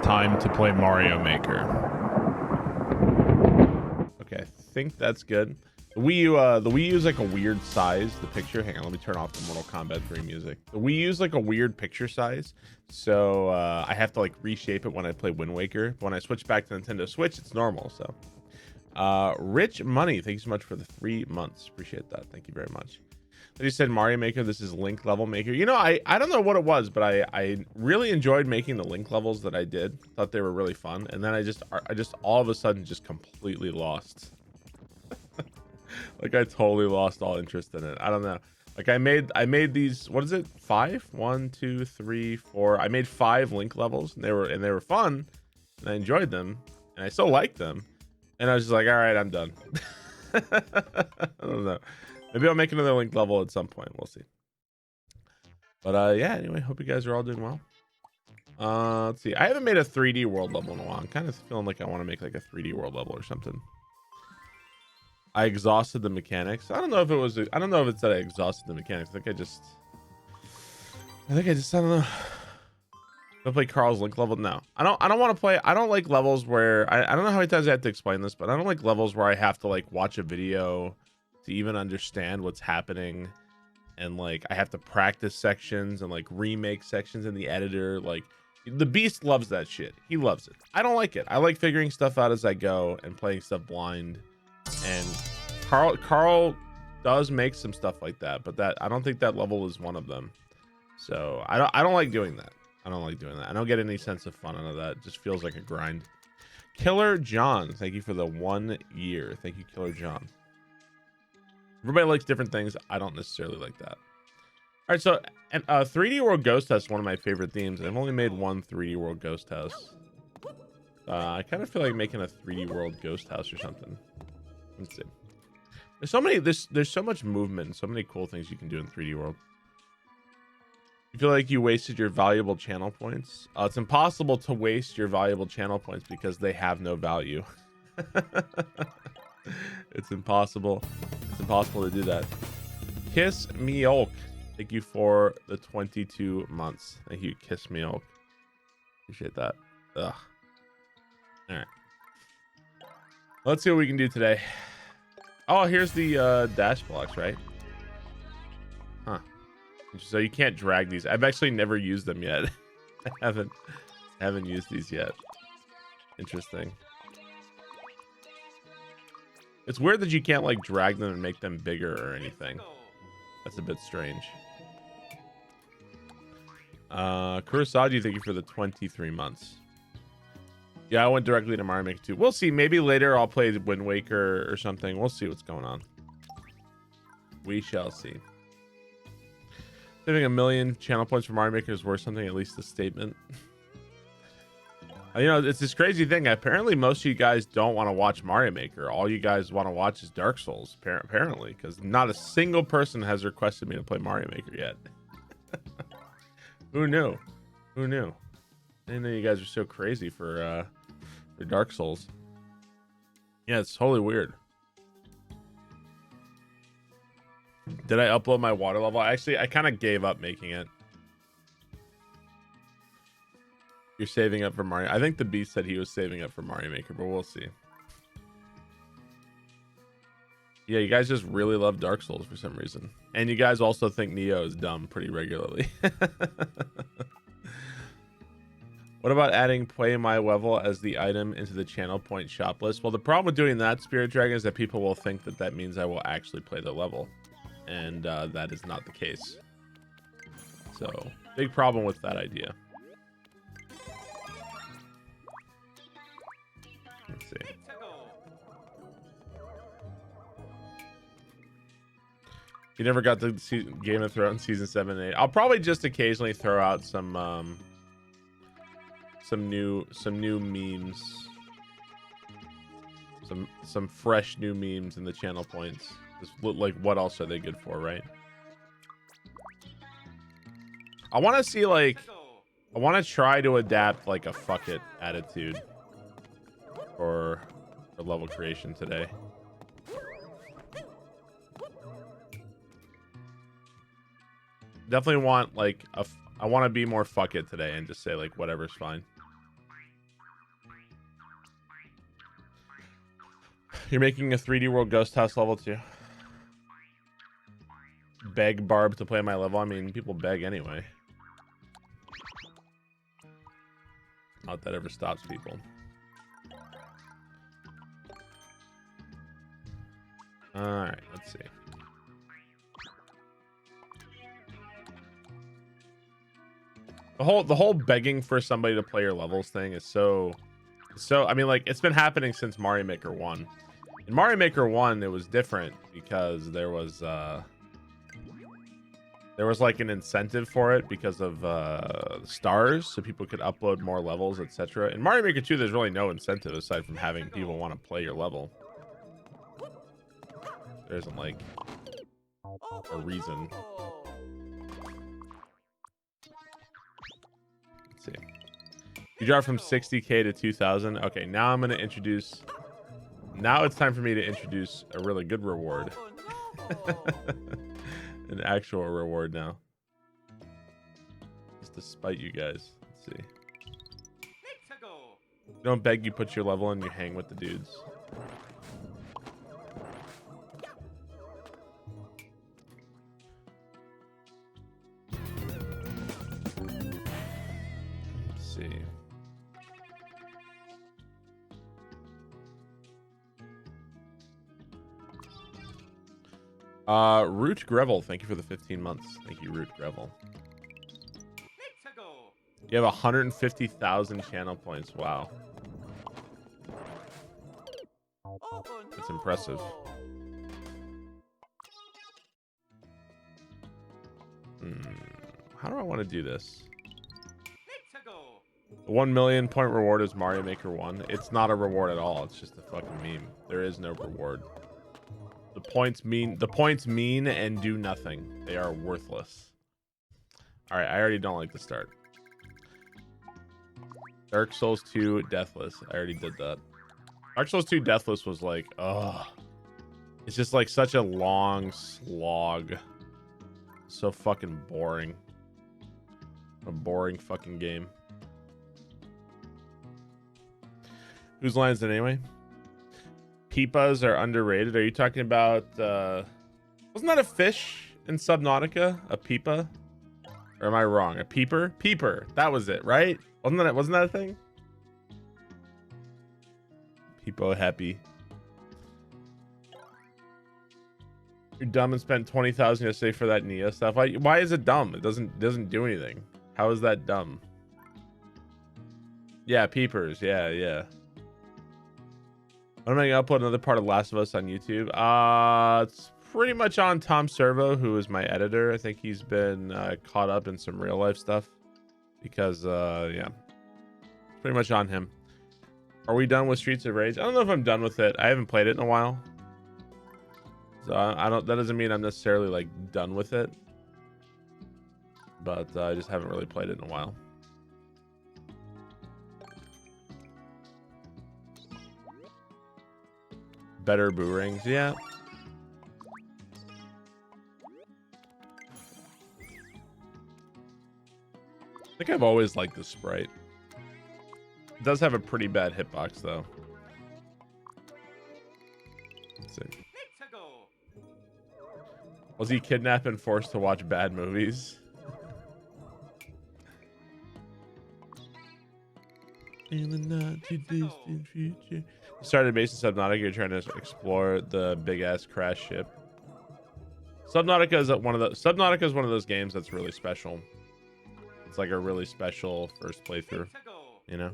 time to play Mario Maker. Okay, I think that's good. The Wii U is like a weird size, the picture. Hang on, let me turn off the Mortal Kombat 3 music. The Wii U is like a weird picture size, so I have to like reshape it when I play Wind Waker. But when I switch back to Nintendo Switch, it's normal. So Rich Money, thank you so much for the 3 months. Appreciate that. Thank you very much. You said Mario Maker, this is Link level maker. You know, I don't know what it was, but I really enjoyed making the Link levels that I did. Thought they were really fun, and then I just all of a sudden just completely lost. Like I totally lost all interest in it. I don't know. Like I made these, what is it? 5? 1, 2, 3, 4. I made 5 Link levels, and they were fun, and I enjoyed them, and I still liked them. And I was just like, all right, I'm done. I don't know. Maybe I'll make another Link level at some point. We'll see. But yeah, anyway, hope you guys are all doing well. Let's see. I haven't made a 3D world level in a while. I'm kind of feeling like I want to make like a 3D world level or something. I exhausted the mechanics. I don't know if it was. I don't know if it's that I exhausted the mechanics. I don't know. I play Carl's Link level. No, I don't want to play. I don't like levels where I don't know how many times I have to explain this, but I don't like levels where I have to like watch a video to even understand what's happening, and like I have to practice sections and like remake sections in the editor. Like the Beast loves that shit. He loves it. I don't like it. I like figuring stuff out as I go and playing stuff blind. And Carl does make some stuff like that, but I don't think that level is one of them. So I don't like doing that. I don't get any sense of fun out of that. It just feels like a grind. Killer John, thank you for the 1 year. Thank you, Killer John. Everybody likes different things. I don't necessarily like that. All right, so and 3D World Ghost House is one of my favorite themes. I've only made one 3D World Ghost House. I kind of feel like making a 3D World Ghost House or something. Let's see. There's so many. There's so much movement and so many cool things you can do in 3D World. You feel like you wasted your valuable channel points? It's impossible to waste your valuable channel points because they have no value. It's impossible. It's impossible to do that. Kiss Me Oak, thank you for the 22 months. Thank you, Kiss Me Oak. Appreciate that. Ugh. All right. Let's see what we can do today. Oh, here's the dash blocks, right? Huh. So you can't drag these. I've actually never used them yet. I haven't used these yet. Interesting. It's weird that you can't like drag them and make them bigger or anything. That's a bit strange. Kurosaji, thank you for the 23 months. Yeah, I went directly to Mario Maker 2. We'll see. Maybe later I'll play Wind Waker or something. We'll see what's going on. We shall see. Saving 1 million channel points for Mario Maker is worth something, at least a statement. You know, it's this crazy thing. Apparently, most of you guys don't want to watch Mario Maker. All you guys want to watch is Dark Souls, apparently, because not a single person has requested me to play Mario Maker yet. Who knew? Who knew? I didn't know you guys are so crazy for Dark Souls. Yeah, it's totally weird. Did I upload my water level? Actually, I kind of gave up making it. You're saving up for Mario. I think the Beast said he was saving up for Mario Maker, but we'll see. Yeah, you guys just really love Dark Souls for some reason. And you guys also think Neo is dumb pretty regularly. What about adding Play My Level as the item into the channel point shop list? Well, the problem with doing that, Spirit Dragon, is that people will think that that means I will actually play the level. And that is not the case. So, big problem with that idea. Let's see. You never got to see Game of Thrones season 7 and 8. I'll probably just occasionally throw out some new memes, some fresh new memes in the channel points. Just look like, what else are they good for, right? I want to see, like, I want to try to adapt like a fuck it attitude for level creation today. Definitely want like I want to be more fuck it today and just say like whatever's fine. You're making a 3D World Ghost House level 2. Beg Barb to play my level. I mean, people beg anyway. Not that ever stops people. All right, let's see. The whole begging for somebody to play your levels thing is so I mean, like, it's been happening since Mario Maker 1. In Mario Maker 1, it was different because there was like an incentive for it because of stars, so people could upload more levels, etc. In Mario Maker 2, there's really no incentive aside from having people want to play your level. There isn't like a reason. Let's see. You drop from 60k to 2000. Okay, now I'm gonna introduce. Now it's time for me to introduce a really good reward. An actual reward now. Just to spite you guys. Let's see. Don't beg, you put your level in, you hang with the dudes. Let's see. Root Grevel, thank you for the 15 months. Thank you, Root Grevel. You have 150,000 channel points. Wow. That's impressive. How do I want to do this? The 1 million point reward is Mario Maker 1. It's not a reward at all. It's just a fucking meme. There is no reward. The points mean and do nothing. They are worthless. All right, I already don't like the start. Dark Souls 2 Deathless. I already did that. Dark Souls 2 Deathless was like, ugh. It's just like such a long slog. So fucking boring. A boring fucking game. Whose line is it anyway? Peepas are underrated. Are you talking about wasn't that a fish in Subnautica? A peepa? Or am I wrong? A peeper? Peeper. That was it, right? Wasn't that a thing? Peepo happy. You're dumb and spent 20,000 yesterday for that Neo stuff. Why is it dumb? It doesn't do anything. How is that dumb? Yeah, peepers. Yeah. When am I gonna upload another part of Last of Us on YouTube? It's pretty much on Tom Servo, who is my editor. I think he's been caught up in some real life stuff because yeah, pretty much on him. Are we done with Streets of Rage? I don't know if I'm done with it. I haven't played it in a while, so I don't. That doesn't mean I'm necessarily like done with it, but I just haven't really played it in a while. Better boomerangs, yeah. I think I've always liked the sprite. It does have a pretty bad hitbox though. Let's see. Was he kidnapped and forced to watch bad movies? In the not too distant future. Started base in Subnautica. You're trying to explore the big ass crash ship. Subnautica is one of those games that's really special. It's like a really special first playthrough. You know,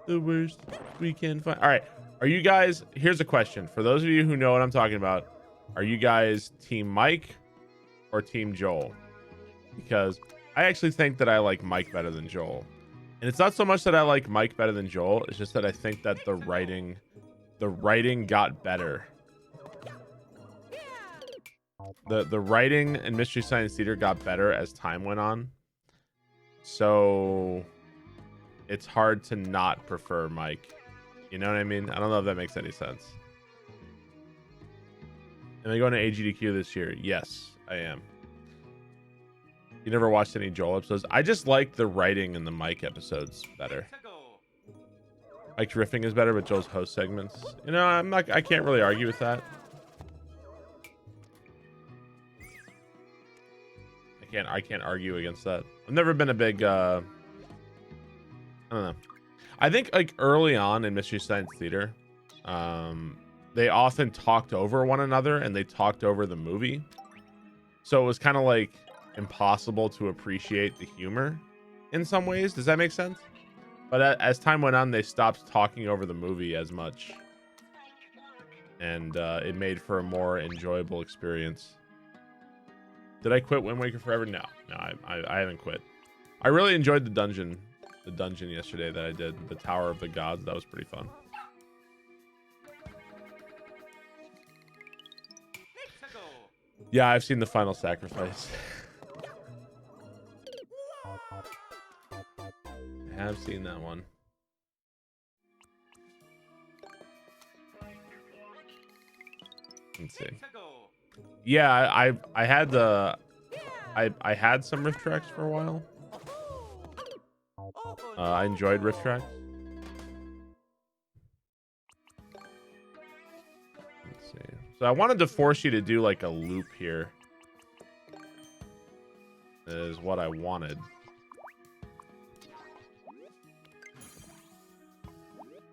the worst we can find. All right, are you guys? Here's a question for those of you who know what I'm talking about. Are you guys Team Mike or Team Joel? Because I actually think that I like Mike better than Joel. And it's not so much that I like Mike better than Joel. It's just that I think that the writing got better. The writing in Mystery Science Theater got better as time went on. So it's hard to not prefer Mike. You know what I mean? I don't know if that makes any sense. Am I going to AGDQ this year? Yes, I am. You never watched any Joel episodes? I just like the writing in the Mike episodes better. Like riffing is better, but Joel's host segments. You know, I can't really argue with that. I can't argue against that. I've never been a big I don't know. I think like early on in Mystery Science Theater, they often talked over one another and they talked over the movie. So it was kind of like impossible to appreciate the humor in some ways. Does that make sense? But as time went on, they stopped talking over the movie as much. And it made for a more enjoyable experience. Did I quit Wind Waker Forever? No, I haven't quit. I really enjoyed the dungeon yesterday that I did, the Tower of the Gods. That was pretty fun. Yeah, I've seen The Final Sacrifice. I have seen that one. Let's see. Yeah, I had the I had some riff tracks for a while. I enjoyed riff tracks. Let's see. So I wanted to force you to do like a loop here. Is what I wanted.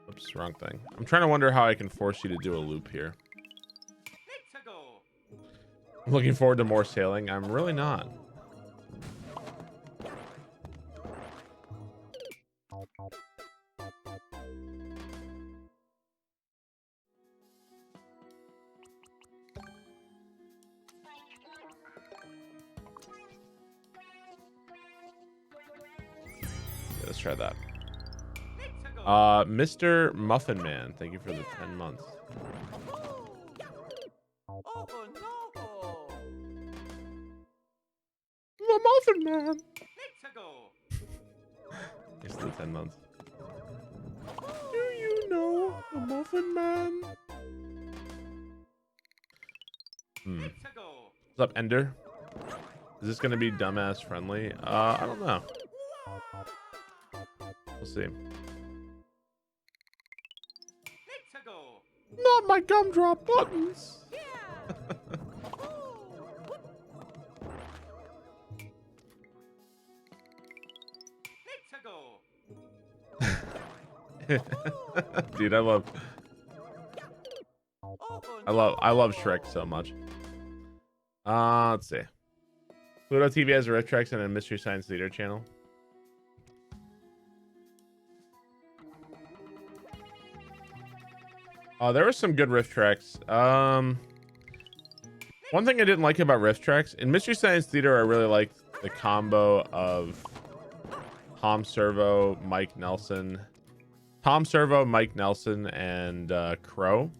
Oops, wrong thing. I'm trying to wonder how I can force you to do a loop here. I'm looking forward to more sailing. I'm really not. Yeah, let's try that. Mr. Muffin Man, thank you for the 10 months. The Muffin Man. Thanks for the 10 months. Do you know the Muffin Man? What's up, Ender? Is this gonna be dumbass friendly? I don't know. We'll see. Not my gumdrop buttons. Dude, I love Shrek so much. Let's see. Pluto TV has a riff tracks and a Mystery Science Theater channel. There were some good riff tracks. One thing I didn't like about riff tracks in Mystery Science Theater, I really liked the combo of Tom Servo, Mike Nelson, and Crow.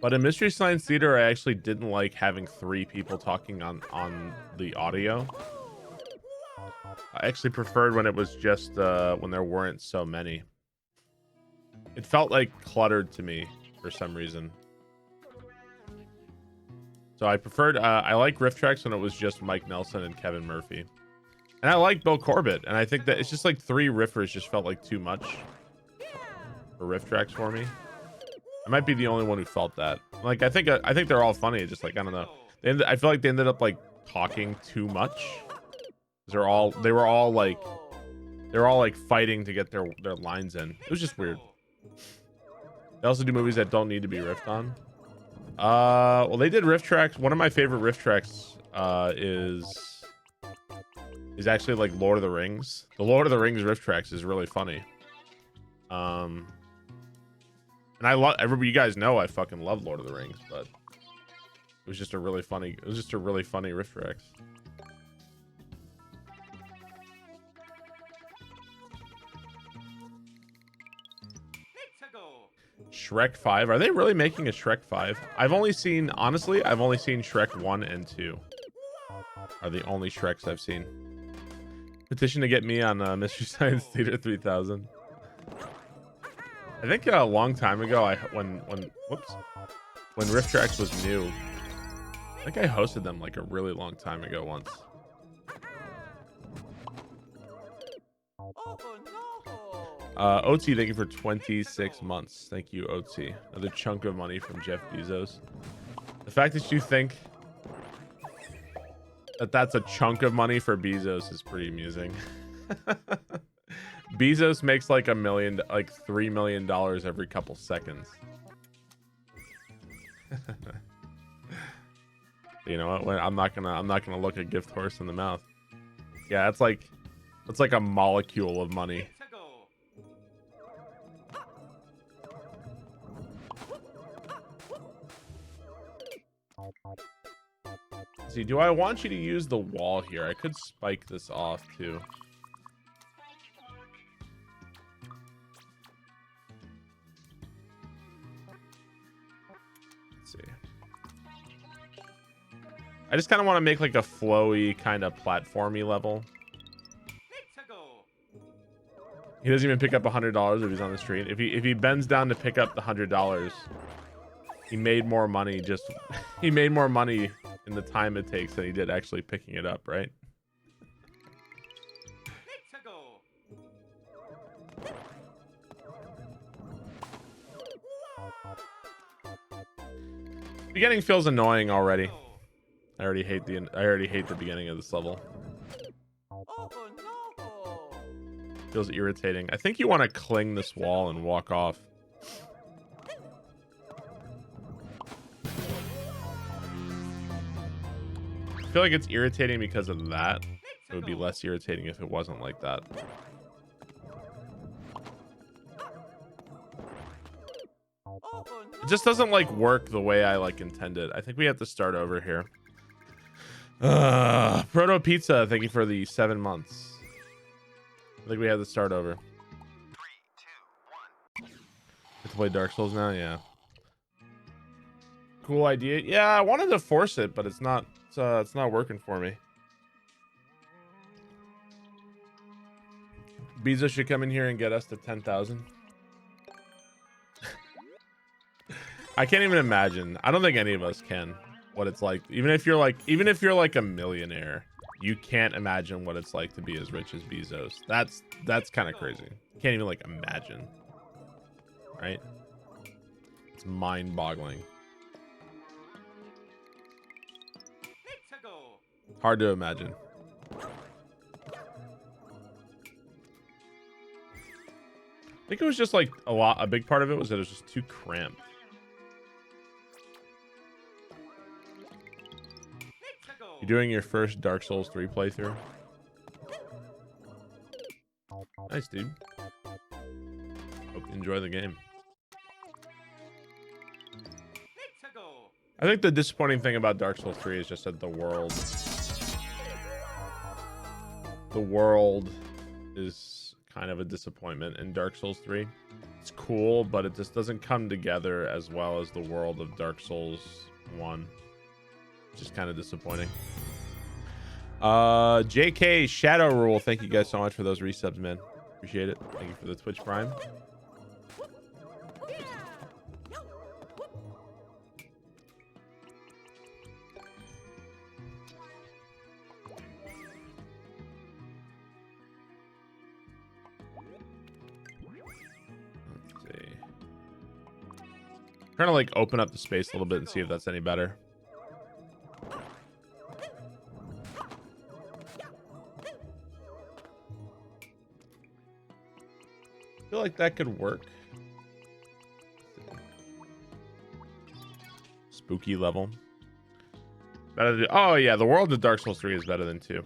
But in Mystery Science Theater, I actually didn't like having 3 people talking on the audio. I actually preferred when it was just when there weren't so many. It felt like cluttered to me for some reason. So I preferred, I like riff tracks when it was just Mike Nelson and Kevin Murphy. And I like Bill Corbett. And I think that it's just like 3 riffers just felt like too much for riff tracks for me. I might be the only one who felt that. Like, I think they're all funny. It's just like, I don't know. I feel like they ended up like talking too much. They were all like fighting to get their lines in. It was just weird. They also do movies that don't need to be riffed on. Well, they did riff tracks. One of my favorite riff tracks is actually like Lord of the Rings. The Lord of the Rings riff tracks is really funny. And I love everybody. You guys know I fucking love Lord of the Rings, but it was just a really funny riff tracks. Shrek 5. Are they really making a Shrek 5? Honestly, I've only seen Shrek 1 and 2. Are the only Shreks I've seen. Petition to get me on Mystery Science Theater 3000. I think a long time ago, when Riff Tracks was new, I think I hosted them like a really long time ago once. OT, thank you for 26 months. Thank you, OT. Another chunk of money from Jeff Bezos. The fact that you think that that's a chunk of money for Bezos is pretty amusing. Bezos makes like $3 million every couple seconds. You know what? I'm not gonna look a gift horse in the mouth. Yeah, that's like a molecule of money. See, do I want you to use the wall here? I could spike this off too. Let's see. I just kind of want to make like a flowy kind of platformy level. He doesn't even pick up $100 if he's on the street. If he bends down to pick up the $100, he made more money he made more money in the time it takes than he did actually picking it up, right? Beginning feels annoying already. I already hate the beginning of this level. Feels irritating. I think you want to cling this wall and walk off. I feel like it's irritating because of that. It would be less irritating if it wasn't like that. It just doesn't like work the way I like intended. I think we have to start over here. Proto Pizza, thank you for the 7 months. I think we have to start over. 3, 2, 1. Get to play Dark Souls now, yeah. Cool idea. Yeah, I wanted to force it, but it's not working for me. Bezos should come in here and get us to 10,000. I can't even imagine. I don't think any of us can what it's like. Even if you're like a millionaire, you can't imagine what it's like to be as rich as Bezos. That's kind of crazy. You can't even like imagine. Right? It's mind-boggling. Hard to imagine. I think it was just like a big part of it was that it was just too cramped. You're doing your first Dark Souls 3 playthrough. Nice, dude. Hope you enjoy the game. I think the disappointing thing about Dark Souls 3 is just that the world is kind of a disappointment in Dark Souls 3. It's cool, but it just doesn't come together as well as the world of Dark Souls 1. Just kind of disappointing. JK Shadow Rule, thank you guys so much for those resubs, man. Appreciate it. Thank you for the Twitch Prime. Let's see. Trying to like open up the space a little bit and see if that's any better. I feel like that could work. Spooky level. Oh yeah, the world of Dark Souls 3 is better than 2.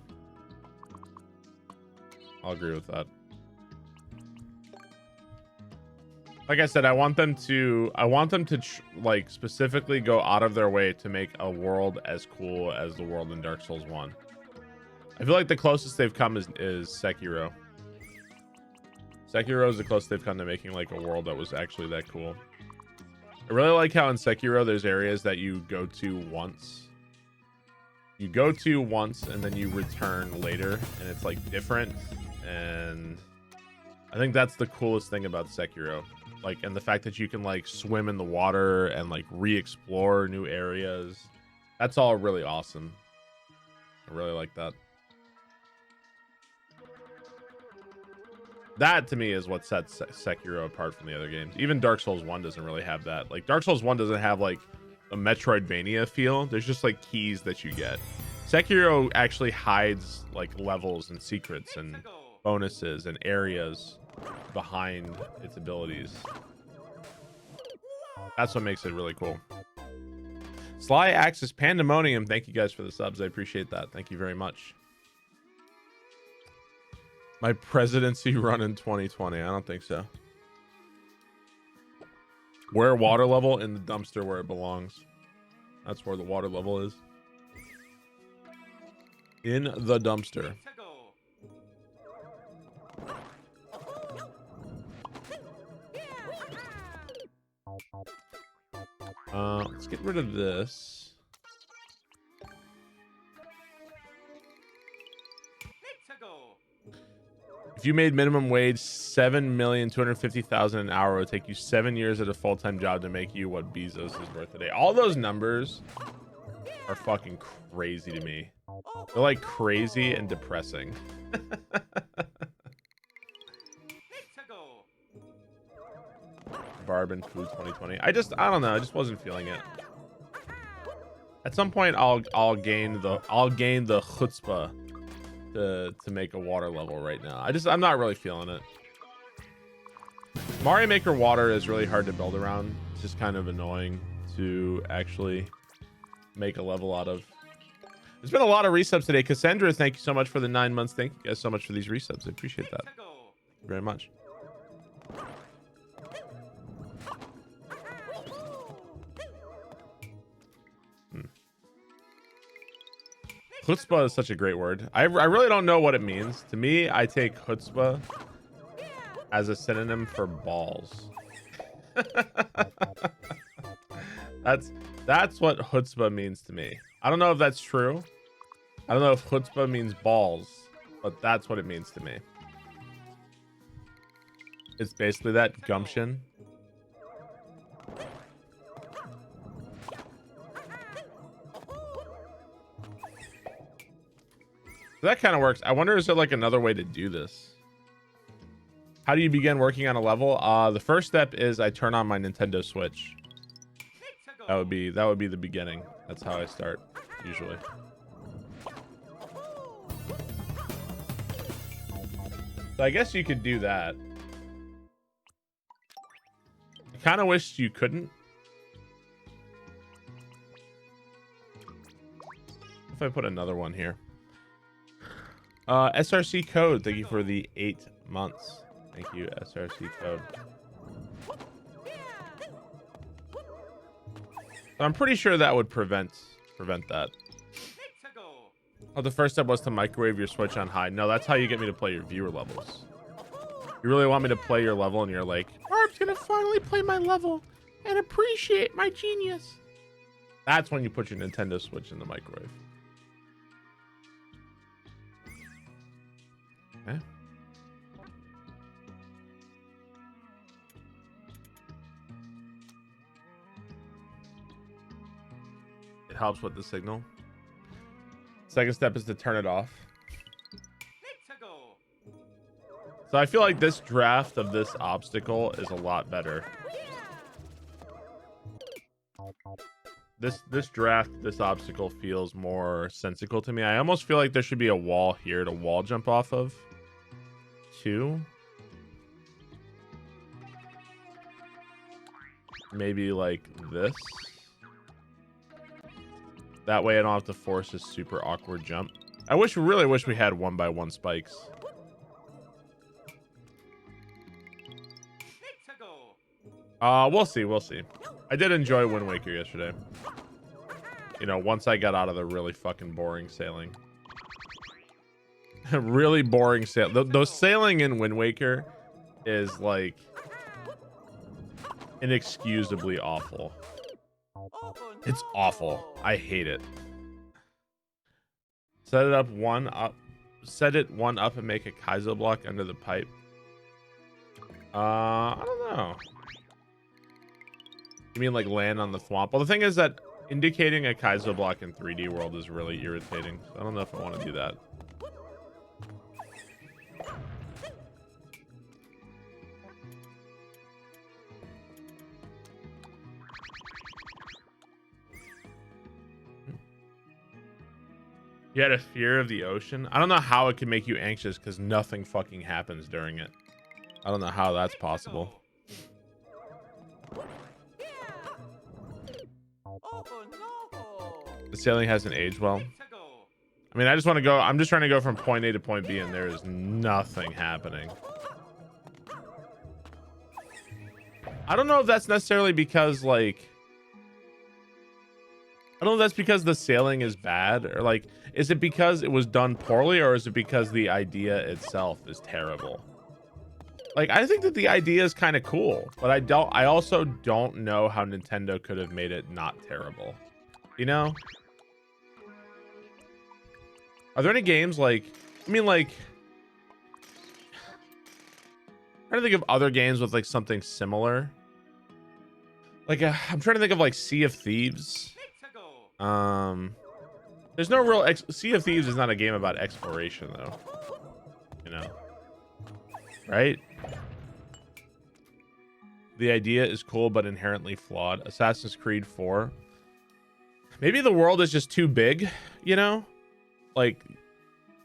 I'll agree with that. Like I said, I want them to like specifically go out of their way to make a world as cool as the world in Dark Souls 1. I feel like the closest they've come is Sekiro. Sekiro is the closest they've come to making like a world that was actually that cool. I really like how in Sekiro there's areas that you go to once. You go to once and then you return later and it's like different, and I think that's the coolest thing about Sekiro. Like, and the fact that you can like swim in the water and like re-explore new areas. That's all really awesome. I really like that. That to me is what sets Sekiro apart from the other games. Even Dark Souls 1 doesn't really have that. Like Dark Souls 1 doesn't have like a Metroidvania feel. There's just like keys that you get. Sekiro actually hides like levels and secrets and bonuses and areas behind its abilities. That's what makes it really cool. Sly Axis Pandemonium, thank you guys for the subs. I appreciate that. Thank you very much. My presidency run in 2020. I don't think so. Where water level? In the dumpster where it belongs. That's where the water level is. In the dumpster. Let's get rid of this. If you made minimum wage 7,250,000 an hour, it would take you 7 years at a full-time job to make you what Bezos is worth today. All those numbers are fucking crazy to me. They're like crazy and depressing. Barb and food 2020. I don't know. I just wasn't feeling it. At some point, I'll gain the chutzpah to make a water level right now. I'm not really feeling it. Mario Maker water is really hard to build around. It's just kind of annoying to actually make a level out of. There's been a lot of resubs today. Cassandra, thank you so much for the 9 months. Thank you guys so much for these resubs. I appreciate that. Thank you very much. Chutzpah is such a great word. I really don't know what it means. To me, I take chutzpah as a synonym for balls. That's what chutzpah means to me. I don't know if that's true. I don't know if chutzpah means balls, but that's what it means to me. It's basically that gumption. That kind of works. I wonder, is there like another way to do this? How do you begin working on a level? The first step is I turn on my Nintendo Switch. That would be the beginning. That's how I start usually. So I guess you could do that. I kind of wish you couldn't. If I put another one here. SRC code, thank you for the 8 months. Thank you, SRC code. But I'm pretty sure that would prevent that. Oh, the first step was to microwave your Switch on high. No, that's how you get me to play your viewer levels. You really want me to play your level and you're like, Barb's gonna finally play my level and appreciate my genius. That's when you put your Nintendo Switch in the microwave. Okay. It helps with the signal. Second step is to turn it off. So I feel like this draft of this obstacle is a lot better. This obstacle feels more sensical to me. I almost feel like there should be a wall here to wall jump off of. Maybe like this. That way I don't have to force a super awkward jump. Really wish we had 1x1 spikes. We'll see. I did enjoy Wind Waker yesterday. You know, once I got out of the really fucking boring sailing. Really boring sail. Those sailing in Wind Waker is like inexcusably awful. It's awful. I hate it. Set it one up and make a Kaizo block under the pipe. I don't know. You mean like land on the thwomp? Well, the thing is that indicating a Kaizo block in 3D World is really irritating. So I don't know if I want to do that. You had a fear of the ocean? I don't know how it can make you anxious because nothing fucking happens during it. I don't know how that's possible. The sailing hasn't aged well. I mean, I just want to go. I'm just trying to go from point A to point B, and there is nothing happening. I don't know if that's necessarily because, like, I don't know if that's because the sailing is bad, or like, is it because it was done poorly, or is it because the idea itself is terrible? Like, I think that the idea is kind of cool, but I also don't know how Nintendo could have made it not terrible. You know? Are there any games like, I mean, like, I'm trying to think of other games with like something similar. Like, I'm trying to think of like Sea of Thieves. There's no real Sea of Thieves is not a game about exploration though. You know, right? The idea is cool but inherently flawed. Assassin's Creed 4. Maybe the world is just too big, you know? Like,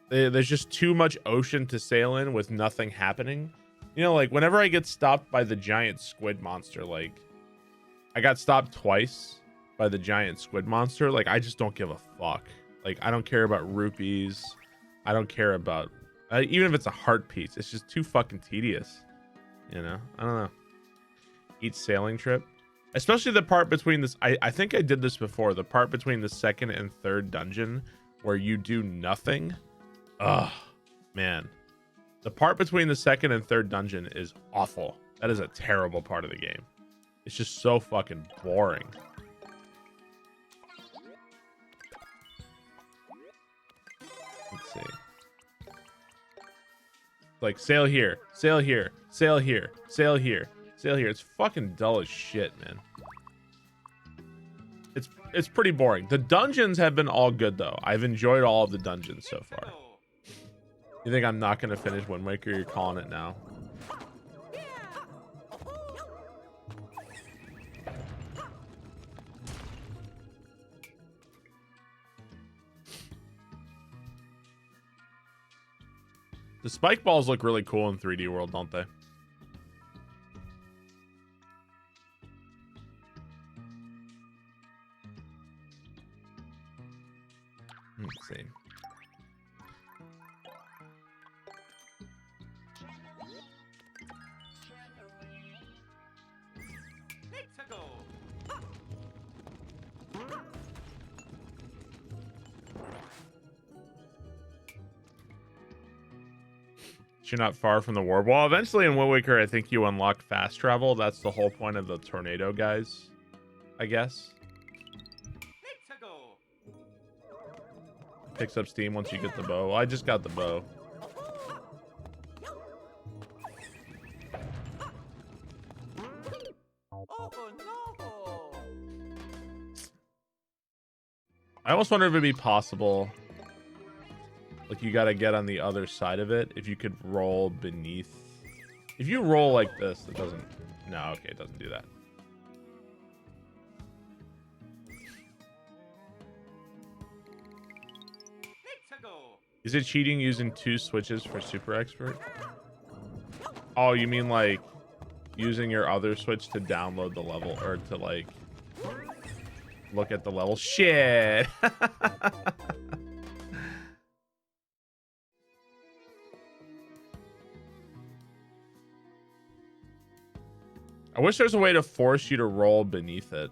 there's just too much ocean to sail in with nothing happening. You know, like, whenever I get stopped by the giant squid monster, like, I got stopped twice by the giant squid monster. Like, I just don't give a fuck. Like, I don't care about rupees. I don't care about, even if it's a heart piece, it's just too fucking tedious. You know? I don't know. Each sailing trip. Especially the part between this, I think I did this before, the part between the second and third dungeon where you do nothing. Ugh, man. The part between the second and third dungeon is awful. That is a terrible part of the game. It's just so fucking boring. Let's see. Like, sail here, sail here, sail here, sail here, sail here. It's fucking dull as shit, man. It's pretty boring. The dungeons have been all good though. I've enjoyed all of the dungeons so far. You think I'm not gonna finish Wind Waker? You're calling it now. The spike balls look really cool in 3D World, don't they? Let's see. You're not far from the warp wall. Eventually in Wind Waker, I think you unlock fast travel. That's the whole point of the tornado guys, I guess. Picks up steam once you get the bow. Well, I just got the bow. I almost wonder if it'd be possible, like, you gotta get on the other side of it, if you could roll beneath. If you roll like this, it doesn't. No, okay, it doesn't do that. Is it cheating using 2 switches for super expert? Oh, you mean like using your other switch to download the level, or to like look at the level? Shit. I wish there's a way to force you to roll beneath it.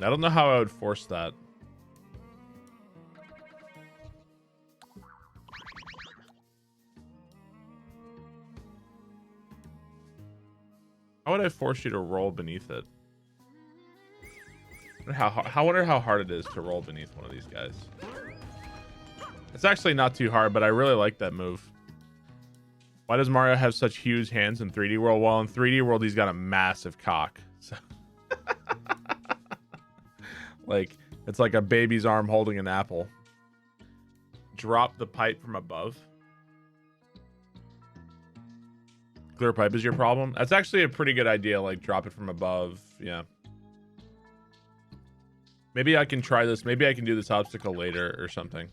I don't know how I would force that. How would I force you to roll beneath it? I wonder how hard it is to roll beneath one of these guys. It's actually not too hard, but I really like that move. Why does Mario have such huge hands in 3D World? Well, in 3D World, he's got a massive cock. So like, it's like a baby's arm holding an apple. Drop the pipe from above. Clear pipe is your problem? That's actually a pretty good idea. Like, drop it from above. Yeah. Maybe I can try this. Maybe I can do this obstacle later or something.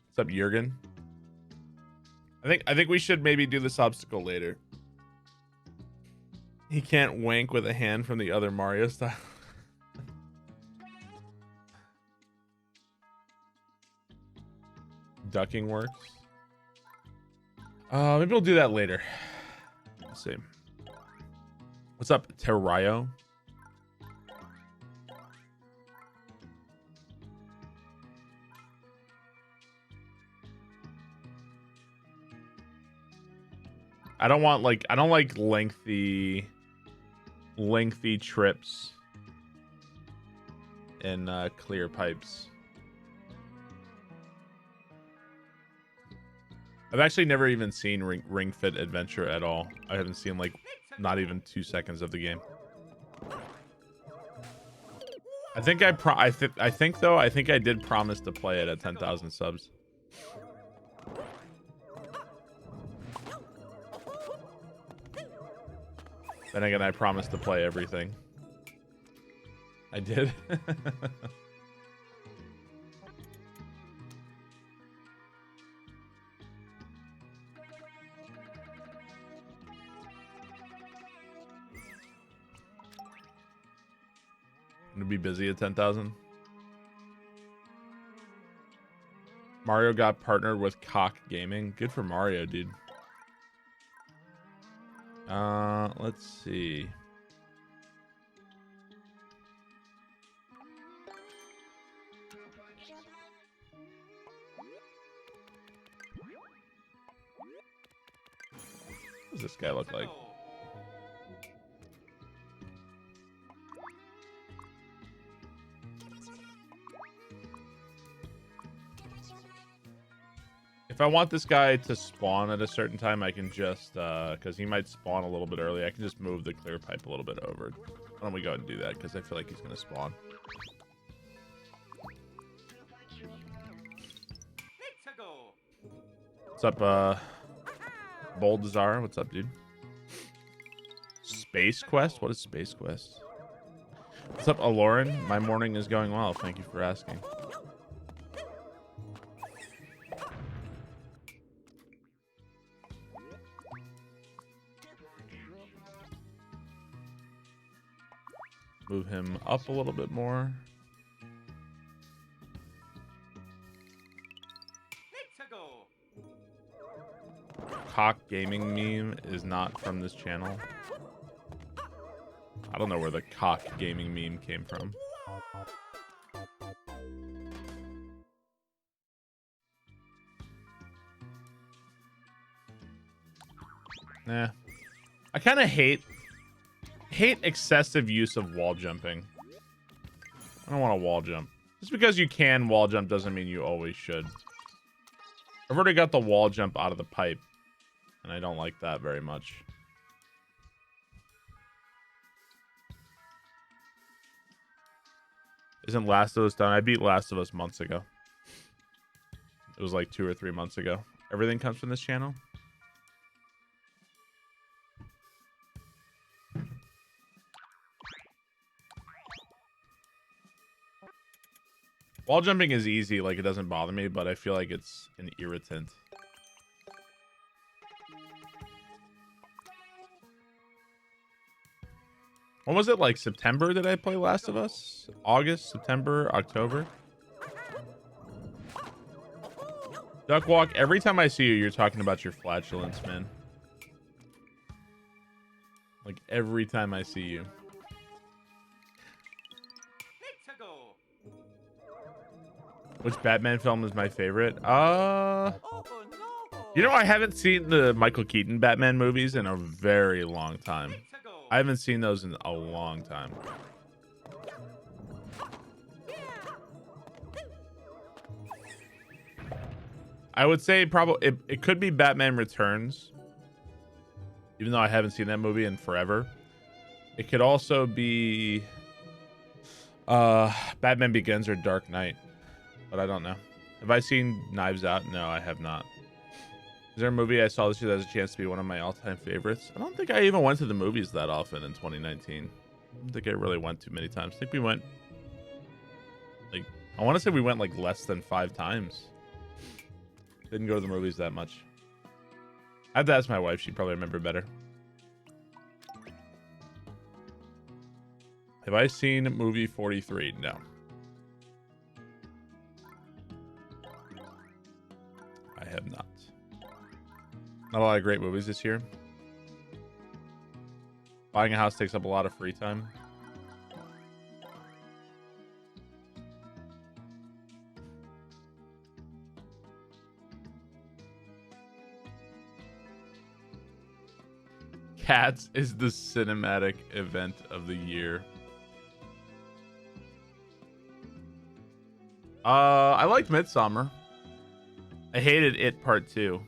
What's up, Jurgen? I think we should maybe do this obstacle later. He can't wank with a hand from the other Mario style. Ducking works. Maybe we'll do that later. Let's see. What's up, Terrayo? I don't like lengthy trips in clear pipes. I've actually never even seen Ring Fit Adventure at all. I haven't seen like not even 2 seconds of the game. I think I did promise to play it at 10,000 subs. Then again, I promised to play everything. I did. Gonna be busy at 10,000. Mario got partnered with Cock Gaming. Good for Mario, dude. Let's see. What does this guy look like? If I want this guy to spawn at a certain time, I can just, because he might spawn a little bit early, I can just move the clear pipe a little bit over. Why don't we go ahead and do that, because I feel like he's going to spawn. What's up, Bold Zara? What's up, dude? Space Quest? What is Space Quest? What's up, Aloran? My morning is going well. Thank you for asking. Move him up a little bit more. Cock Gaming meme is not from this channel. I don't know where the Cock Gaming meme came from. Nah. I kind of hate excessive use of wall jumping. I don't want to wall jump. Just because you can wall jump doesn't mean you always should. I've already got the wall jump out of the pipe, and I don't like that very much. Isn't Last of Us done? I beat Last of Us months ago. It was like 2 or 3 months ago. Everything comes from this channel. Wall jumping is easy, like it doesn't bother me, but I feel like it's an irritant. When was it, like September did I play Last of Us? August, September, October? Duckwalk, every time I see you, you're talking about your flatulence, man. Like every time I see you. Which Batman film is my favorite? You know, I haven't seen the Michael Keaton Batman movies in a very long time. I haven't seen those in a long time. I would say probably it could be Batman Returns, even though I haven't seen that movie in forever. It could also be Batman Begins or Dark Knight, but I don't know. Have I seen Knives Out? No, I have not. Is there a movie I saw this year that has a chance to be one of my all-time favorites? I don't think I even went to the movies that often in 2019. I don't think I really went too many times. I think we went, like, I want to say we went like less than 5 times. Didn't go to the movies that much. I have to ask my wife. She'd probably remember better. Have I seen movie 43? No. I have not. Not a lot of great movies this year. Buying a house takes up a lot of free time. Cats is the cinematic event of the year. I liked Midsommar. I hated It Part 2.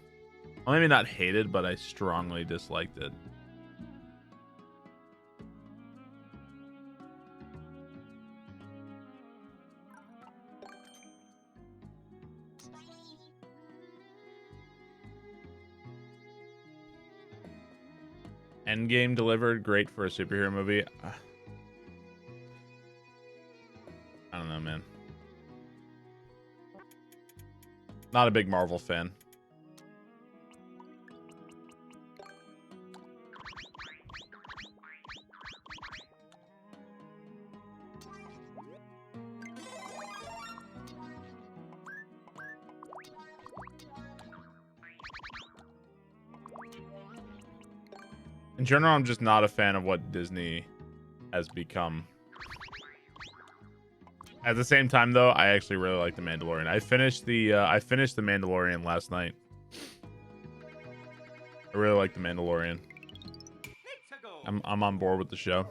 Well, maybe not hated, but I strongly disliked it. Endgame delivered, great for a superhero movie. I don't know, man. Not a big Marvel fan. In general, I'm just not a fan of what Disney has become. At the same time, though, I actually really like The Mandalorian. I finished the Mandalorian last night. I really like The Mandalorian. I'm on board with the show.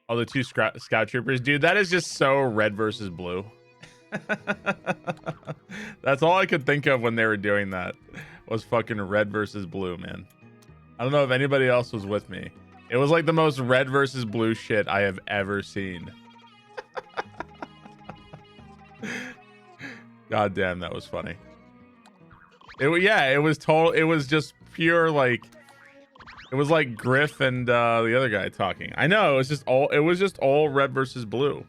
Oh, the 2 scout troopers, dude. That is just so red versus blue. That's all I could think of when they were doing that, was fucking red versus blue, man. I don't know if anybody else was with me. It was like the most red versus blue shit I have ever seen. God damn, that was funny. It was just pure, like, it was like Griff and the other guy talking. I know, it was just all red versus blue.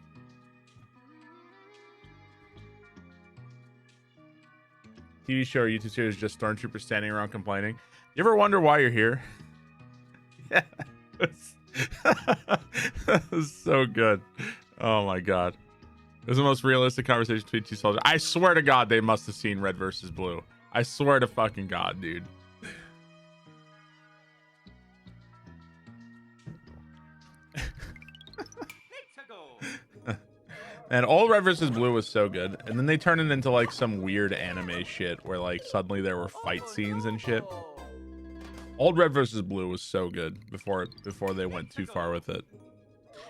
TV show or YouTube series, just stormtroopers standing around complaining. You ever wonder why you're here? Yeah. That was so good. Oh my god. It was the most realistic conversation between 2 soldiers. I swear to God they must have seen red versus blue. I swear to fucking God, dude. And all red versus blue was so good, and then they turned it into like some weird anime shit where like suddenly there were fight scenes and shit. Old red versus blue was so good before they went too far with it.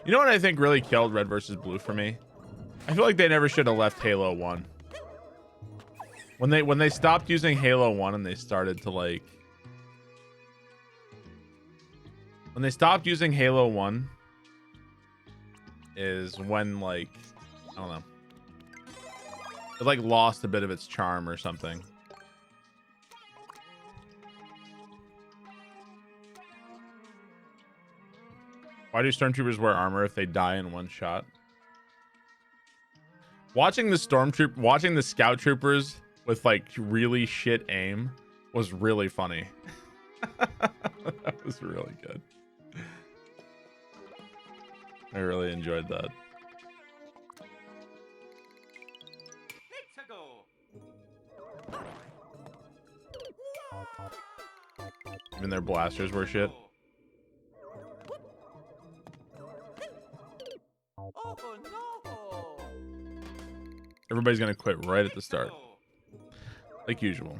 You know what I think really killed red versus blue for me? I feel like they never should have left Halo 1. When they stopped using Halo 1 and they started to like, when they stopped using Halo 1 is when, like, I don't know, it like lost a bit of its charm or something. Why do stormtroopers wear armor if they die in one shot? Watching the scout troopers with like really shit aim was really funny. That was really good. I really enjoyed that. Even their blasters were shit. Everybody's gonna quit right at the start, like usual.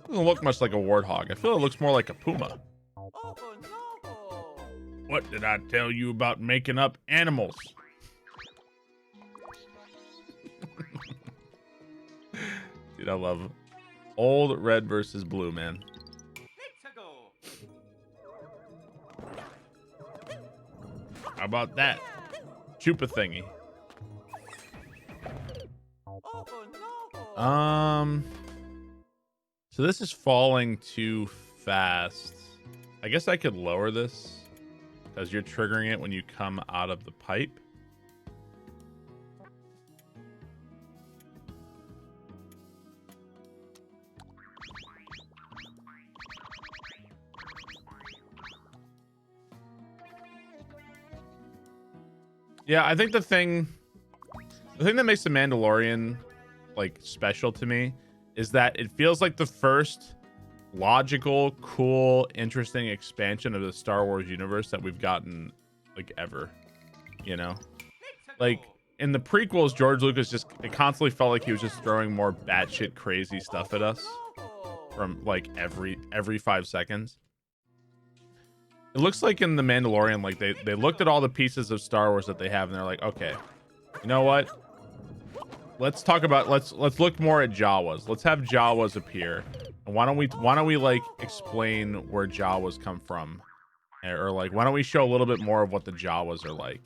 Doesn't look much like a warthog. I feel it looks more like a puma. What did I tell you about making up animals? Dude, I love Old red versus blue, man. How about that? Chupa thingy. So this is falling too fast. I guess I could lower this because you're triggering it when you come out of the pipe. Yeah, I think the thing that makes the Mandalorian like special to me is that it feels like the first logical, cool, interesting expansion of the Star Wars universe that we've gotten like ever, you know? Like in the prequels, George Lucas it constantly felt like he was just throwing more batshit crazy stuff at us from like every 5 seconds. It looks like in the Mandalorian, like they looked at all the pieces of Star Wars that they have and they're like, okay, you know what? Let's look more at Jawas. Let's have Jawas appear. And why don't we like explain where Jawas come from? Or like, why don't we show a little bit more of what the Jawas are like?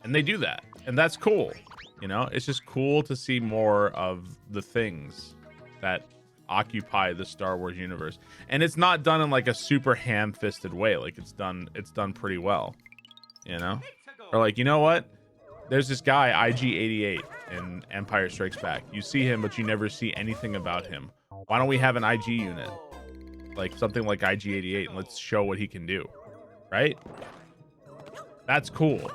And they do that. And that's cool. You know, it's just cool to see more of the things that occupy the Star Wars universe. And it's not done in like a super ham-fisted way. Like it's done pretty well. You know? Or like, you know what? There's this guy, IG-88 in Empire Strikes Back. You see him, but you never see anything about him. Why don't we have an IG unit? Like something like IG-88 and let's show what he can do. Right? That's cool.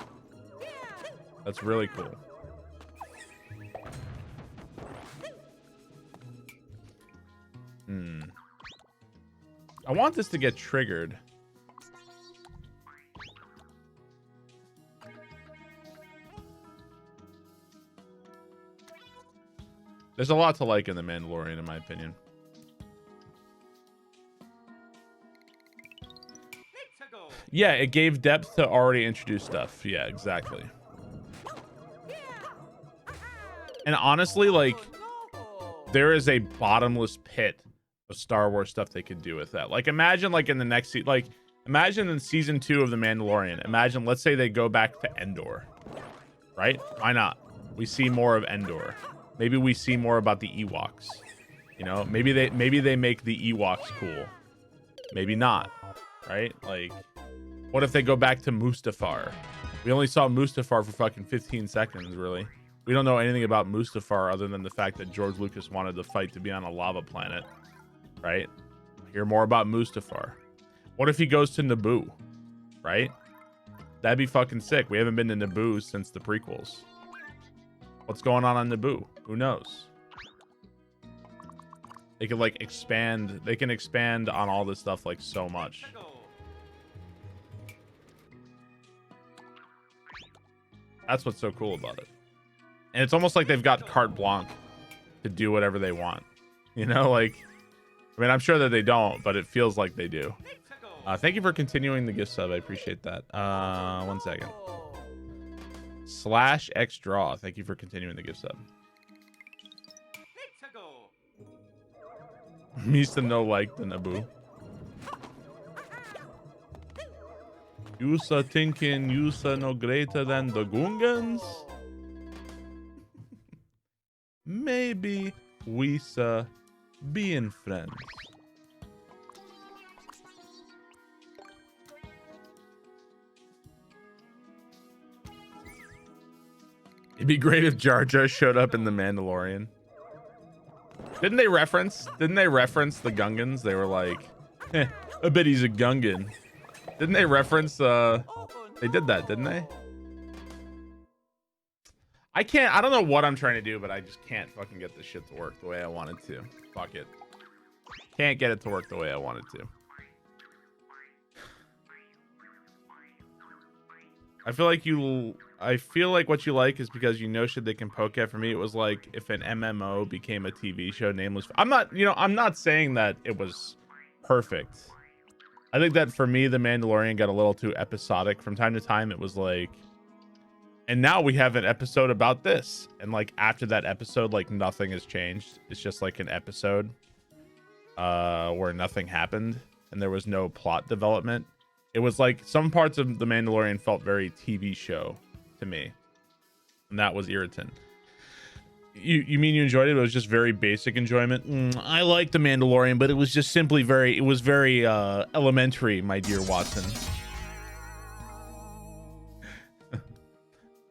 That's really cool. I want this to get triggered. There's a lot to like in The Mandalorian, in my opinion. Yeah, it gave depth to already introduced stuff. Yeah, exactly. And honestly, like, there is a bottomless pit of Star Wars stuff they could do with that. Like, imagine, like, in the next imagine in season 2 of The Mandalorian. Imagine, let's say they go back to Endor, right? Why not? We see more of Endor. Maybe we see more about the Ewoks. You know, maybe they make the Ewoks cool. Maybe not, right? Like, what if they go back to Mustafar? We only saw Mustafar for fucking 15 seconds, really. We don't know anything about Mustafar other than the fact that George Lucas wanted the fight to be on a lava planet, right? Hear more about Mustafar. What if he goes to Naboo, right? That'd be fucking sick. We haven't been to Naboo since the prequels. What's going on Naboo? Who knows? They could like expand. They can expand on all this stuff like so much. That's what's so cool about it. And it's almost like they've got carte blanche to do whatever they want. You know, like, I mean, I'm sure that they don't, but it feels like they do. Thank you for continuing the gift sub. I appreciate that. 1 second. /xdraw. Thank you for continuing the gift sub. Misa no like the Naboo. Yusa thinking Yusa no greater than the Gungans? Maybe Wisa being friends. It'd be great if Jar Jar showed up in The Mandalorian. Didn't they reference the Gungans? They were like, I bet he's a Gungan. Didn't they reference they did that, didn't they? I don't know what I'm trying to do, but I just can't fucking get this shit to work the way I wanted to. Fuck it. Can't get it to work the way I wanted to. I feel like what you like is because you know shit they can poke at. For me, it was like if an MMO became a TV show, Nameless. I'm not saying that it was perfect. I think that for me, The Mandalorian got a little too episodic. From time to time, it was like, and now we have an episode about this. And like after that episode, like nothing has changed. It's just like an episode. where nothing happened and there was no plot development. It was like some parts of The Mandalorian felt very TV show to me, and that was irritant. You mean you enjoyed it? It was just very basic enjoyment. I liked The Mandalorian, but it was just simply very, it was very elementary, my dear Watson.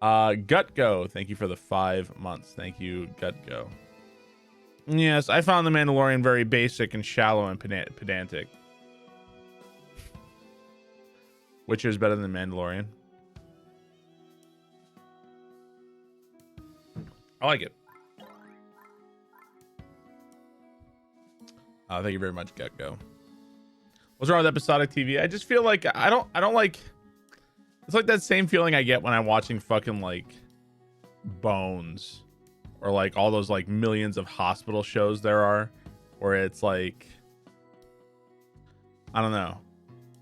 Gutgo, thank you for the 5 months. Thank you, Gutgo. Yes, I found The Mandalorian very basic and shallow and pedantic. Witcher is better than Mandalorian. I like it. Thank you very much, Gutgo. What's wrong with episodic TV? I just feel like I don't like. It's like that same feeling I get when I'm watching fucking like Bones or like all those like millions of hospital shows there are, where it's like, I don't know.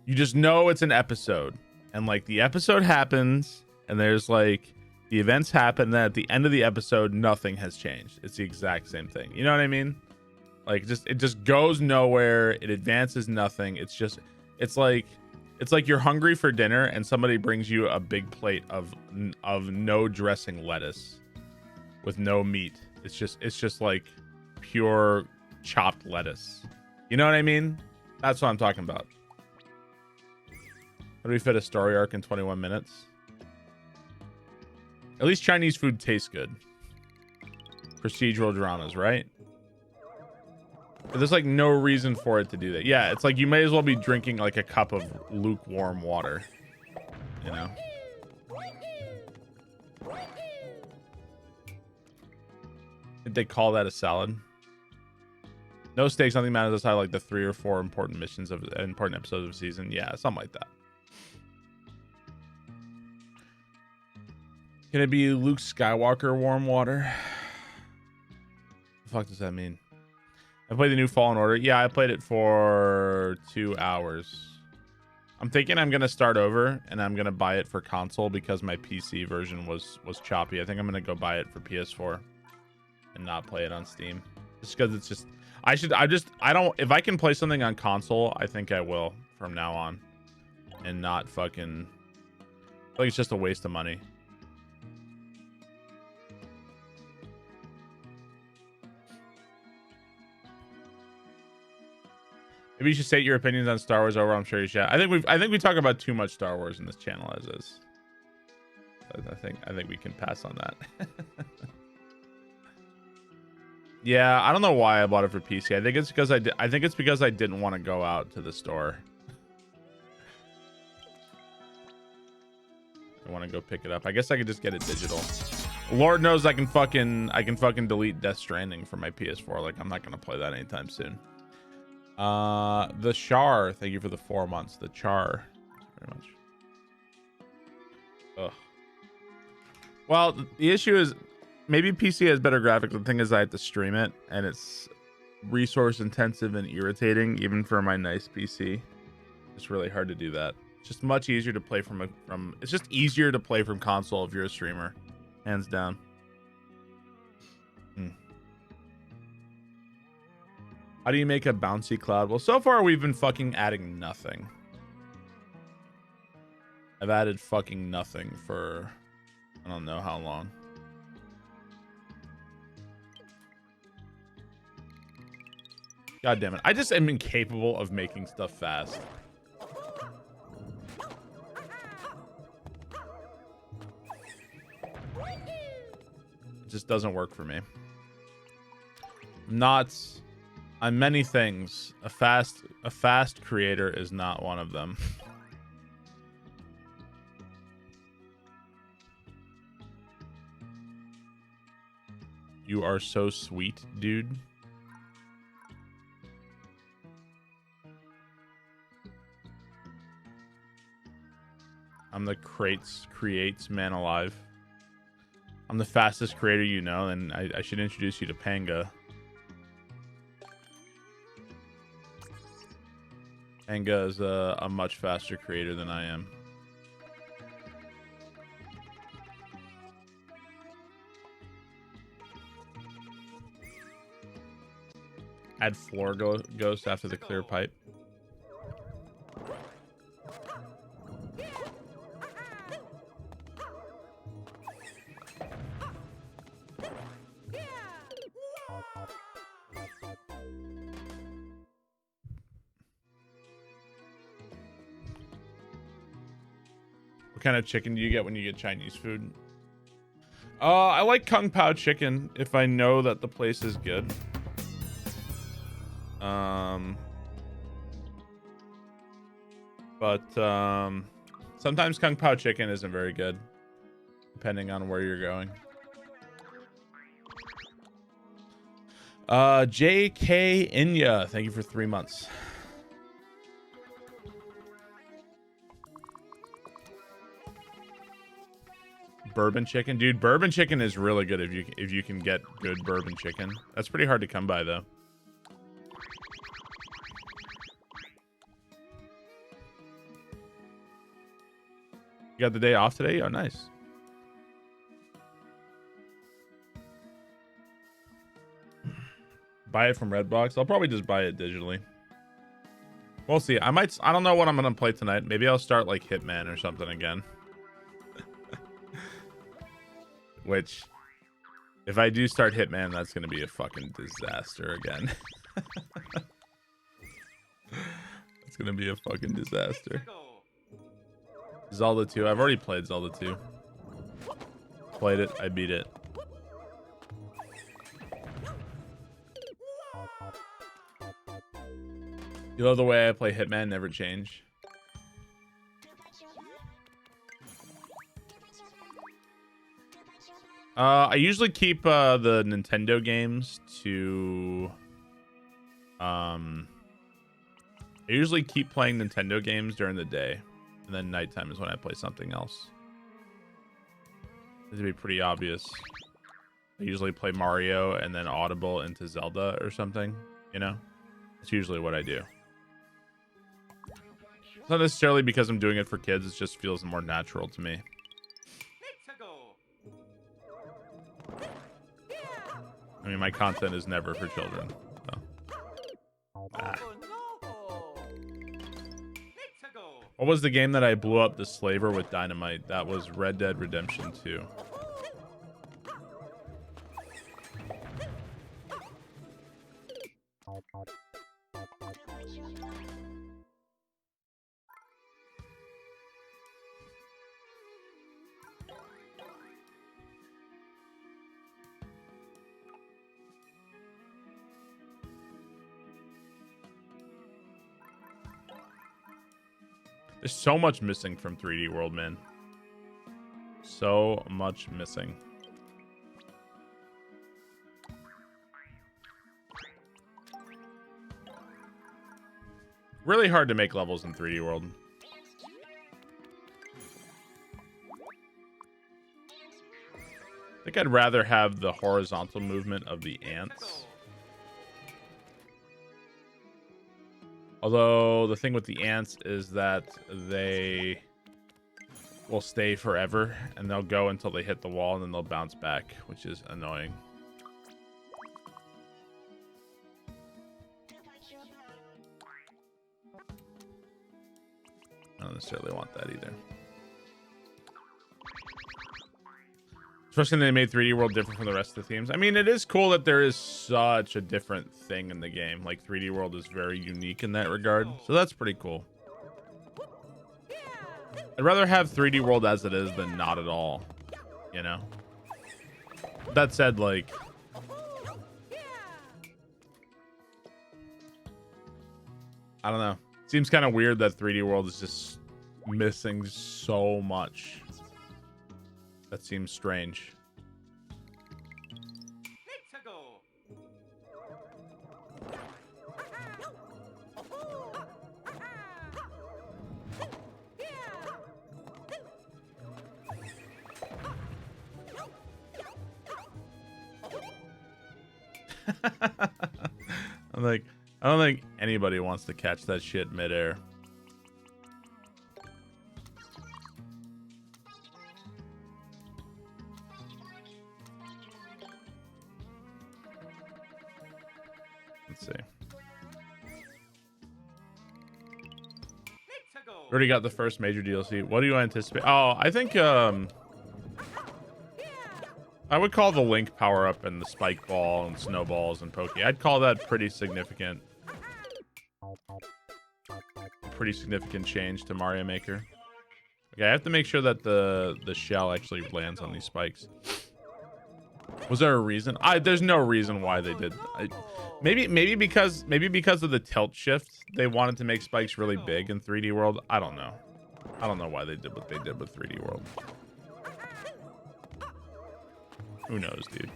You just know it's an episode, and like the episode happens, and there's like the events happen, and then at the end of the episode, nothing has changed. It's the exact same thing. You know what I mean? Like it just goes nowhere. It advances nothing. It's like you're hungry for dinner and somebody brings you a big plate of no dressing lettuce with no meat. It's just like pure chopped lettuce. You know what I mean? That's what I'm talking about. How do we fit a story arc in 21 minutes? At least Chinese food tastes good. Procedural dramas, right? But there's like no reason for it to do that. Yeah, it's like you may as well be drinking like a cup of lukewarm water. You know? Did they call that a salad? No stakes, nothing matters outside like the 3 or 4 important missions of important episodes of a season. Yeah, something like that. Can it be Luke Skywalker warm water? The fuck does that mean? I played the new Fallen Order. Yeah, I played it for 2 hours. I'm thinking I'm gonna start over and I'm gonna buy it for console because my PC version was choppy. I think I'm gonna go buy it for PS4 and not play it on Steam. Just because it's just if I can play something on console, I think I will from now on. And not fucking, I feel like it's just a waste of money. Maybe you should state your opinions on Star Wars over. I'm sure you should. I think we talk about too much Star Wars in this channel as is. I think we can pass on that. Yeah, I don't know why I bought it for PC. I think it's because I didn't want to go out to the store. I want to go pick it up. I guess I could just get it digital. Lord knows I can fucking delete Death Stranding from my PS4. Like I'm not gonna play that anytime soon. The Char, thank you for the 4 months. The Char, very much. Ugh. Well, the issue is maybe PC has better graphics. The thing is I have to stream it, and it's resource intensive and irritating, even for my nice PC. It's really hard to do that. It's just much easier to play from it's just easier to play from console if you're a streamer, hands down. How do you make a bouncy cloud? Well, so far we've been fucking adding nothing. I've added fucking nothing for I don't know how long. God damn it. I just am incapable of making stuff fast. It just doesn't work for me. Not on many things. A fast creator is not one of them. You are so sweet, dude. I'm the creates man alive. I'm the fastest creator you know, and I should introduce you to Panga. Panga is a much faster creator than I am. Add floor ghost after the clear pipe. What kind of chicken do you get when you get Chinese food? I like Kung Pao chicken if I know that the place is good. But sometimes Kung Pao chicken isn't very good, depending on where you're going. JK Inya, thank you for 3 months. Bourbon chicken, dude. Bourbon chicken is really good if you can get good bourbon chicken. That's pretty hard to come by though. You got the day off today? Oh, nice. Buy it from Redbox. I'll probably just buy it digitally. We'll see. I don't know what I'm gonna play tonight. Maybe I'll start like Hitman or something again. Which, if I do start Hitman, that's gonna be a fucking disaster again. It's gonna be a fucking disaster. Zelda 2. I've already played Zelda 2. Played it. I beat it. You love the way I play Hitman, never change. I usually keep the Nintendo games to I usually keep playing Nintendo games during the day, and then nighttime is when I play something else. This would be pretty obvious. I usually play Mario and then audible into Zelda or something, you know? That's usually what I do. It's not necessarily because I'm doing it for kids, it just feels more natural to me. I mean, my content is never for children. So. Ah. What was the game that I blew up the slaver with dynamite? That was Red Dead Redemption 2. There's so much missing from 3D World, man. So much missing. Really hard to make levels in 3D World. I think I'd rather have the horizontal movement of the ants. Although the thing with the ants is that they will stay forever and they'll go until they hit the wall and then they'll bounce back, which is annoying. I don't necessarily want that either. Especially when they made 3D World different from the rest of the themes. I mean, it is cool that there is such a different thing in the game. Like, 3D World is very unique in that regard. So that's pretty cool. I'd rather have 3D World as it is than not at all. You know? That said, like... I don't know. Seems kind of weird that 3D World is just missing so much. That seems strange. I'm like, I don't think anybody wants to catch that shit midair. Let's see. Already got the first major DLC. What do you anticipate? Oh, I think I would call the Link power up and the spike ball and snowballs and Pokey. I'd call that pretty significant. Pretty significant change to Mario Maker. Okay, I have to make sure that the shell actually lands on these spikes. Was there a reason? There's no reason why they did. Maybe because of the tilt shift, they wanted to make spikes really big in 3D World. I don't know. I don't know why they did what they did with 3D World. Who knows, dude?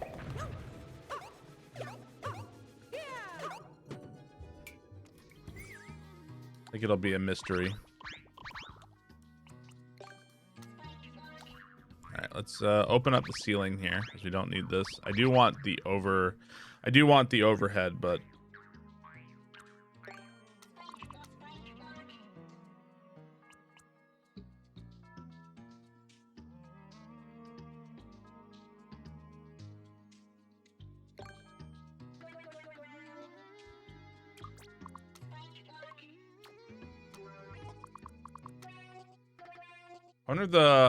I think it'll be a mystery. All right, let's open up the ceiling here because we don't need this. I do want the overhead, but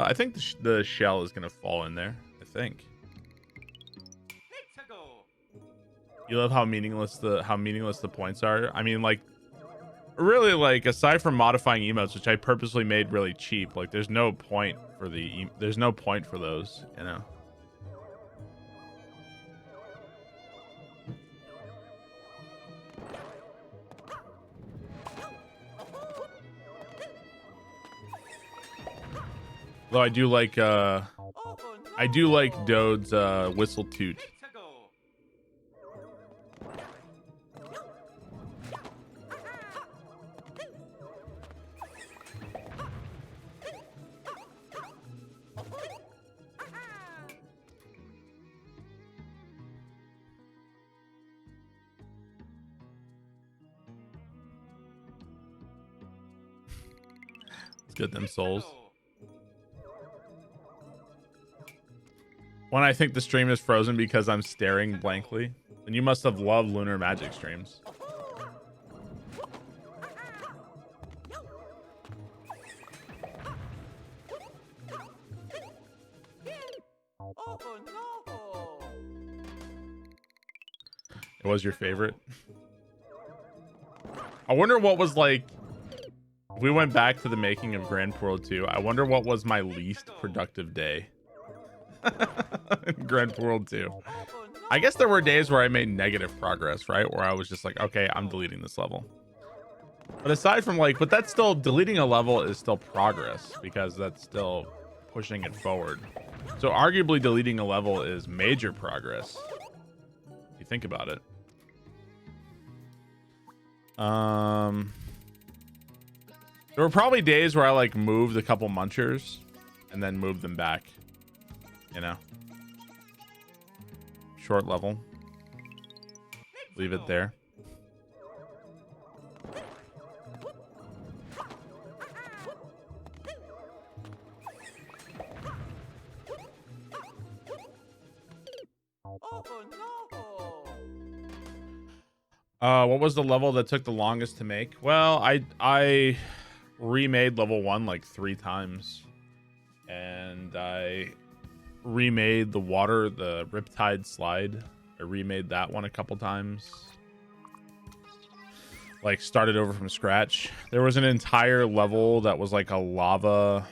I think the shell is gonna fall in there. I think. You love how meaningless the points are. I mean, like, really, like, aside from modifying emotes, which I purposely made really cheap, like, there's no point for those, you know. Though I do like Dode's whistle toot. Let's get them souls. When I think the stream is frozen because I'm staring blankly, then you must have loved Lunar Magic streams. It was your favorite? I wonder what was like, if we went back to the making of Grand World 2, I wonder what was my least productive day. Grand World 2. I guess there were days where I made negative progress, right? Where I was just like, okay, I'm deleting this level. But aside from like, but that's still, deleting a level is still progress because that's still pushing it forward. So arguably deleting a level is major progress. If you think about it. There were probably days where I like moved a couple munchers and then moved them back. You know, short level, leave it there. What was the level that took the longest to make? Well, I remade level 1 like 3 times, and I remade the Riptide slide. I remade that one a couple times. Like started over from scratch. There was an entire level that was like a lava.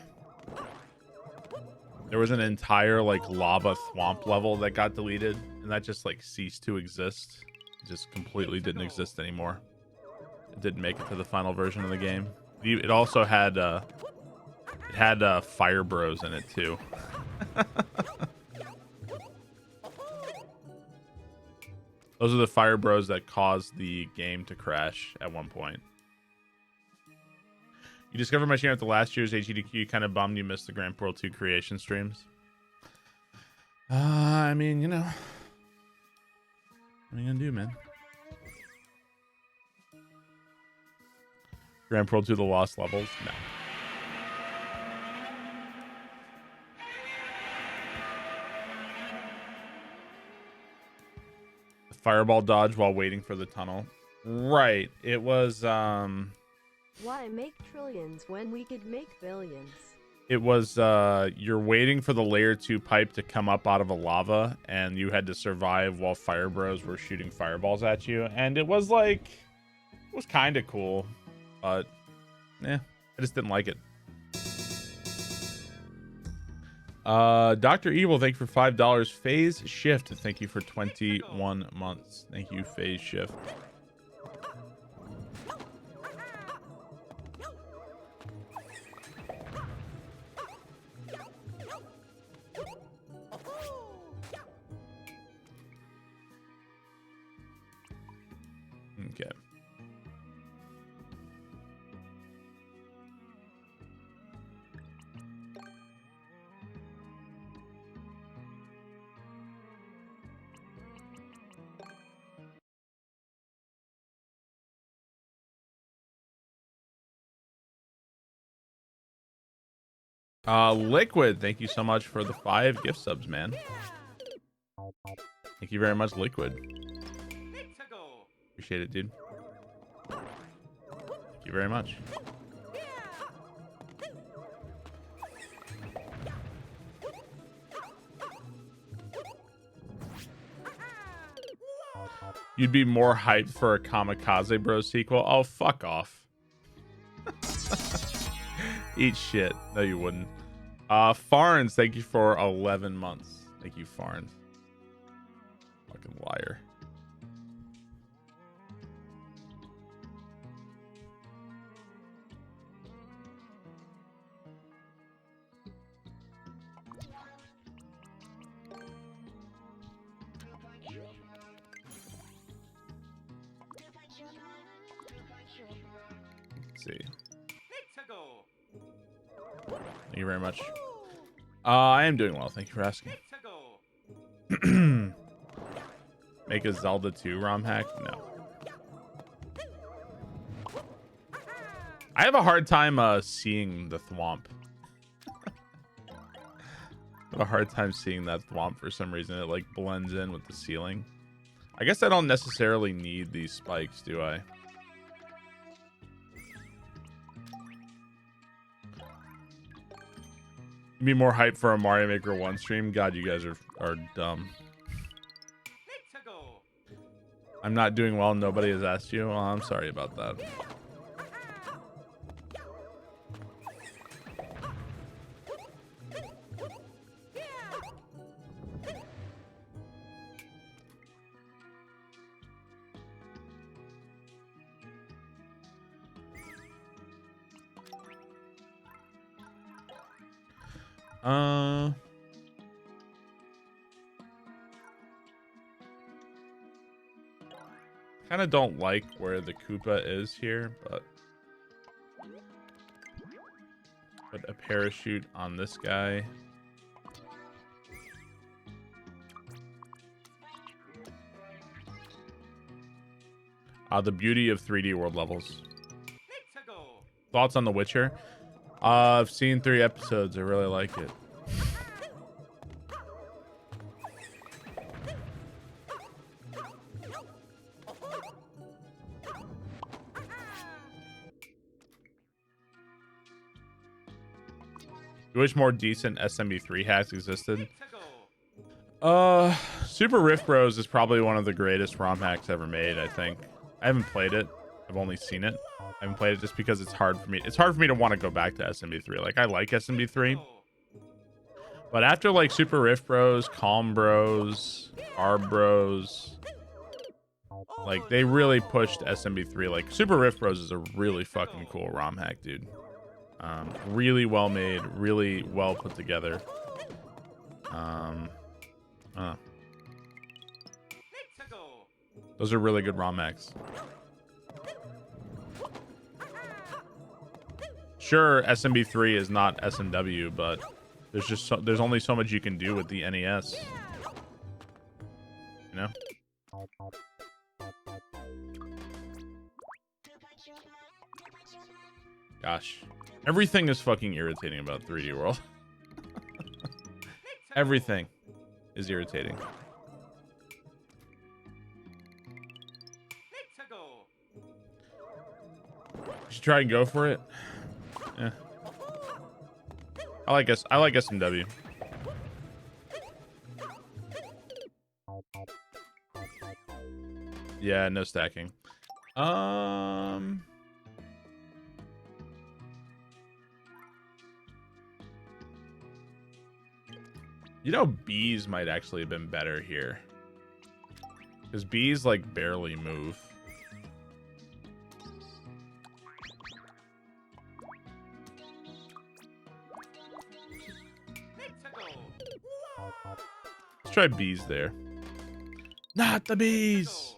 There was an entire like lava thwomp level that got deleted, and that just like ceased to exist. It just completely didn't exist anymore. It didn't make it to the final version of the game. It also had Fire Bros in it too. Those are the Fire Bros that caused the game to crash at one point. You discovered my channel at the last year's HEDQ. Kind of bummed you missed the Grand World 2 creation streams. I mean, you know, what are you gonna do, man? Grand World 2 the lost levels? No. Fireball dodge while waiting for the tunnel. Right. It was Why make trillions when we could make billions? it was you're waiting for the layer 2 pipe to come up out of a lava, and you had to survive while fire bros were shooting fireballs at you, and it was like it was kind of cool, but I just didn't like it. Dr. Evil, thank you for $5. Phase Shift, thank you for 21 months. Thank you, Phase Shift. Okay. Liquid, thank you so much for the 5 gift subs, man. Thank you very much, Liquid. Appreciate it, dude. Thank you very much. You'd be more hyped for a Kamikaze Bros sequel? Oh, fuck off. Eat shit. No, you wouldn't. Farns, thank you for 11 months. Thank you, Farns. Fucking liar. Let's see. Thank you very much. I am doing well. Thank you for asking. Make a Zelda 2 ROM hack? No. I have a hard time seeing the thwomp. I have a hard time seeing that thwomp for some reason. It like blends in with the ceiling. I guess I don't necessarily need these spikes, do I? Be more hype for a Mario Maker 1 stream. God, you guys are dumb. I'm not doing well. Nobody has asked you. Well, I'm sorry about that. Kind of don't like where the Koopa is here, but put a parachute on this guy. The beauty of 3D world levels. Thoughts on The Witcher? I've seen 3 episodes. I really like it. You wish more decent SMB3 hacks existed? Super Rift Bros is probably one of the greatest ROM hacks ever made, I think. I haven't played it. I've only seen it. I haven't played it just because it's hard for me. It's hard for me to want to go back to SMB3. Like, I like SMB3. But after, like, Super Rift Bros, Calm Bros, Barb Bros, like, they really pushed SMB3. Like, Super Rift Bros is a really fucking cool ROM hack, dude. Really well made, really well put together. Those are really good ROM hacks. Sure, SMB3 is not SMW, but there's only so much you can do with the NES. You know? Gosh. Everything is fucking irritating about 3D World. Everything is irritating. Should try and go for it. Yeah. I like SMW. Yeah, no stacking. You know, bees might actually have been better here. Because bees, like, barely move. Let's try bees there. Not the bees!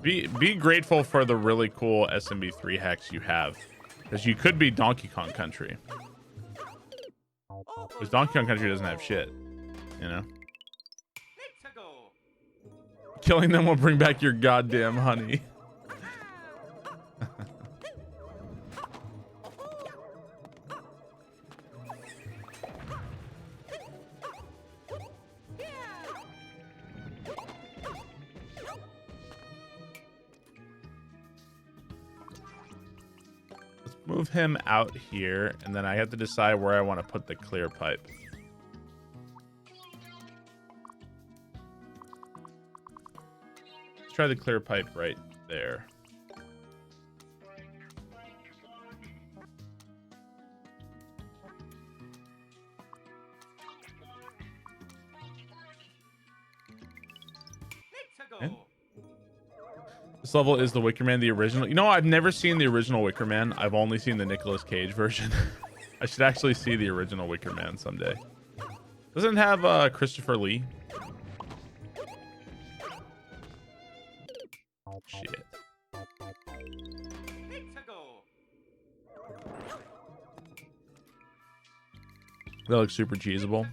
Be grateful for the really cool SMB3 hacks you have. Because you could be Donkey Kong Country. Because Donkey Kong Country doesn't have shit. You know? Killing them will bring back your goddamn honey. Move him out here, and then I have to decide where I want to put the clear pipe. Let's try the clear pipe right there. Okay. This level is the Wicker Man, the original. You know, I've never seen the original Wicker Man. I've only seen the Nicolas Cage version. I should actually see the original Wicker Man someday. Doesn't it have Christopher Lee? Shit. That looks super cheesable.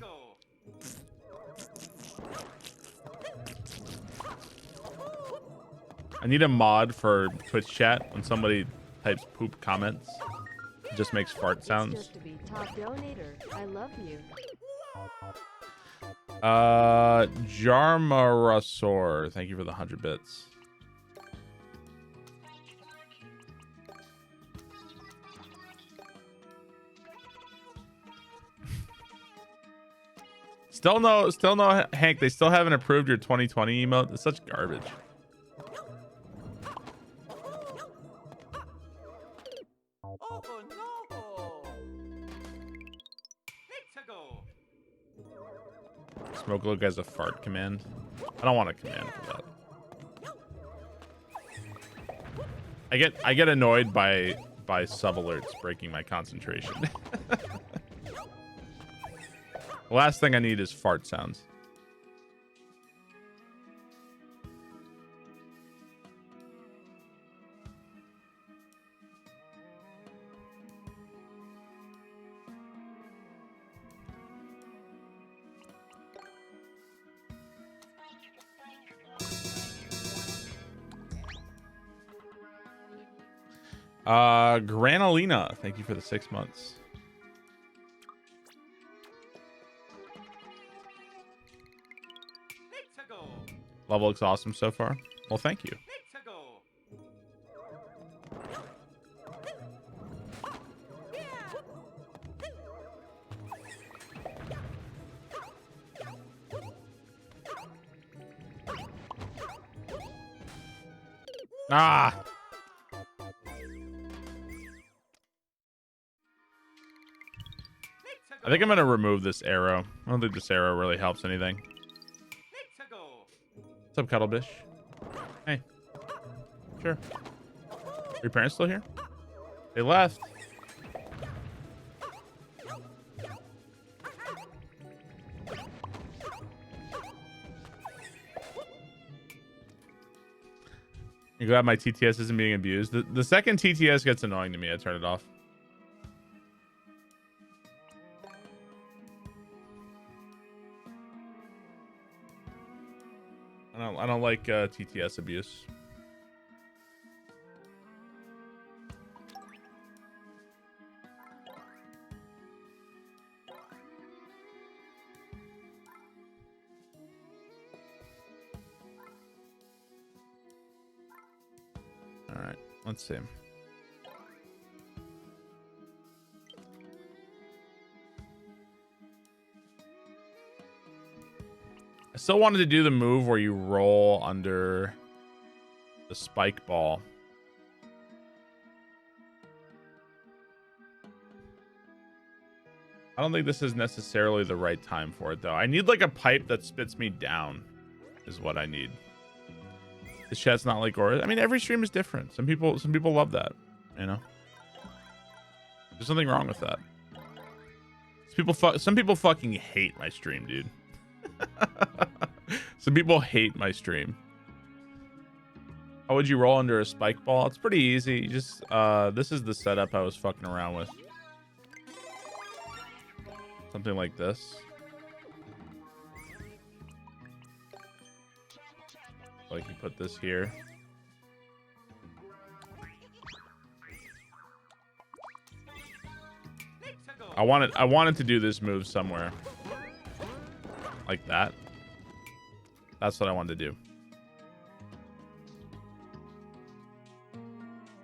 I need a mod for Twitch chat when somebody types poop comments. It just makes fart sounds. Just to be top donator. I love you. Jarmarasor, thank you for the 100 bits. Still no, Hank. They still haven't approved your 2020 emote. It's such garbage. Smoke look as a fart command. I don't want a command for that. I get annoyed by sub alerts breaking my concentration. The last thing I need is fart sounds. Granolina, thank you for the 6 months. Level looks awesome so far. Well, thank you. Ah! I think I'm gonna remove this arrow. I don't think this arrow really helps anything. What's up, Cuddlebish? Hey. Sure. Are your parents still here? They left. You glad my TTS isn't being abused? The second TTS gets annoying to me, I turn it off. I don't like TTS abuse. All right, let's see. I still wanted to do the move where you roll under the spike ball. I don't think this is necessarily the right time for it, though. I need like a pipe that spits me down is what I need. This chat's not like Aura. I mean, every stream is different. Some people love that, you know? There's nothing wrong with that. Some people fucking hate my stream, dude. Some people hate my stream. How would you roll under a spike ball? It's pretty easy. You just this is the setup I was fucking around with. Something like this. Like you put this here. I wanted to do this move somewhere. Like that. That's what I wanted to do.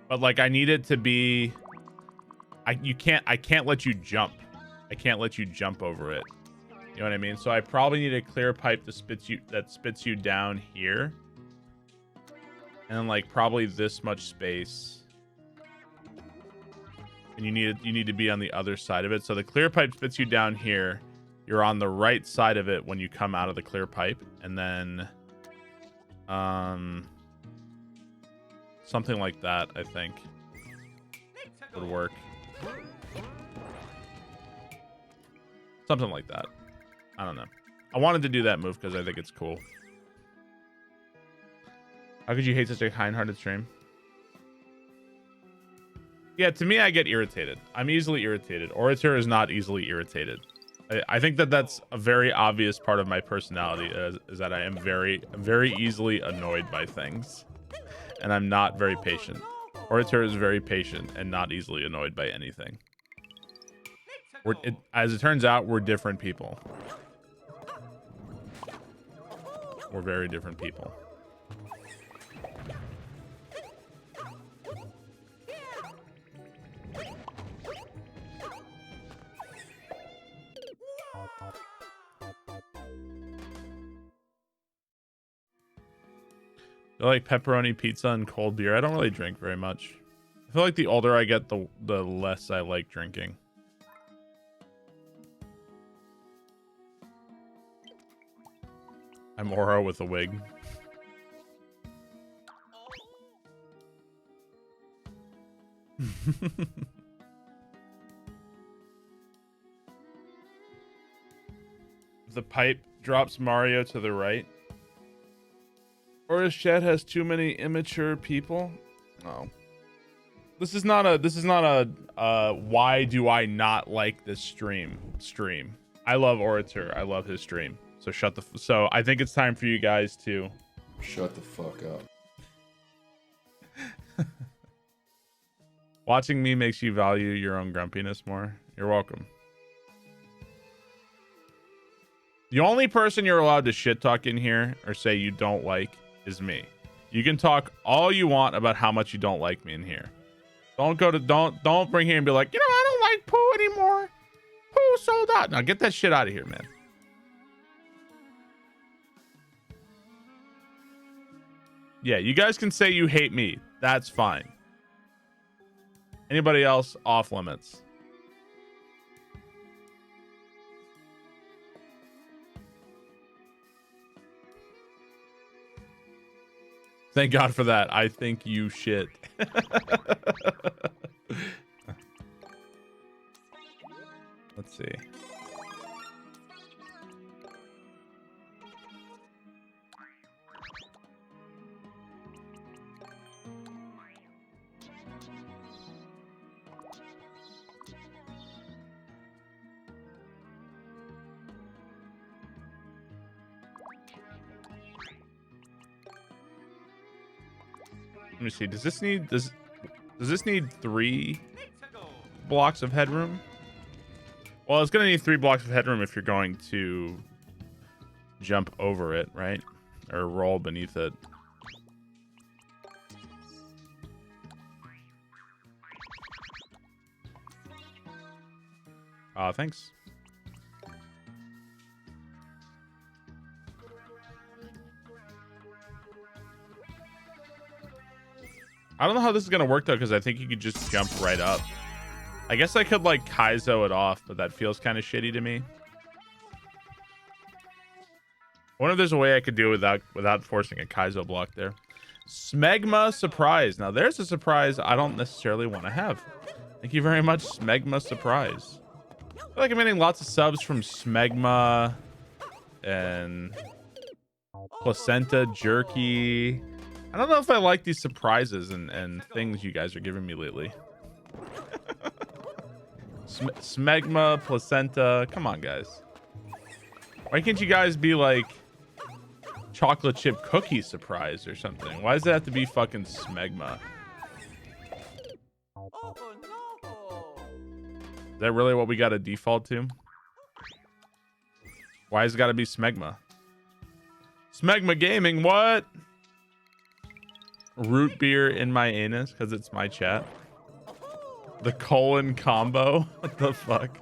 But like I need it to be I can't let you jump. I can't let you jump over it. You know what I mean? So I probably need a clear pipe that spits you down here. And then like probably this much space. And you need to be on the other side of it. So the clear pipe spits you down here. You're on the right side of it when you come out of the clear pipe. And then something like that, I think, would work. Something like that. I don't know. I wanted to do that move because I think it's cool. How could you hate such a kind-hearted stream? Yeah, to me, I get irritated. I'm easily irritated. Orator is not easily irritated. I think that that's a very obvious part of my personality is that I am very easily annoyed by things. And I'm not very patient. Orator is very patient and not easily annoyed by anything. As it turns out, we're different people. We're very different people. I like pepperoni pizza and cold beer. I don't really drink very much. I feel like the older I get, the less I like drinking. I'm Oro with a wig. The pipe drops Mario to the right. Or his chat has too many immature people. No. This is not a why do I not like this stream. I love Orator. I love his stream. So so I think it's time for you guys to shut the fuck up. Watching me makes you value your own grumpiness more. You're welcome. The only person you're allowed to shit talk in here or say you don't like is me. You can talk all you want about how much you don't like me in here. Don't bring here and be like, you know, I don't like Pooh anymore. Pooh sold out. Now get that shit out of here, man. Yeah, you guys can say you hate me. That's fine. Anybody else, off limits. Thank God for that. I think you shit. Let's see. Let me see. Does this need 3 blocks of headroom? Well, it's gonna need 3 blocks of headroom if you're going to jump over it, right? Or roll beneath it. Thanks. I don't know how this is gonna work though, because I think you could just jump right up. I guess I could like Kaizo it off, but that feels kind of shitty to me. I wonder if there's a way I could do it without forcing a Kaizo block there. Smegma surprise. Now there's a surprise I don't necessarily want to have. Thank you very much, Smegma surprise. I feel like I'm getting lots of subs from Smegma and Placenta Jerky. I don't know if I like these surprises and things you guys are giving me lately. Smegma, Placenta. Come on, guys. Why can't you guys be like chocolate chip cookie surprise or something? Why does it have to be fucking Smegma? Is that really what we got to default to? Why has it got to be Smegma? Smegma Gaming, what? Root beer in my anus because it's my chat. The colon combo. What the fuck?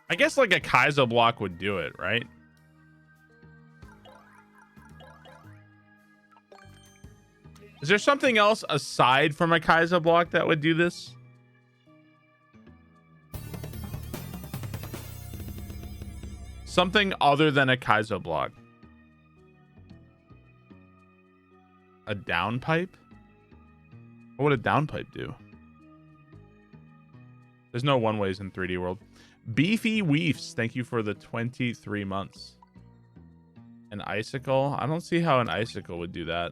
I guess like a Kaizo block would do it, right? Is there something else aside from a Kaizo block that would do this? Something other than a Kaizo block. A downpipe? What would a downpipe do? There's no one ways in 3D world. Beefy Weefs, thank you for the 23 months. An icicle? I don't see how an icicle would do that.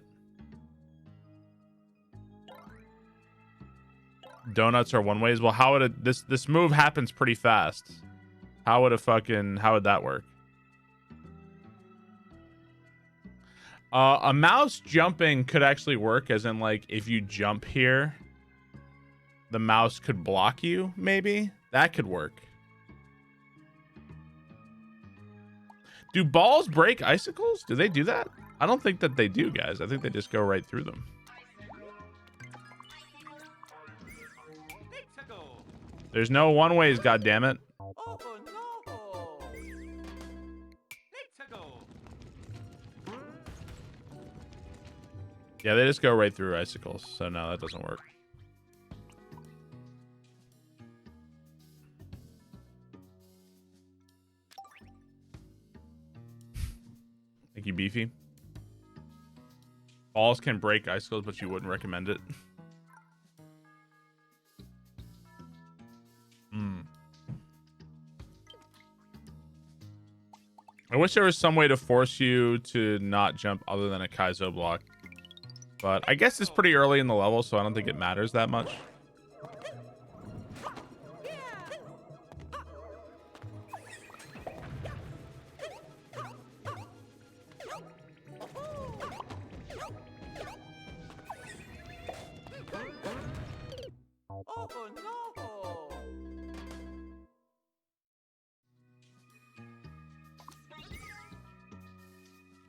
Donuts are one ways. Well, how would it, this move happens pretty fast. How would that work? A mouse jumping could actually work, as in like if you jump here, the mouse could block you, maybe? That could work. Do balls break icicles? Do they do that? I don't think that they do, guys. I think they just go right through them. There's no one ways, goddammit. Yeah, they just go right through icicles. So no, that doesn't work. Thank you, Beefy. Balls can break icicles, but you wouldn't recommend it. I wish there was some way to force you to not jump other than a Kaizo block. But I guess it's pretty early in the level, so I don't think it matters that much.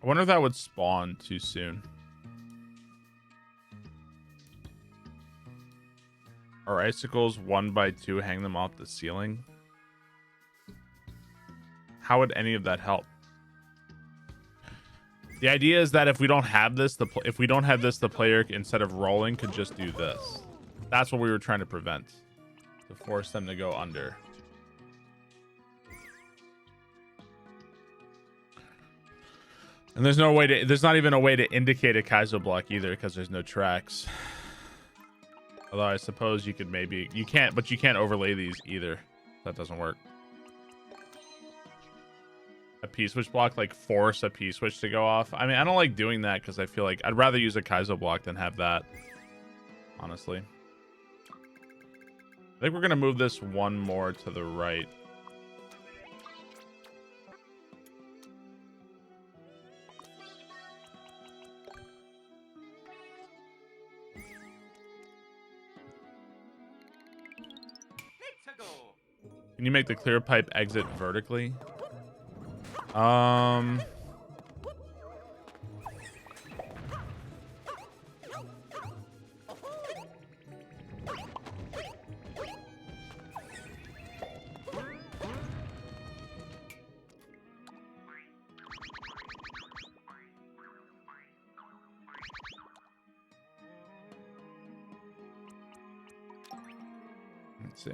I wonder if that would spawn too soon. Are icicles 1 by 2? Hang them off the ceiling. How would any of that help? The idea is that if we don't have this, the player instead of rolling could just do this. That's what we were trying to prevent, to force them to go under. And there's no way to, there's not even a way to indicate a Kaizo block either because there's no tracks. Although I suppose you could maybe, you can't, but you can't overlay these either. That doesn't work. A P-switch block, like force a P-switch to go off. I mean, I don't like doing that because I feel like I'd rather use a Kaizo block than have that, honestly. I think we're going to move this one more to the right. Can you make the clear pipe exit vertically? Let's see.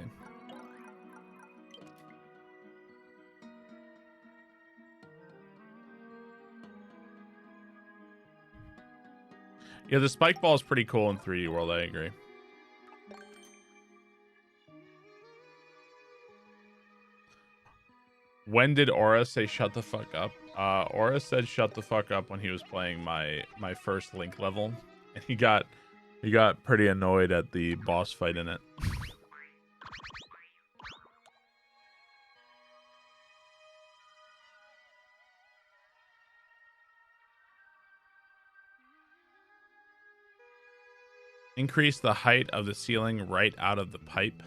Yeah, the spike ball is pretty cool in 3D World, I agree. When did Aura say shut the fuck up? Aura said shut the fuck up when he was playing my first Link level. And he got pretty annoyed at the boss fight in it. Increase the height of the ceiling right out of the pipe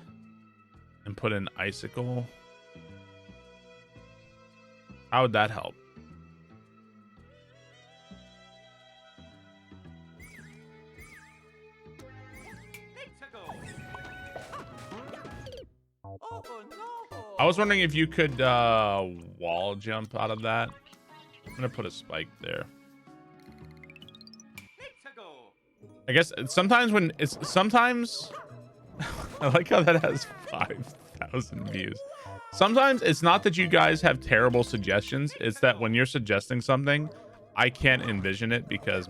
and put an icicle. How would that help? I was wondering if you could wall jump out of that. I'm gonna put a spike there. I guess sometimes when it's I like how that has 5,000 views. Sometimes it's not that you guys have terrible suggestions, it's that when you're suggesting something, I can't envision it because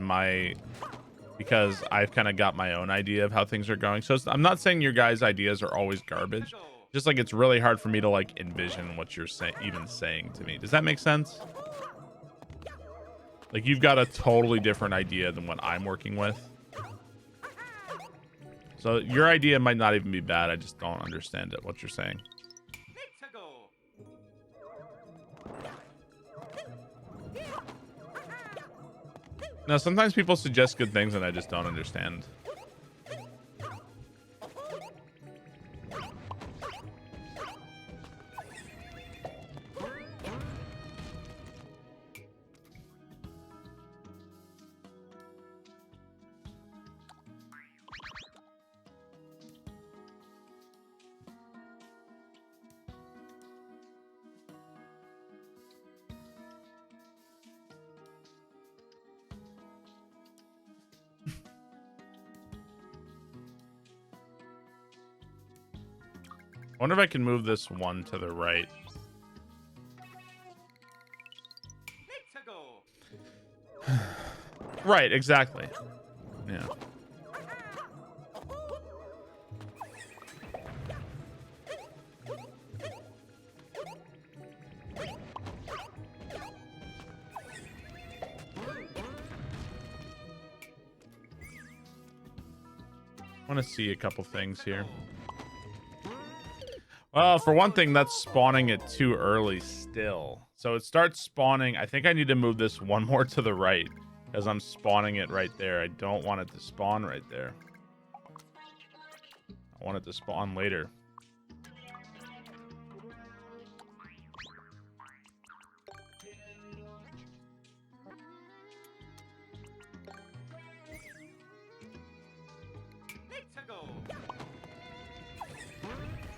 I've kind of got my own idea of how things are going. So I'm not saying your guys' ideas are always garbage. Just like it's really hard for me to like envision what you're even saying to me. Does that make sense? Like you've got a totally different idea than what I'm working with. So your idea might not even be bad. I just don't understand it, what you're saying. Now, sometimes people suggest good things and I just don't understand. I wonder if I can move this one to the right. Right, exactly. Yeah. I want to see a couple things here. Well, for one thing, that's spawning it too early still. So it starts spawning. I think I need to move this one more to the right because I'm spawning it right there. I don't want it to spawn right there. I want it to spawn later.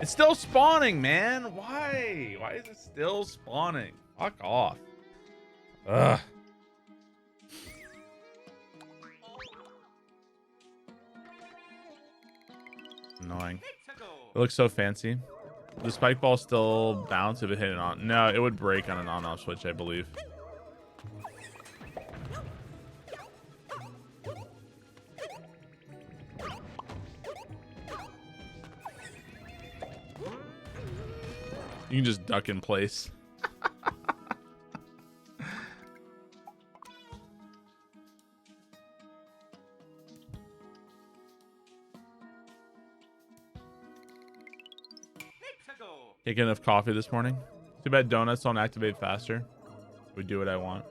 It's still spawning, man. Why? Why is it still spawning? Fuck off. Ugh. Annoying. It looks so fancy. The spike ball still bounce if it hit it on. No, it would break on an on-off switch, I believe. You can just duck in place. Can't get enough coffee this morning. Too bad donuts don't activate faster. We do what I want.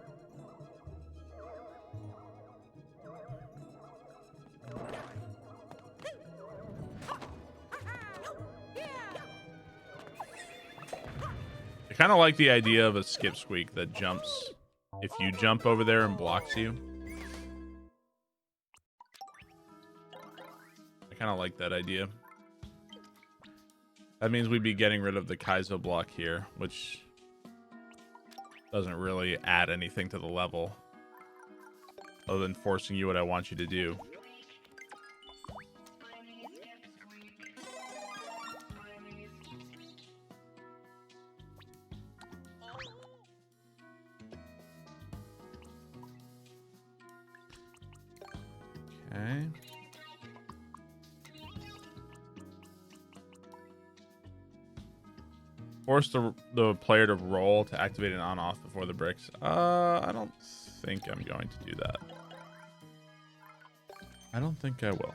kind of like the idea of a skip squeak that jumps if you jump over there and blocks you. I kind of like that idea. That means we'd be getting rid of the Kaizo block here, which doesn't really add anything to the level other than forcing you what I want you to do. Okay. Force the player to roll to activate an on-off before the bricks. I don't think I'm going to do that. I don't think I will.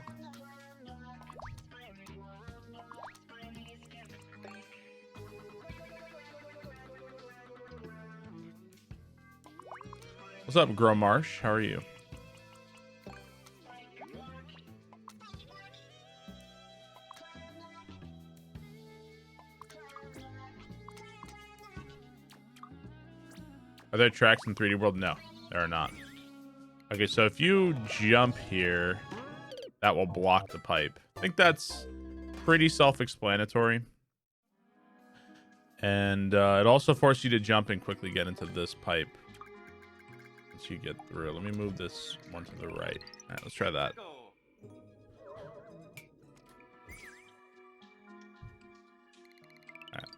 What's up, Gromarsh? How are you? Are there tracks in 3D World? No, there are not. Okay, so if you jump here, that will block the pipe. I think that's pretty self-explanatory. And it also forces you to jump and quickly get into this pipe once you get through. Let me move this one to the right. All right, let's try that. All right,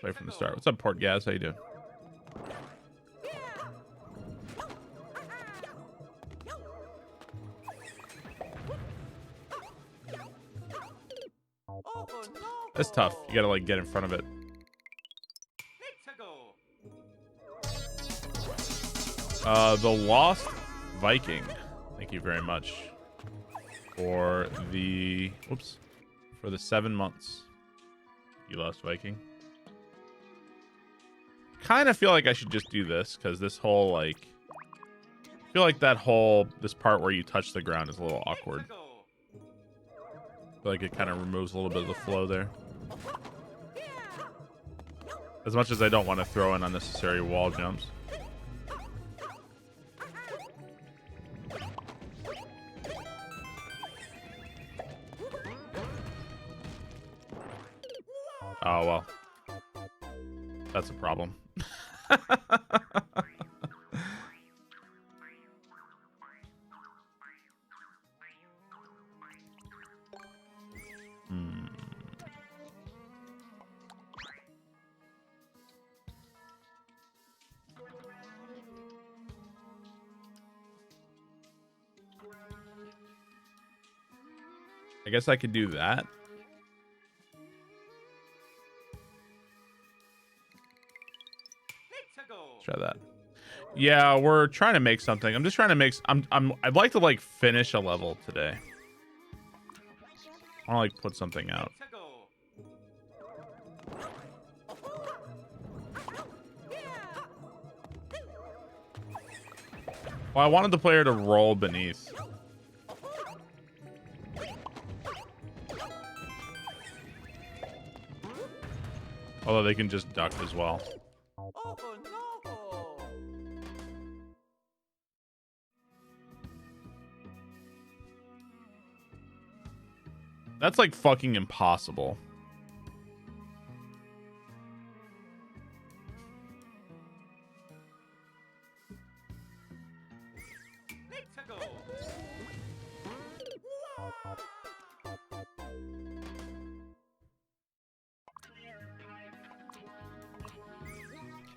play from the start. What's up, Port Gaz? How you doing? That's tough. You gotta like get in front of it. The Lost Viking. Thank you very much for the 7 months. You Lost Viking. Kind of feel like I should just do this because this whole I feel like this part where you touch the ground is a little awkward. I feel like it kind of removes a little bit of the flow there. As much as I don't want to throw in unnecessary wall jumps. Oh, well. That's a problem. I guess I could do that. Try that. Yeah, we're trying to make something. I'm just trying to make. I'd like to like finish a level today. I want to like put something out. Well, I wanted the player to roll beneath. Although they can just duck as well. That's like fucking impossible.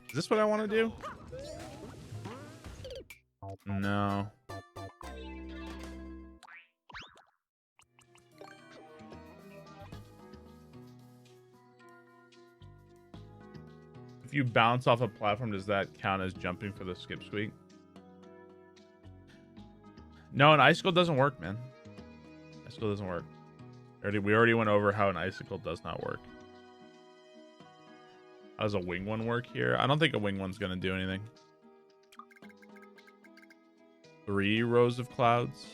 Is this what I want to do? No. If you bounce off a platform, does that count as jumping for the skip squeak? No, an icicle doesn't work, man. Icicle doesn't work. We already went over how an icicle does not work. How does a wing one work here? I don't think a wing one's gonna do anything. 3 rows of clouds.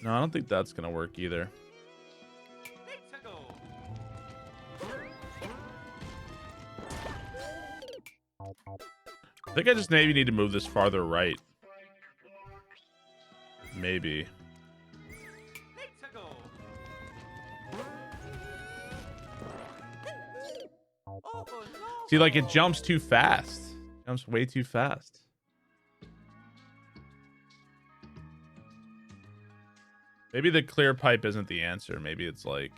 No, I don't think that's gonna work either. think I just maybe need to move this farther right. Maybe. See, like, it jumps too fast. Jumps way too fast. Maybe the clear pipe isn't the answer. Maybe it's like...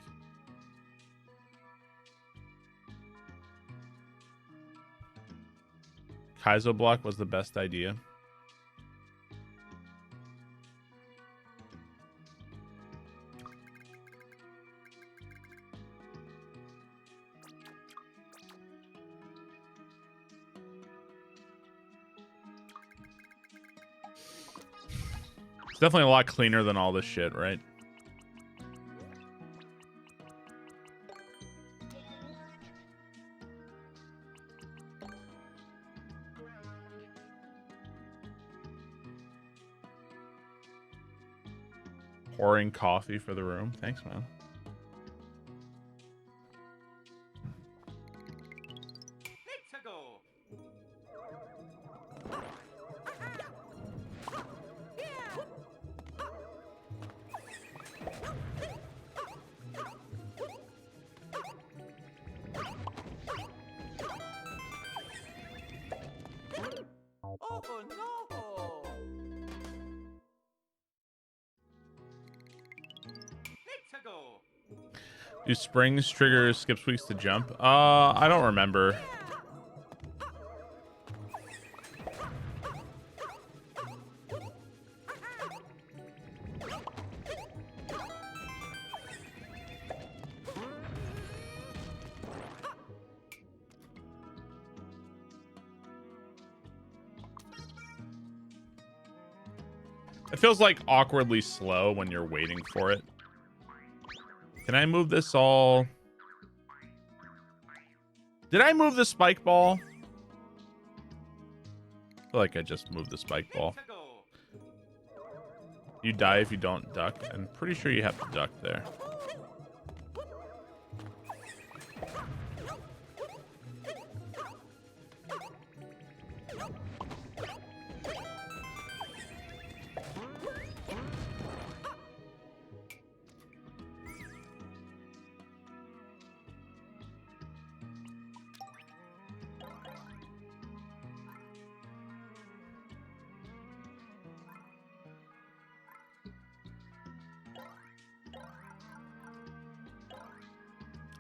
Kaizo block was the best idea. It's definitely a lot cleaner than all this shit, right? Pouring coffee for the room. Thanks, man. Do springs trigger skip weeks to jump? I don't remember. It feels like awkwardly slow when you're waiting for it. Can I move this all? Did I move the spike ball? I feel like I just moved the spike ball. You die if you don't duck. I'm pretty sure you have to duck there.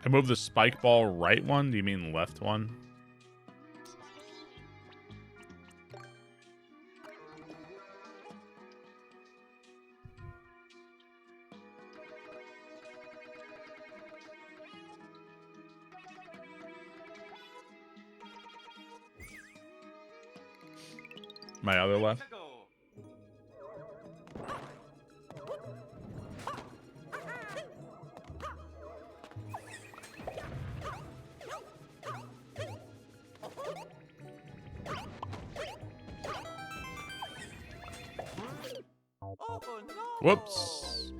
I move the spike ball right one? Do you mean left one? My other left? Whoops.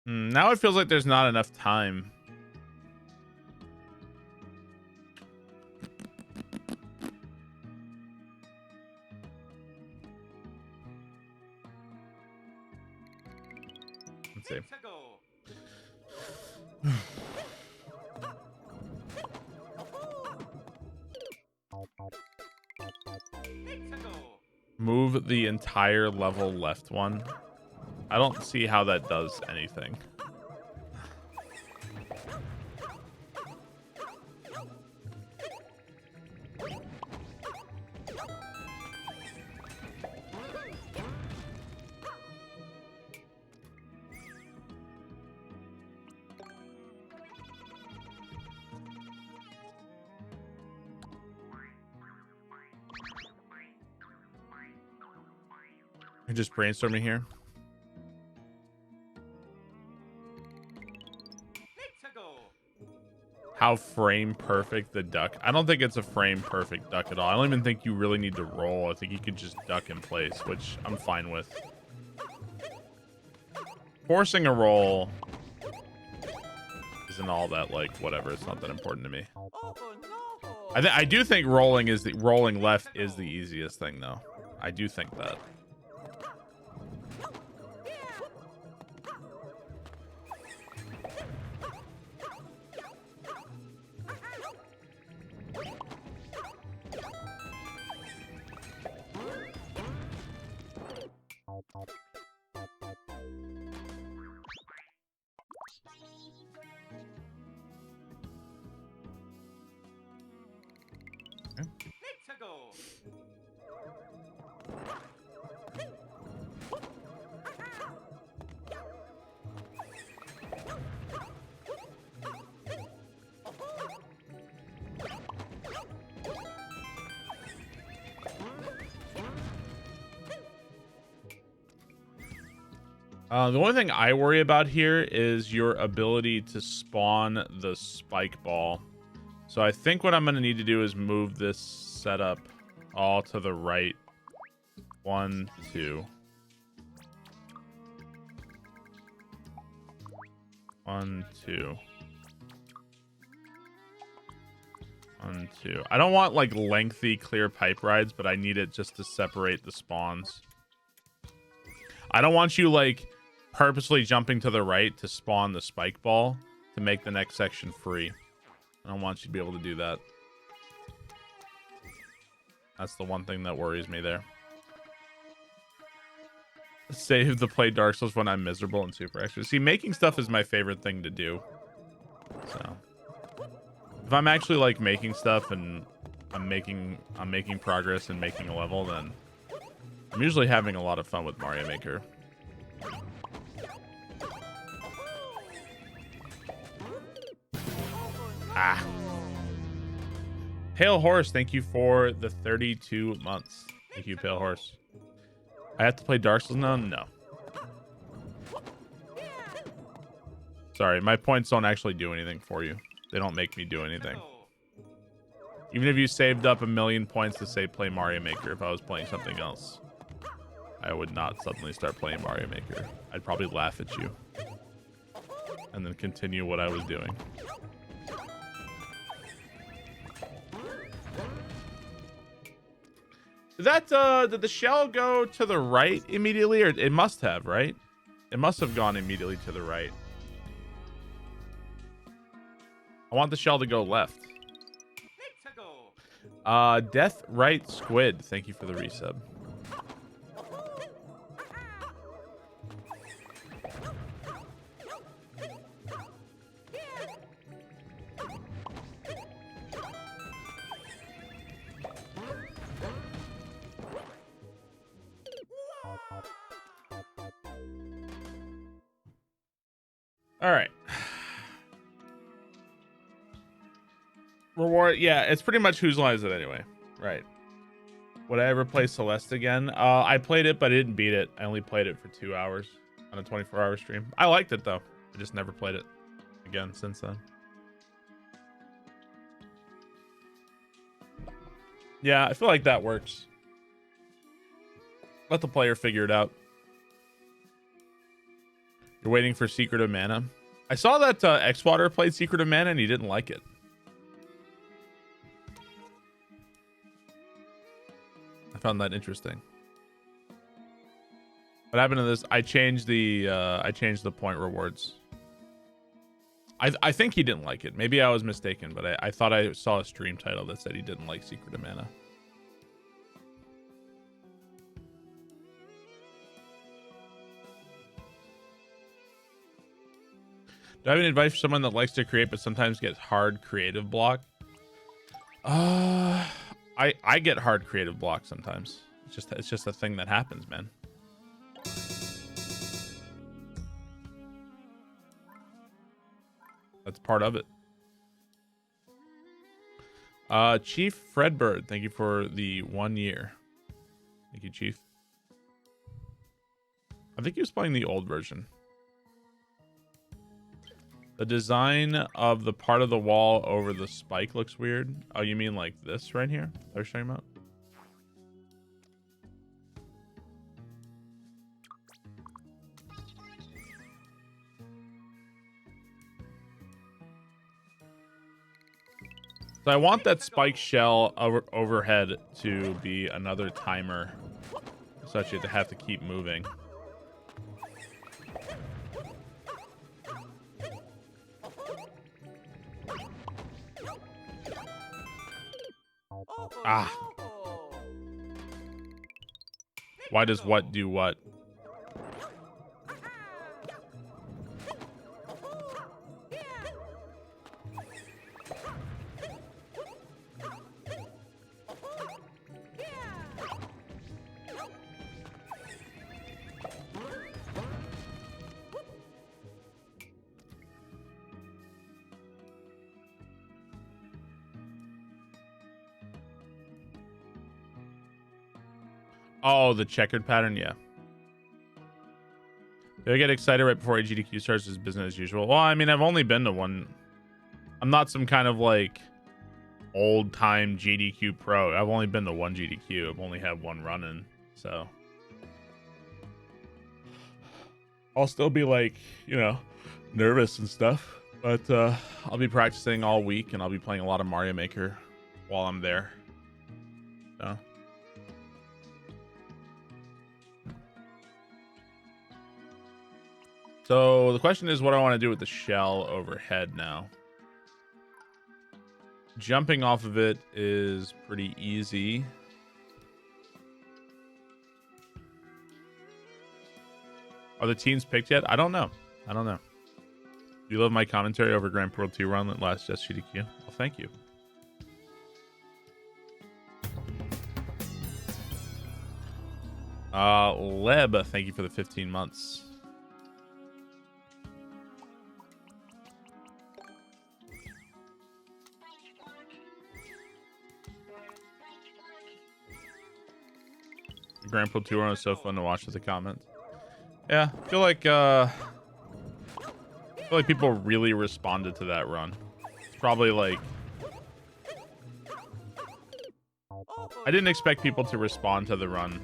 Now it feels like there's not enough time. Let's see. Move the entire level left one. I don't see how that does anything. I'm just brainstorming here. How frame perfect the duck. I don't think it's a frame perfect duck at all. I don't even think you really need to roll. I think you could just duck in place, which I'm fine with. Forcing a roll isn't all that, like, whatever. It's not that important to me. I do think rolling left is the easiest thing though. I do think that. The only thing I worry about here is your ability to spawn the spike ball. So I think what I'm going to need to do is move this setup all to the right. 1, 2. 1, 2. 1, 2. I don't want like lengthy clear pipe rides, but I need it just to separate the spawns. I don't want you like purposely jumping to the right to spawn the spike ball to make the next section free. I don't want you to be able to do that. That's the one thing that worries me there. Save to play Dark Souls when I'm miserable and super extra. See, making stuff is my favorite thing to do. So if I'm actually like making stuff and I'm making progress and making a level, then I'm usually having a lot of fun with Mario Maker. Ah. Pale Horse, thank you for the 32 months. Thank you, Pale Horse. I have to play Dark Souls now? No. Sorry, my points don't actually do anything for you. They don't make me do anything. Even if you saved up 1,000,000 points to say play Mario Maker, if I was playing something else, I would not suddenly start playing Mario Maker. I'd probably laugh at you and then continue what I was doing. Did the shell go to the right immediately, or it must have, right? It must have gone immediately to the right. I want the shell to go left. Death Right Squid, thank you for the resub. All right. Reward, yeah, it's pretty much whose line is it anyway. Right. Would I ever play Celeste again? I played it, but I didn't beat it. I only played it for 2 hours on a 24-hour stream. I liked it, though. I just never played it again since then. Yeah, I feel like that works. Let the player figure it out. You're waiting for Secret of Mana. I saw that Xwater played Secret of Mana and he didn't like it. I found that interesting. What happened to this? I changed the point rewards. I think he didn't like it. Maybe I was mistaken, but I thought I saw a stream title that said he didn't like Secret of Mana. Do I have any advice for someone that likes to create but sometimes gets hard creative block? I get hard creative block sometimes. It's just a thing that happens, man. That's part of it. Chief Fredbird, thank you for the 1 year. Thank you, Chief. I think he was playing the old version. The design of the part of the wall over the spike looks weird. Oh, you mean like this right here? I was talking about. So I want that spike shell overhead to be another timer, such that to have to keep moving. Ah. Why does what do what? Oh, the checkered pattern, yeah. Do I get excited right before AGDQ starts as business as usual? Well, I mean, I've only been to one. I'm not some kind of like old time GDQ pro. I've only been to one GDQ. I've only had one running, so I'll still be like, you know, nervous and stuff. But I'll be practicing all week, and I'll be playing a lot of Mario Maker while I'm there. So. So the question is, what do I want to do with the shell overhead now? Jumping off of it is pretty easy. Are the teams picked yet? I don't know. I don't know. Do you love my commentary over Grand Prix 2 run that last GDQ? Well, thank you. Leb, thank you for the 15 months. Grand Prix 2 run is so fun to watch with the comments. Yeah, I feel like people really responded to that run. It's probably like I didn't expect people to respond to the run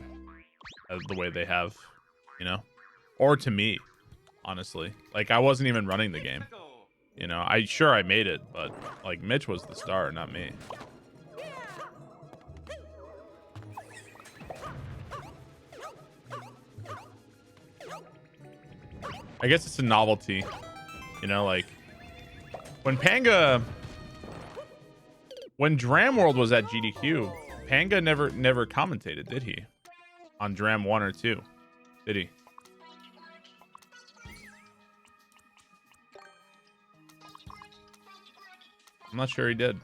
the way they have, you know, or to me, honestly. Like I wasn't even running the game, you know. I made it, but like Mitch was the star, not me. I guess it's a novelty, you know, like when Dram World was at GDQ, Panga never commentated, did he? On Dram 1 or 2, did he? I'm not sure he did.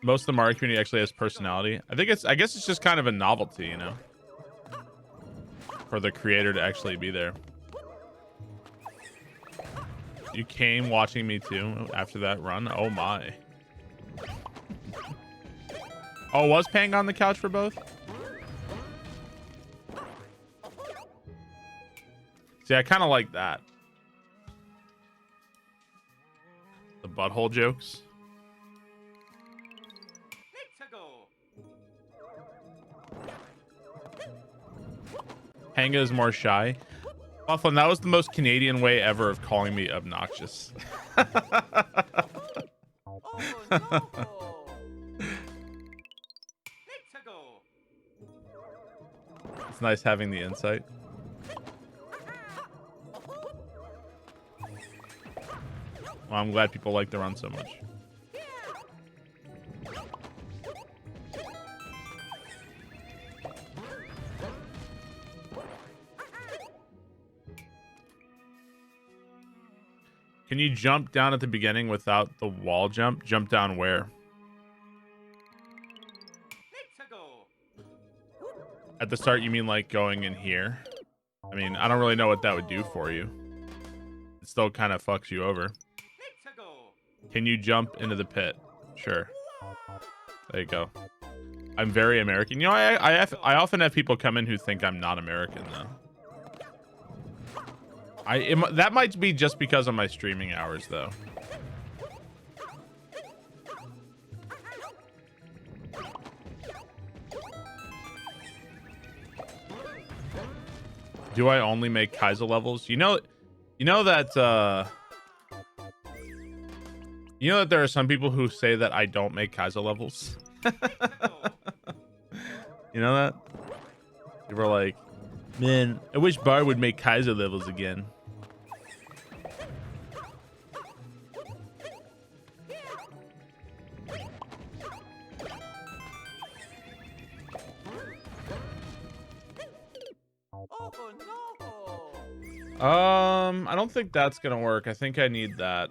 Most of the Mario community actually has personality. I guess it's just kind of a novelty, you know, for the creator to actually be there. You came watching me too after that run. Oh my. Oh, was Pang on the couch for both? See, I kind of like that. The butthole jokes. Panga is more shy. Bufflin, that was the most Canadian way ever of calling me obnoxious. It's nice having the insight. Well, I'm glad people like the run so much. Can you jump down at the beginning without the wall jump? Jump down where? At the start, you mean like going in here? I mean, I don't really know what that would do for you. It still kind of fucks you over. Can you jump into the pit? Sure. There you go. I'm very American. You know, I often have people come in who think I'm not American, though. That might be just because of my streaming hours, though. Do I only make Kaiser levels? You know that there are some people who say that I don't make Kaiser levels. You know that? People are like, man, I wish Barb would make Kaiser levels again. I don't think that's gonna work. I think I need that.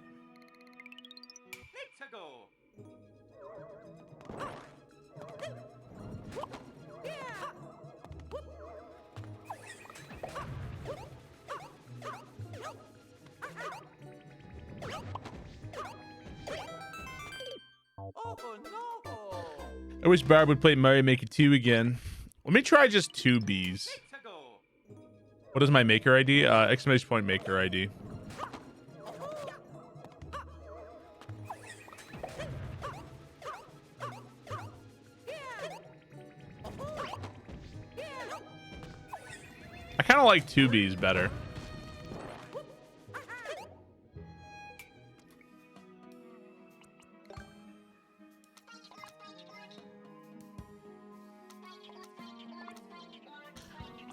I wish Barb would play Mario Maker 2 again. Let me try just 2 Bs. What is my maker ID? Exclamation point maker ID. I kind of like 2 Bs better.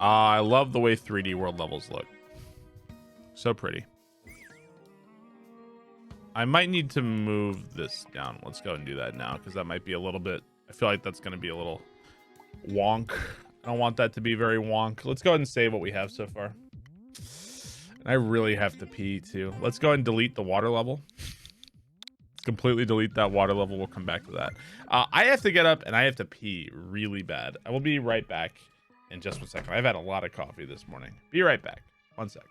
I love the way 3D world levels look. So pretty. I might need to move this down. Let's go and do that now, because that might be a little bit... I feel like that's going to be a little wonk. I don't want that to be very wonk. Let's go ahead and save what we have so far. And I really have to pee, too. Let's go ahead and delete the water level. Let's completely delete that water level. We'll come back to that. I have to get up, and I have to pee really bad. I will be right back in just 1 second. I've had a lot of coffee this morning. Be right back. 1 sec.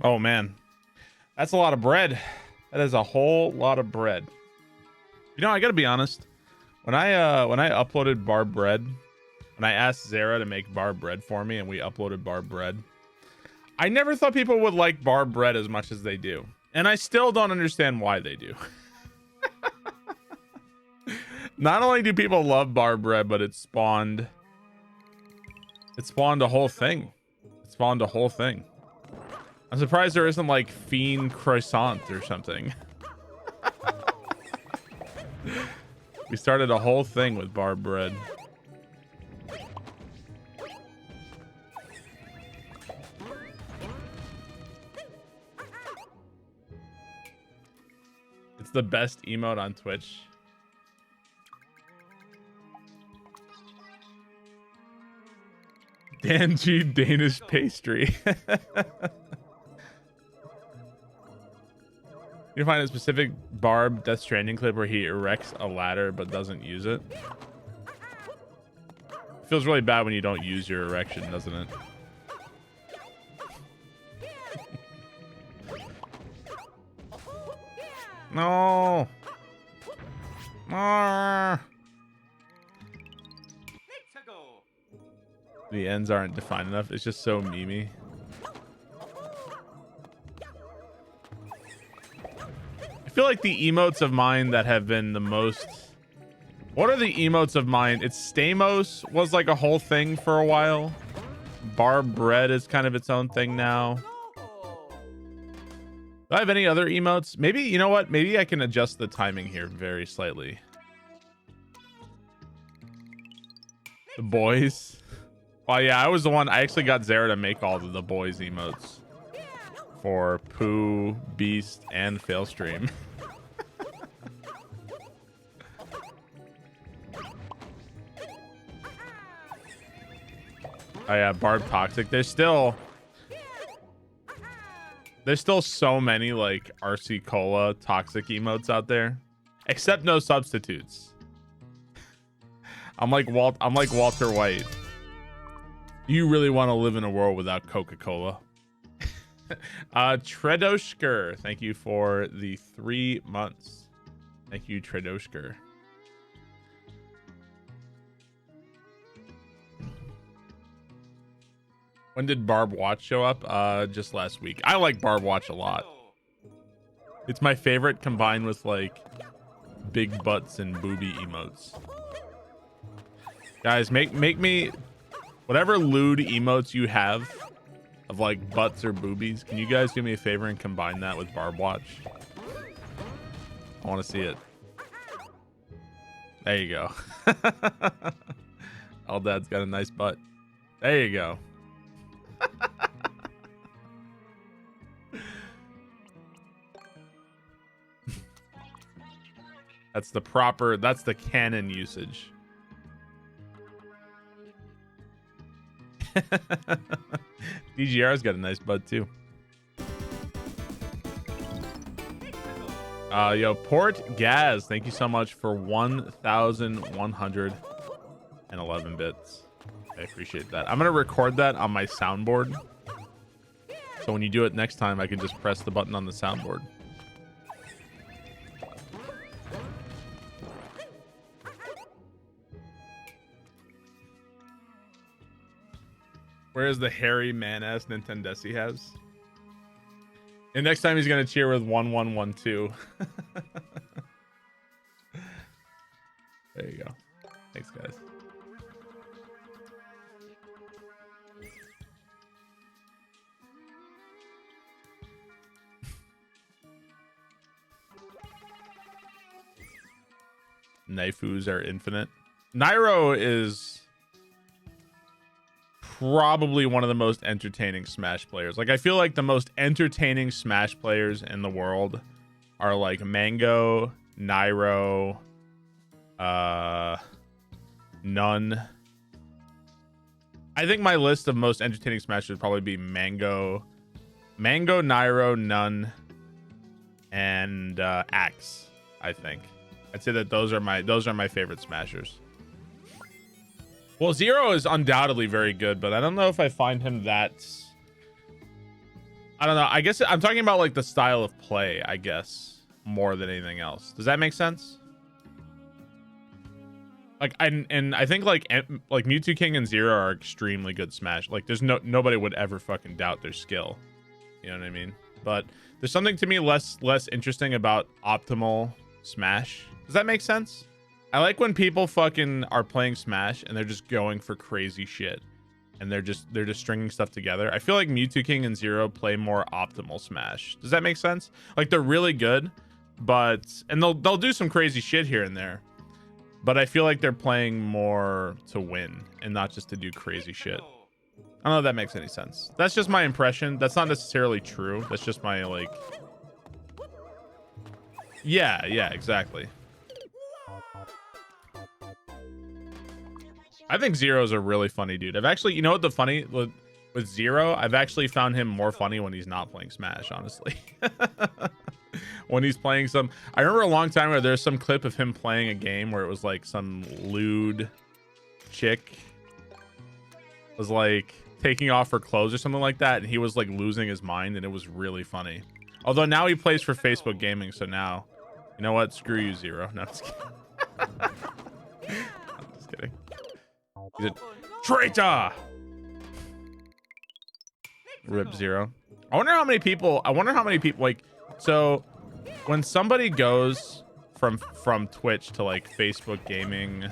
Oh man, that's a lot of bread. That is a whole lot of bread. You know, I gotta be honest. When I uploaded Barb bread, when I asked Zara to make Barb bread for me, and we uploaded Barb bread, I never thought people would like Barb bread as much as they do, and I still don't understand why they do. Not only do people love Barb bread, but it spawned a whole thing. It spawned a whole thing. I'm surprised there isn't like Fiend Croissant or something. We started a whole thing with Barb bread. It's the best emote on Twitch. Dan G Danish pastry. You find a specific Barb Death Stranding clip where he erects a ladder but doesn't use it. It feels really bad when you don't use your erection, doesn't it? No. The ends aren't defined enough. It's just so memey. I feel like the emotes of mine that have been the most... What are the emotes of mine? It's Stamos was like a whole thing for a while. Barb bread is kind of its own thing now. Do I have any other emotes? Maybe, you know what? Maybe I can adjust the timing here very slightly. The boys. Oh yeah, I was the one. I actually got Zara to make all of the boys emotes for Pooh, Beast, and Failstream. Oh yeah, Barb Toxic. There's still so many like RC Cola toxic emotes out there, except no substitutes. I'm like Walter White. You really want to live in a world without Coca-Cola? Tredoshker, thank you for the 3 months. Thank you, Tredoshker. When did Barb Watch show up? Just last week. I like Barb Watch a lot. It's my favorite combined with like big butts and booby emotes. Guys, make me whatever lewd emotes you have of like butts or boobies. Can you guys do me a favor and combine that with Barb Watch? I want to see it. There you go. All dad's got a nice butt. There you go. That's the canon usage. DGR's got a nice butt too. Yo, Port Gaz, thank you so much for 1,111 bits. I appreciate that. I'm gonna record that on my soundboard, so when you do it next time, I can just press the button on the soundboard. Where's the hairy man-ass Nintendese he has? And next time he's gonna cheer with 1112. There you go. Thanks, guys. Naifus are infinite. Nairo is probably one of the most entertaining Smash players. Like, I feel like the most entertaining Smash players in the world are like Mango, Nairo, None. I think my list of most entertaining Smash would probably be Mango, Nairo, None, and Axe. I think I'd say that those are my favorite Smashers. Well, Zero is undoubtedly very good, but I don't know if I find him that... I don't know. I guess I'm talking about like the style of play, I guess, more than anything else. Does that make sense? Like, and I think like Mewtwo King and Zero are extremely good Smash. Like, there's nobody would ever fucking doubt their skill. You know what I mean? But there's something to me less interesting about optimal Smash. Does that make sense? I like when people fucking are playing Smash and they're just going for crazy shit, and they're just stringing stuff together. I feel like Mewtwo King and Zero play more optimal Smash. Does that make sense? Like, they're really good, but they'll do some crazy shit here and there, but I feel like they're playing more to win and not just to do crazy shit. I don't know if that makes any sense. That's just my impression. That's not necessarily true. That's just my like. Yeah, exactly. I think Zero's a really funny dude. I've actually, you know what the funny with Zero, I've actually found him more funny when he's not playing Smash, honestly. When he's playing some, I remember a long time ago, there's some clip of him playing a game where it was like some lewd chick was like taking off her clothes or something like that, and he was like losing his mind, and it was really funny. Although now he plays for Facebook Gaming, so now, you know what? Screw you, Zero. No, I'm just kidding. I'm just kidding. He's a traitor. Rip Zero. I wonder how many people like, so when somebody goes from Twitch to like Facebook gaming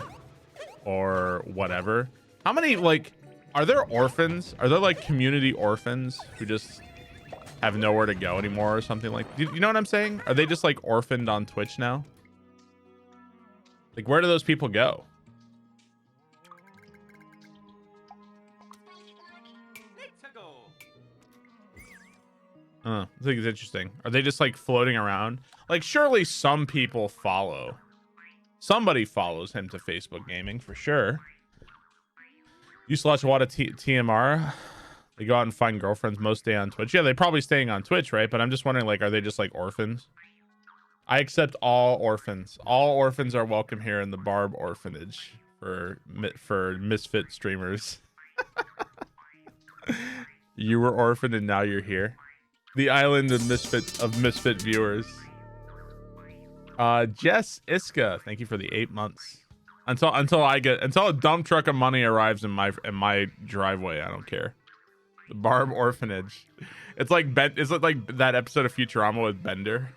or whatever, how many, like, are there orphans? Are there like community orphans who just have nowhere to go anymore or something? Like, you know what I'm saying? Are they just like orphaned on Twitch now? Like, where do those people go? I think it's interesting. Are they just like floating around? Like, surely some people follow. Somebody follows him to Facebook gaming for sure. Used to watch a lot of TMR. They go out and find girlfriends most day on Twitch. Yeah, they're probably staying on Twitch, right? But I'm just wondering, like, are they just like orphans? I accept all orphans. All orphans are welcome here in the Barb orphanage for misfit streamers. You were orphaned and now you're here. The island of misfit viewers. Jess Iska, thank you for the 8 months. Until a dump truck of money arrives in my driveway, I don't care. The Barb orphanage. It's like that episode of Futurama with Bender.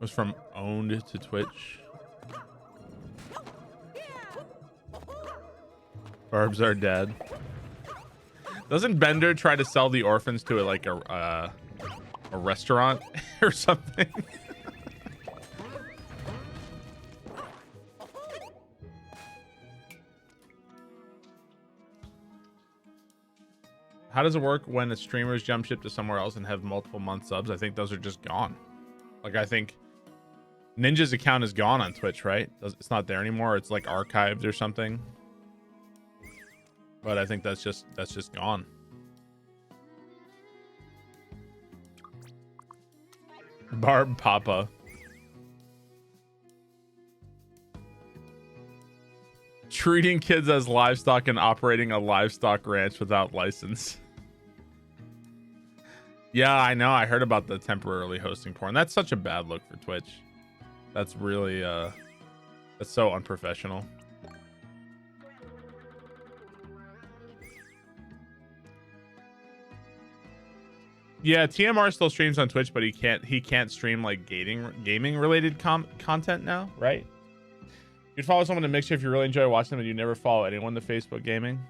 Was from owned to Twitch. Barbs are dead. Doesn't Bender try to sell the orphans to a restaurant or something? How does it work when the streamers jump ship to somewhere else and have multiple month subs? I think those are just gone. Like, I think Ninja's account is gone on Twitch, right? It's not there anymore. It's like archived or something. But I think that's just gone. Barb Papa. Treating kids as livestock and operating a livestock ranch without license. Yeah, I know. I heard about the temporarily hosting porn. That's such a bad look for Twitch. That's really that's so unprofessional. Yeah, TMR still streams on Twitch, but he can't stream like gaming related content now, right? You'd follow someone to Mixer if you really enjoy watching them, and you never follow anyone to Facebook gaming.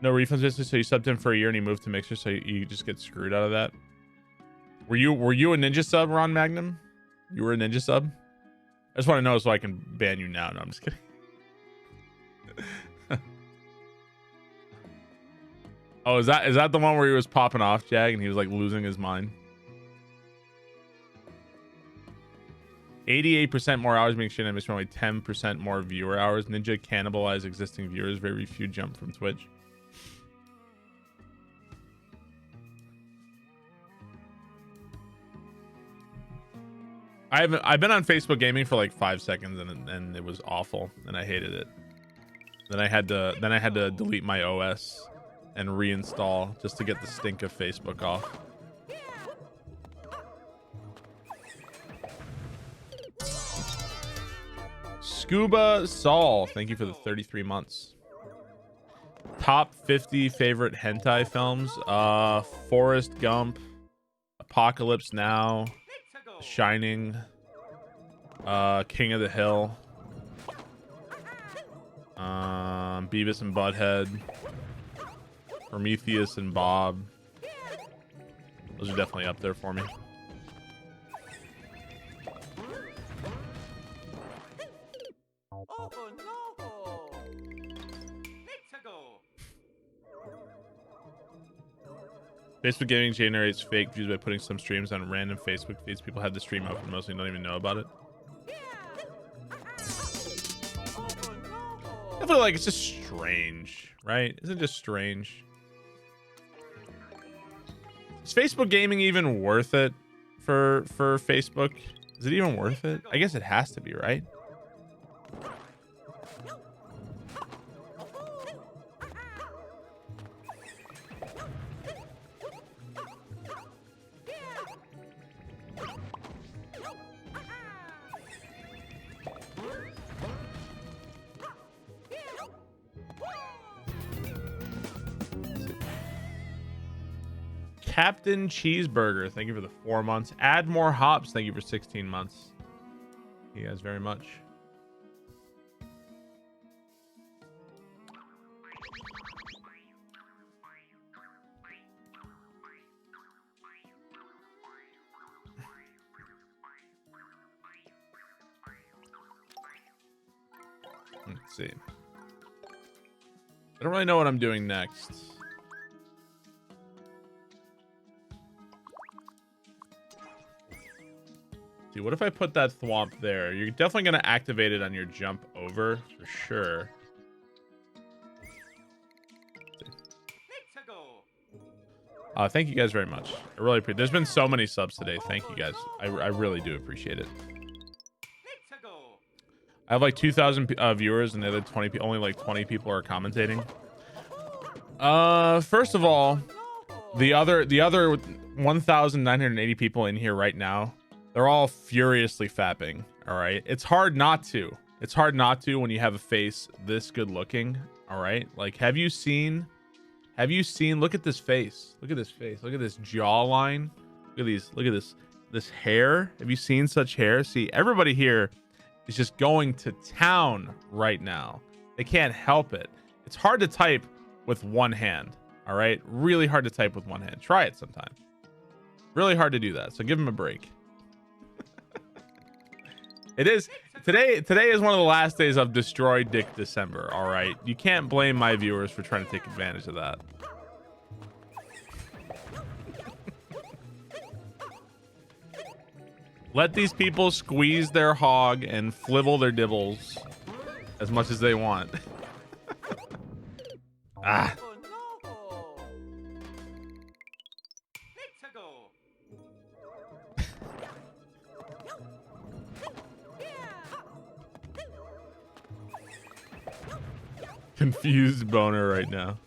No refunds, business. So you subbed in for a year and he moved to Mixer, so you just get screwed out of that. Were you a Ninja sub, Ron Magnum? You were a Ninja sub? I just want to know so I can ban you now. No, I'm just kidding. Oh, is that the one where he was popping off, Jag, and he was like losing his mind? 88% more hours being streamed, only 10% more viewer hours. Ninja cannibalized existing viewers. Very few jump from Twitch. I've been on Facebook gaming for like 5 seconds and it was awful and I hated it. Then I had to delete my OS and reinstall just to get the stink of Facebook off. Scuba Saul, thank you for the 33 months. Top 50 favorite hentai films. Forrest Gump, Apocalypse Now, Shining, King of the Hill, Beavis and Butthead, Prometheus and Bob. Those are definitely up there for me. Oh no! Facebook gaming generates fake views by putting some streams on random Facebook feeds. People have the stream open, mostly don't even know about it. I feel like it's just strange, right? Isn't it just strange? Is Facebook gaming even worth it for Facebook? Is it even worth it? I guess it has to be, right? Captain Cheeseburger, thank you for the 4 months. Add more hops, thank you for 16 months. Thank you guys very much. Let's see. I don't really know what I'm doing next. See, what if I put that thwomp there? You're definitely going to activate it on your jump over, for sure. Thank you guys very much. I really appreciate it. There's been so many subs today. Thank you guys. I really do appreciate it. I have like 2,000 viewers and the other 20 only like 20 people are commentating. First of all, the other 1,980 people in here right now, they're all furiously fapping. All right, it's hard not to. It's hard not to when you have a face this good looking. All right, like have you seen? Look at this face. Look at this face. Look at this jawline. Look at these. Look at this hair. Have you seen such hair? See, everybody here is just going to town right now. They can't help it. It's hard to type with one hand. All right, really hard to type with one hand. Try it sometime. Really hard to do that. So give them a break. It is today is one of the last days of Destroy Dick December. All right, you can't blame my viewers for trying to take advantage of that. Let these people squeeze their hog and flibble their dibbles as much as they want. Ah. Confused boner right now.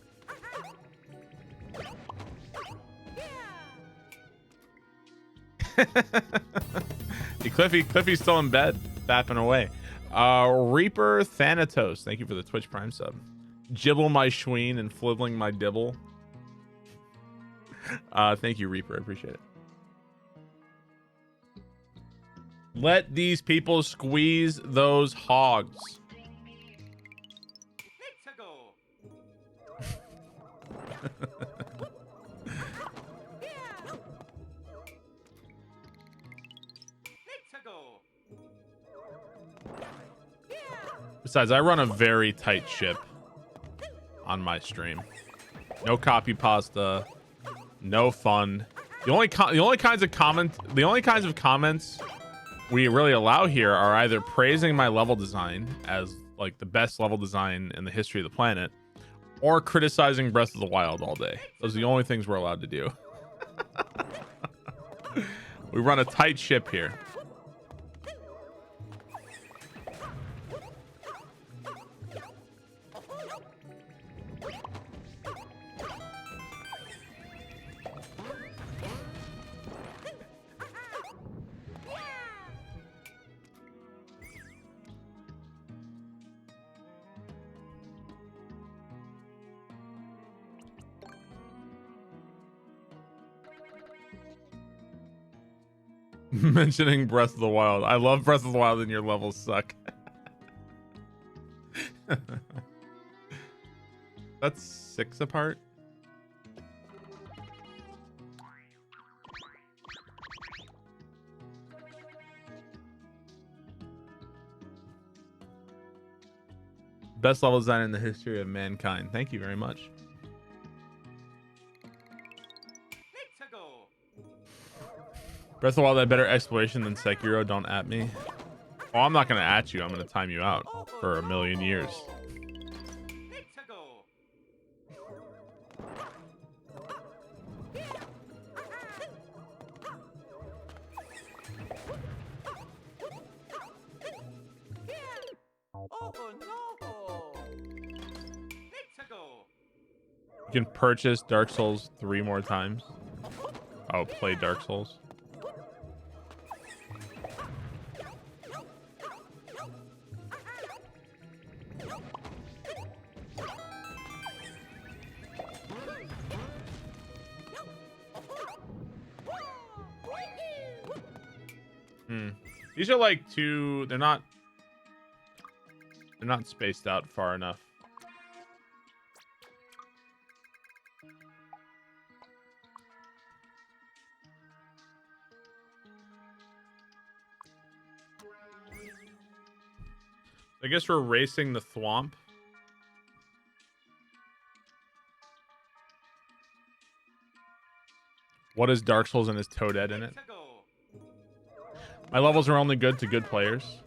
Hey, Cliffy's still in bed, fapping away. Reaper Thanatos, thank you for the Twitch Prime sub. Jibble my schween and flibbling my dibble. Thank you, Reaper. I appreciate it. Let these people squeeze those hogs. Besides, I run a very tight ship on my stream. No copy pasta, no fun. The only kinds of comments we really allow here are either praising my level design as like the best level design in the history of the planet, or criticizing Breath of the Wild all day. Those are the only things we're allowed to do. We run a tight ship here. Mentioning Breath of the Wild. I love Breath of the Wild and your levels suck. That's 6 apart. Best level design in the history of mankind. Thank you very much. Breath of the Wild had better exploration than Sekiro. Don't at me. Oh, I'm not gonna at you. I'm gonna time you out for a million years. You can purchase Dark Souls 3 more times. Oh, play Dark Souls. These are like two. They're not spaced out far enough. I guess we're racing the thwomp. What is Dark Souls and is Toadette in it? My levels are only good to good players.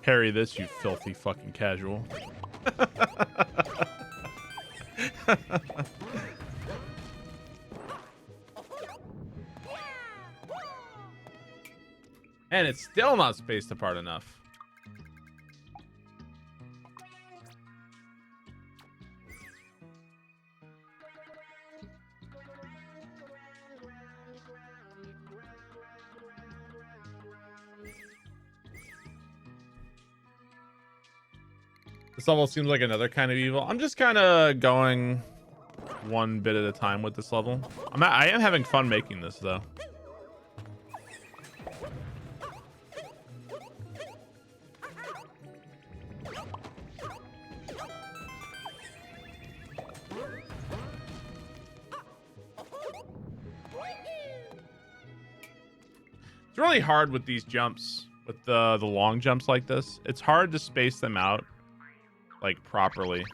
Parry this, you filthy fucking casual. And it's still not spaced apart enough. This level seems like another kind of evil. I'm just kind of going one bit at a time with this level. I am having fun making this though. It's really hard with these jumps, with the long jumps like this. It's hard to space them out like properly.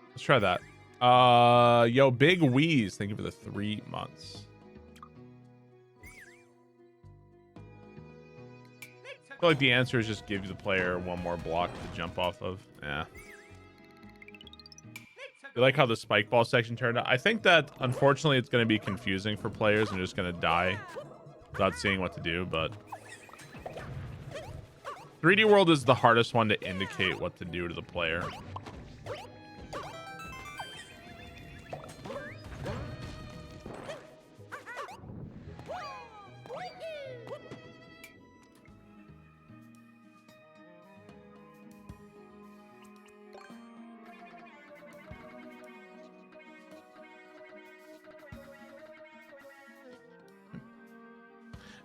Let's try that. Yo, Big Wheeze, thank you for the 3 months. I feel like the answer is just give the player one more block to jump off of. Yeah. You like how the spike ball section turned out? I think that unfortunately it's going to be confusing for players and just going to die without seeing what to do, but 3D World is the hardest one to indicate what to do to the player.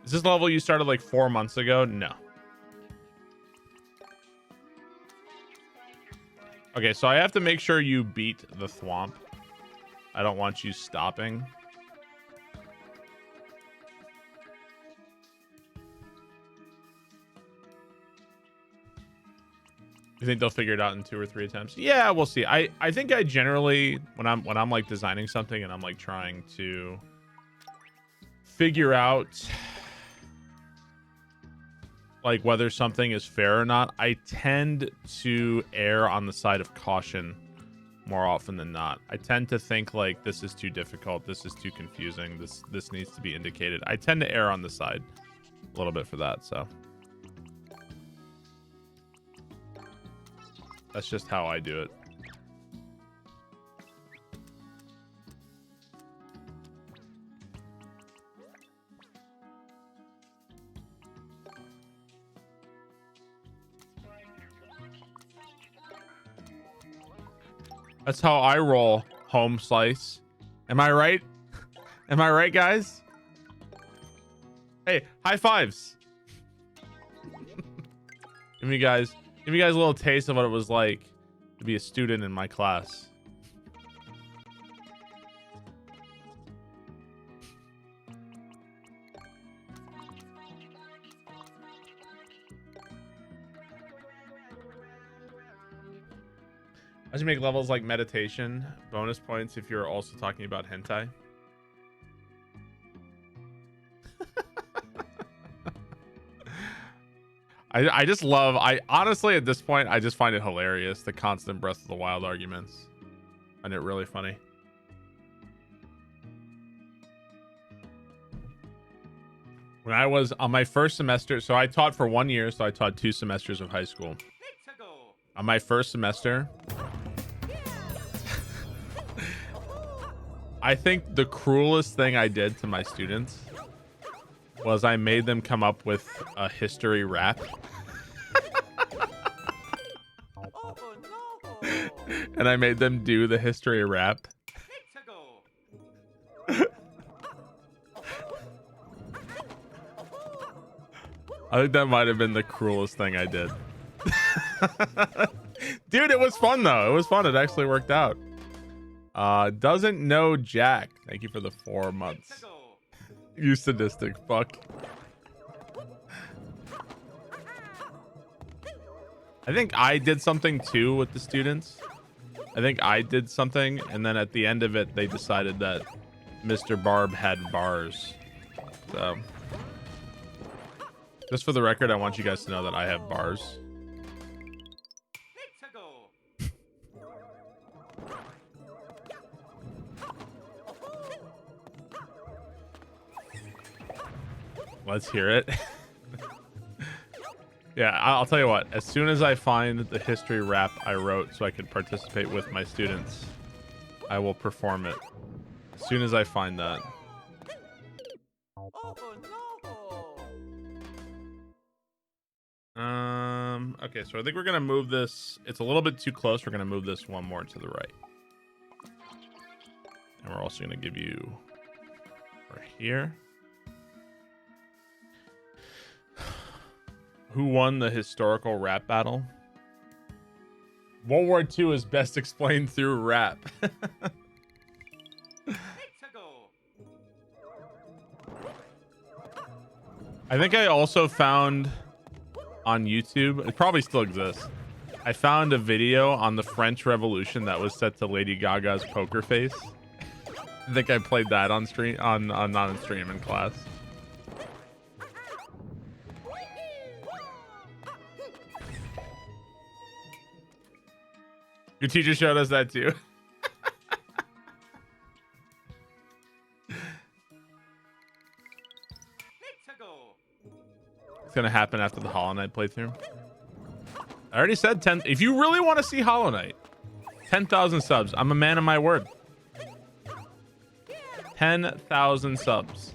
Is this level you started like 4 months ago? No. Okay, so I have to make sure you beat the thwomp. I don't want you stopping. You think they'll figure it out in 2 or 3 attempts? Yeah, we'll see. I think I generally when I'm like designing something and I'm like trying to figure out like whether something is fair or not, I tend to err on the side of caution more often than not. I tend to think like this is too difficult, this is too confusing, this needs to be indicated. I tend to err on the side a little bit for that, so that's just how I do it. That's how I roll, home slice. Am I right? Am I right, guys? Hey, high fives. Give you guys a little taste of what it was like to be a student in my class. I should make levels like meditation, bonus points if you're also talking about hentai. I just love, honestly at this point, I just find it hilarious, the constant Breath of the Wild arguments. I find it really funny. When I was on my first semester, so I taught for 1 year, so I taught 2 semesters of high school. On my first semester, I think the cruelest thing I did to my students was I made them come up with a history rap. And I made them do the history rap. I think that might have been the cruelest thing I did. Dude, it was fun though. It was fun. It actually worked out. Doesn't know Jack. Thank you for the 4 months. You sadistic fuck. I think I did something too with the students. I think I did something, and then at the end of it, they decided that Mr. Barb had bars. So, just for the record, I want you guys to know that I have bars. Let's hear it. Yeah, I'll tell you what. As soon as I find the history rap I wrote so I could participate with my students, I will perform it. As soon as I find that. Okay, so I think we're gonna move this. It's a little bit too close. We're gonna move this one more to the right. And we're also gonna give you right here. Who won the historical rap battle? World War II is best explained through rap. I think I also found on YouTube, it probably still exists, I found a video on the French Revolution that was set to Lady Gaga's Poker Face. I think I played that on stream, not on stream, in class. Your teacher showed us that too. It's gonna happen after the Hollow Knight playthrough. I already said 10. If you really want to see Hollow Knight, 10,000 subs. I'm a man of my word. 10,000 subs.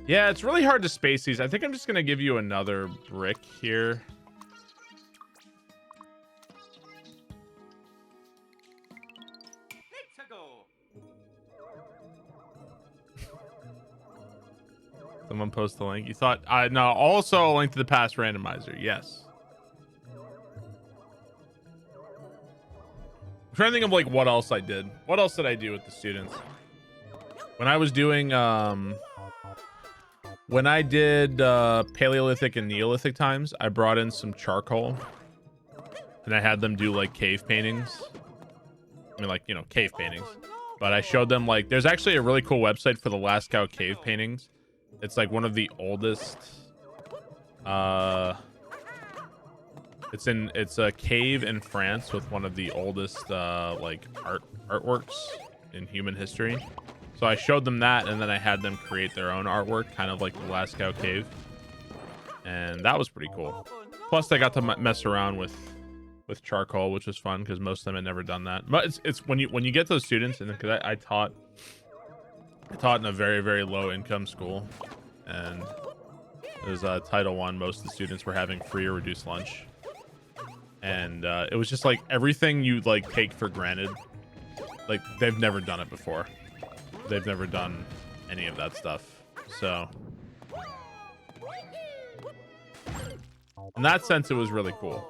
Yeah, it's really hard to space these. I think I'm just gonna give you another brick here. Someone post the link. You thought no, also a link to the past randomizer. Yes. I'm trying to think of like what else I did. What else did I do with the students? When I was doing when I did Paleolithic and Neolithic times, I brought in some charcoal and I had them do like cave paintings. I mean, like, you know, cave paintings. But I showed them like there's actually a really cool website for the Lascaux cave paintings. It's like one of the oldest it's a cave in France with one of the oldest like artworks in human history. So I showed them that, and then I had them create their own artwork, kind of like the Lascaux cave, and that was pretty cool. Plus, I got to mess around with charcoal, which was fun because most of them had never done that. But it's when you get those students, and because I taught in a very, very low income school, and it was Title I. Most of the students were having free or reduced lunch, and it was just like everything you like take for granted. Like they've never done it before. They've never done any of that stuff. So in that sense, it was really cool.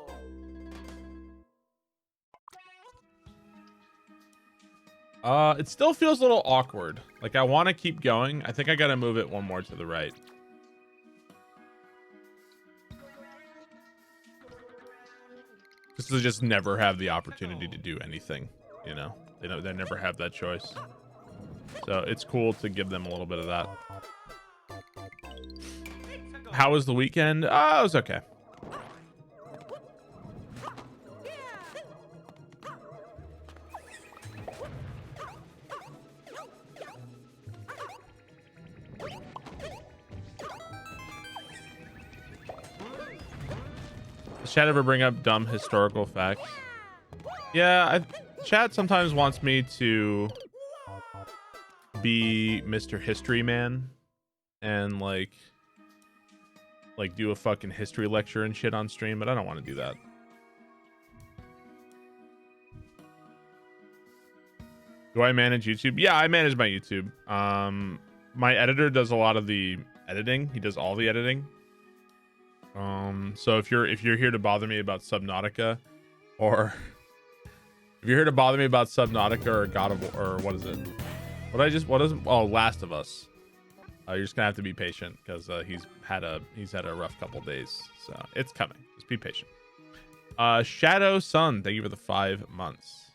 It still feels a little awkward. Like I want to keep going. I think I got to move it one more to the right. Just to just never have the opportunity to do anything, you know? They never have that choice. So it's cool to give them a little bit of that. How was the weekend? It was okay. chat ever bring up dumb historical facts? Yeah, chat sometimes wants me to be Mr. History Man and like do a fucking history lecture and shit on stream, but I don't want to do that. Do I manage YouTube? Yeah, I manage my YouTube. My editor does a lot of the editing. He does all the editing. So if you're here to bother me about Subnautica, or if you're here to bother me about Subnautica or God of War, or what is it? Oh, Last of Us. You're just gonna have to be patient because he's had a rough couple days, so it's coming. Just be patient. Shadow Sun, thank you for the 5 months.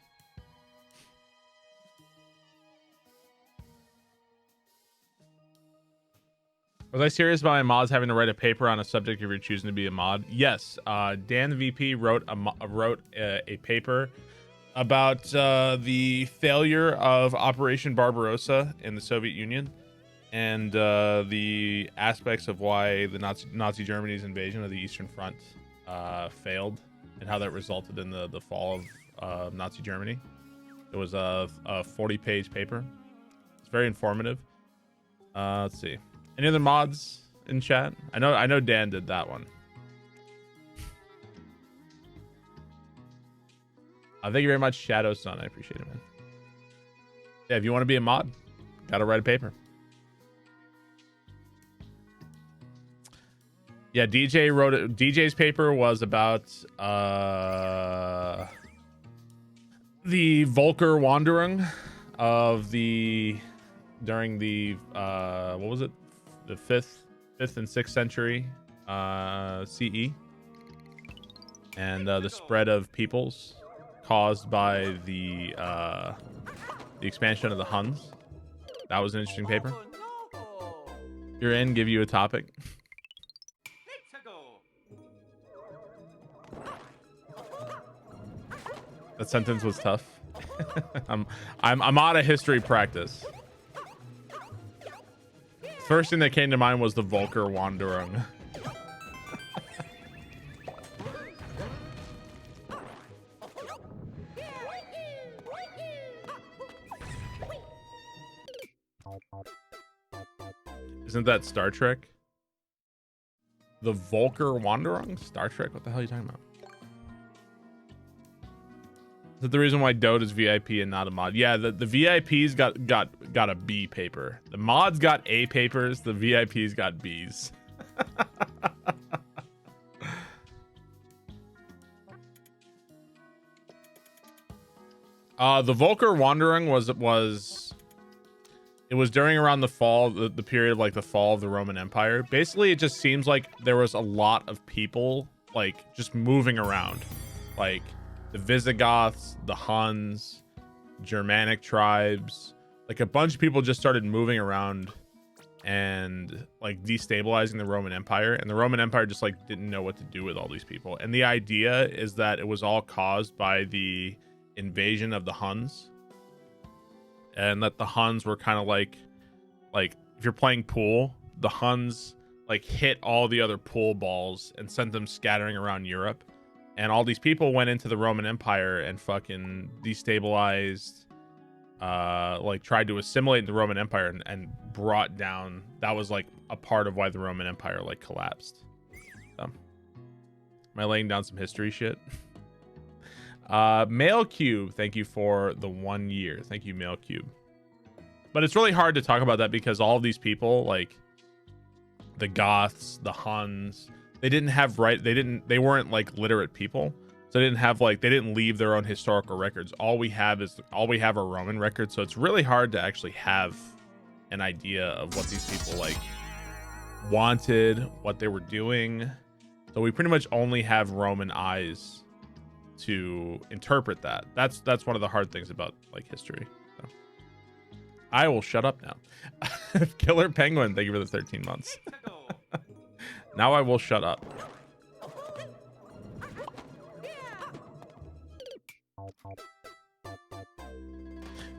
Was I serious about my mods having to write a paper on a subject if you're choosing to be a mod? Yes. Dan the VP wrote a paper about the failure of Operation Barbarossa in the Soviet Union, and the aspects of why the Nazi Germany's invasion of the Eastern Front failed, and how that resulted in the fall of Nazi Germany. It was a 40-page paper. It's very informative. Let's see. Any other mods in chat? I know Dan did that one. Thank you very much, Shadow Sun. I appreciate it, man. Yeah, if you want to be a mod, gotta write a paper. Yeah, DJ wrote it. DJ's paper was about the Volker Wanderung of during the what was it? The 5th and 6th century CE, and the spread of peoples caused by the expansion of the Huns. That was an interesting paper. You're in, give you a topic. That sentence was tough. I'm out of history practice. First thing that came to mind was the Volker Wanderung. Isn't that Star Trek? The Volker Wanderung? Star Trek? What the hell are you talking about? Is that the reason why Dode is VIP and not a mod? Yeah, the VIPs got a B paper. The mods got A papers. The VIPs got Bs. The Volker Wanderung was during around the fall, the period of like the fall of the Roman Empire. Basically, it just seems like there was a lot of people like just moving around, like the Visigoths, the Huns, Germanic tribes, like a bunch of people just started moving around and like destabilizing the Roman Empire, and the Roman Empire just like didn't know what to do with all these people. And the idea is that it was all caused by the invasion of the Huns, and that the Huns were kind of like if you're playing pool, the Huns like hit all the other pool balls and sent them scattering around Europe. And all these people went into the Roman Empire and fucking destabilized, like tried to assimilate the Roman Empire and brought down. That was like a part of why the Roman Empire like collapsed. So, am I laying down some history shit? Mail Cube, thank you for the 1 year. Thank you, Mail Cube. But it's really hard to talk about that because all of these people, like the Goths, the Huns, they weren't like literate people, so they didn't leave their own historical records. All we have are Roman records, so it's really hard to actually have an idea of what these people like wanted, what they were doing. So we pretty much only have Roman eyes to interpret that. That's one of the hard things about like history. So I will shut up now. Killer Penguin, thank you for the 13 months. Now I will shut up.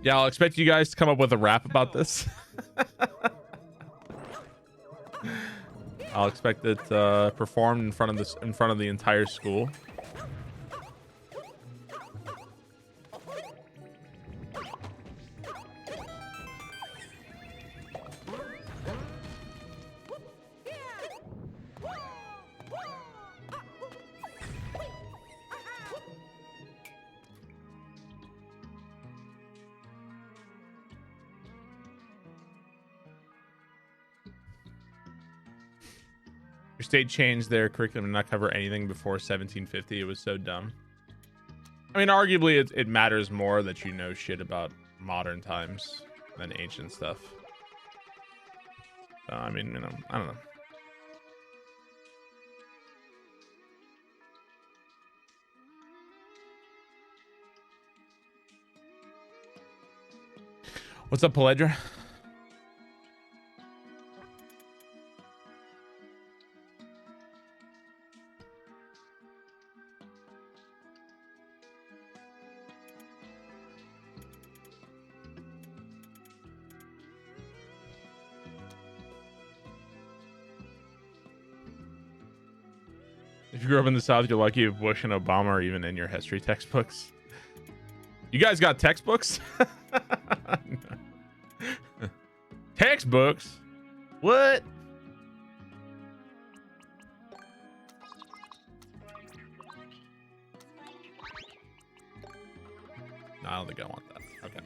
Yeah, I'll expect you guys to come up with a rap about this. I'll expect it performed in front of the entire school. Your state changed their curriculum to not cover anything before 1750. It was so dumb. I mean, arguably, it matters more that you know shit about modern times than ancient stuff. I mean, you know, I don't know. What's up, Paledra? If you grew up in the South, you're lucky if Bush and Obama are even in your history textbooks. You guys got textbooks? Textbooks? What? No, I don't think I want that. Okay.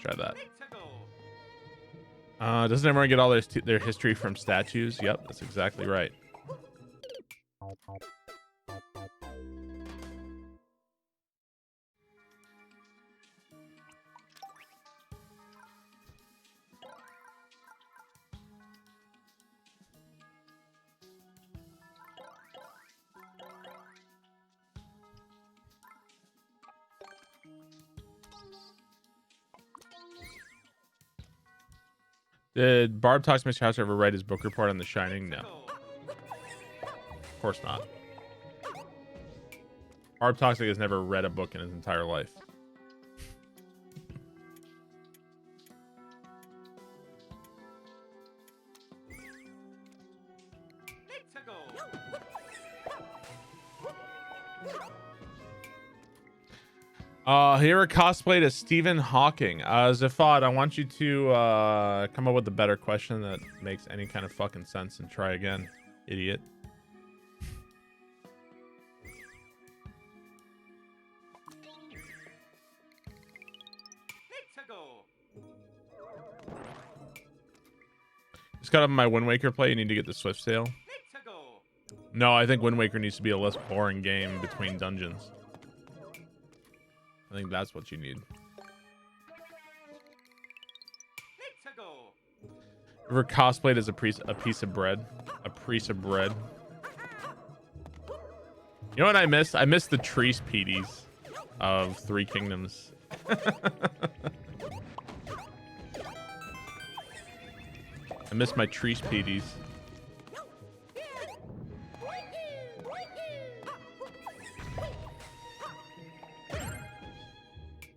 Try that. Doesn't everyone get all their history from statues? Yep, that's exactly right. Did Barb Talks Mr. House ever write his book report on The Shining? No. Of course not. Barb Toxic has never read a book in his entire life. Here a cosplayed as Stephen Hawking. Zafad, I want you to come up with a better question that makes any kind of fucking sense and try again, idiot. Just got up my Wind Waker play. You need to get the Swift Sail. No, I think Wind Waker needs to be a less boring game between dungeons. I think that's what you need. Ever cosplayed as a piece of bread? A piece of bread. You know what I missed? I missed the Trees PDs of Three Kingdoms. I missed my Trees PDs.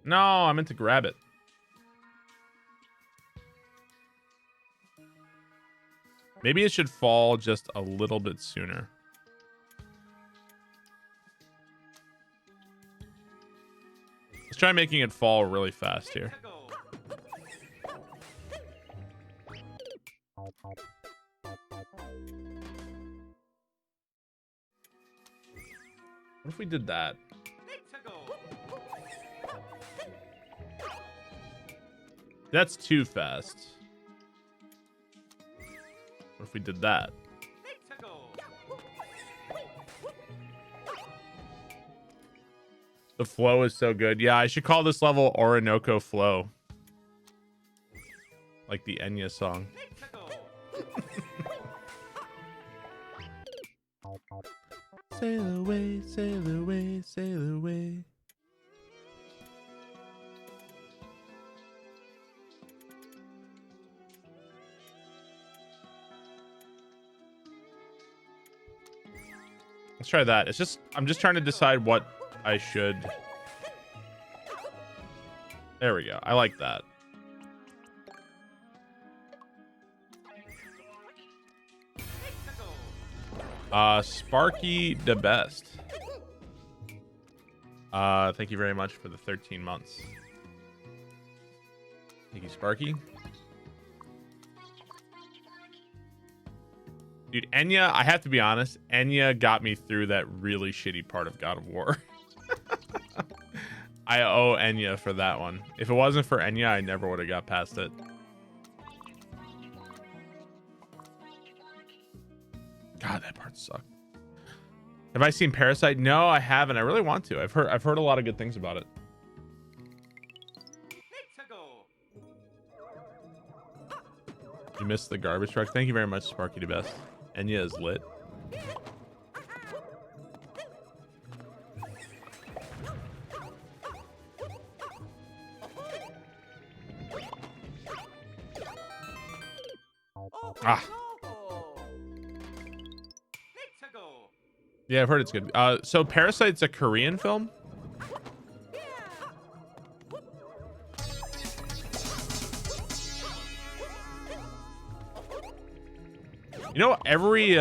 No, I meant to grab it. Maybe it should fall just a little bit sooner. Let's try making it fall really fast here. What if we did that? That's too fast. What if we did that? The flow is so good. Yeah, I should call this level Orinoco Flow. Like the Enya song. Sail away, sail away, sail away. Let's try that. It's just, I'm just trying to decide what I should. There we go. I like that. Sparky the best. Thank you very much for the 13 months. Thank you, Sparky. Dude, Enya, I have to be honest, Enya got me through that really shitty part of God of War. I owe Enya for that one. If it wasn't for Enya, I never would have got past it. God, that part sucked. Have I seen Parasite? No, I haven't. I really want to. I've heard a lot of good things about it. You missed the garbage truck. Thank you very much, Sparky the best. Enya is lit. Ah. Yeah, I've heard it's good. So Parasite's a Korean film? You know, every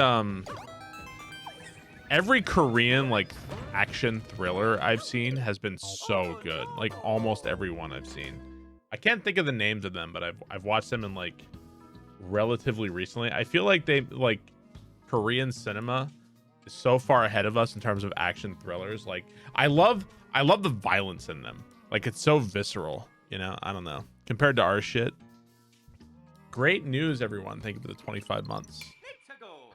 Korean like action thriller I've seen has been so good. Like almost every one I've seen. I can't think of the names of them, but I've watched them in like relatively recently. I feel like they like Korean cinema is so far ahead of us in terms of action thrillers. Like I love the violence in them. Like it's so visceral, you know? I don't know. Compared to our shit. Great news, everyone. Thank you for the 25 months.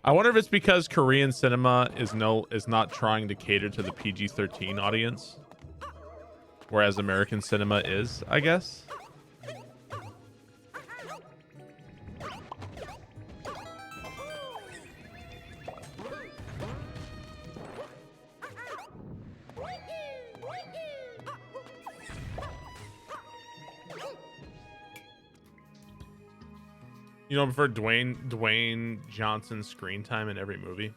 I wonder if it's because Korean cinema is not trying to cater to the PG-13 audience, whereas American cinema is, I guess. You don't prefer Dwayne Johnson's screen time in every movie?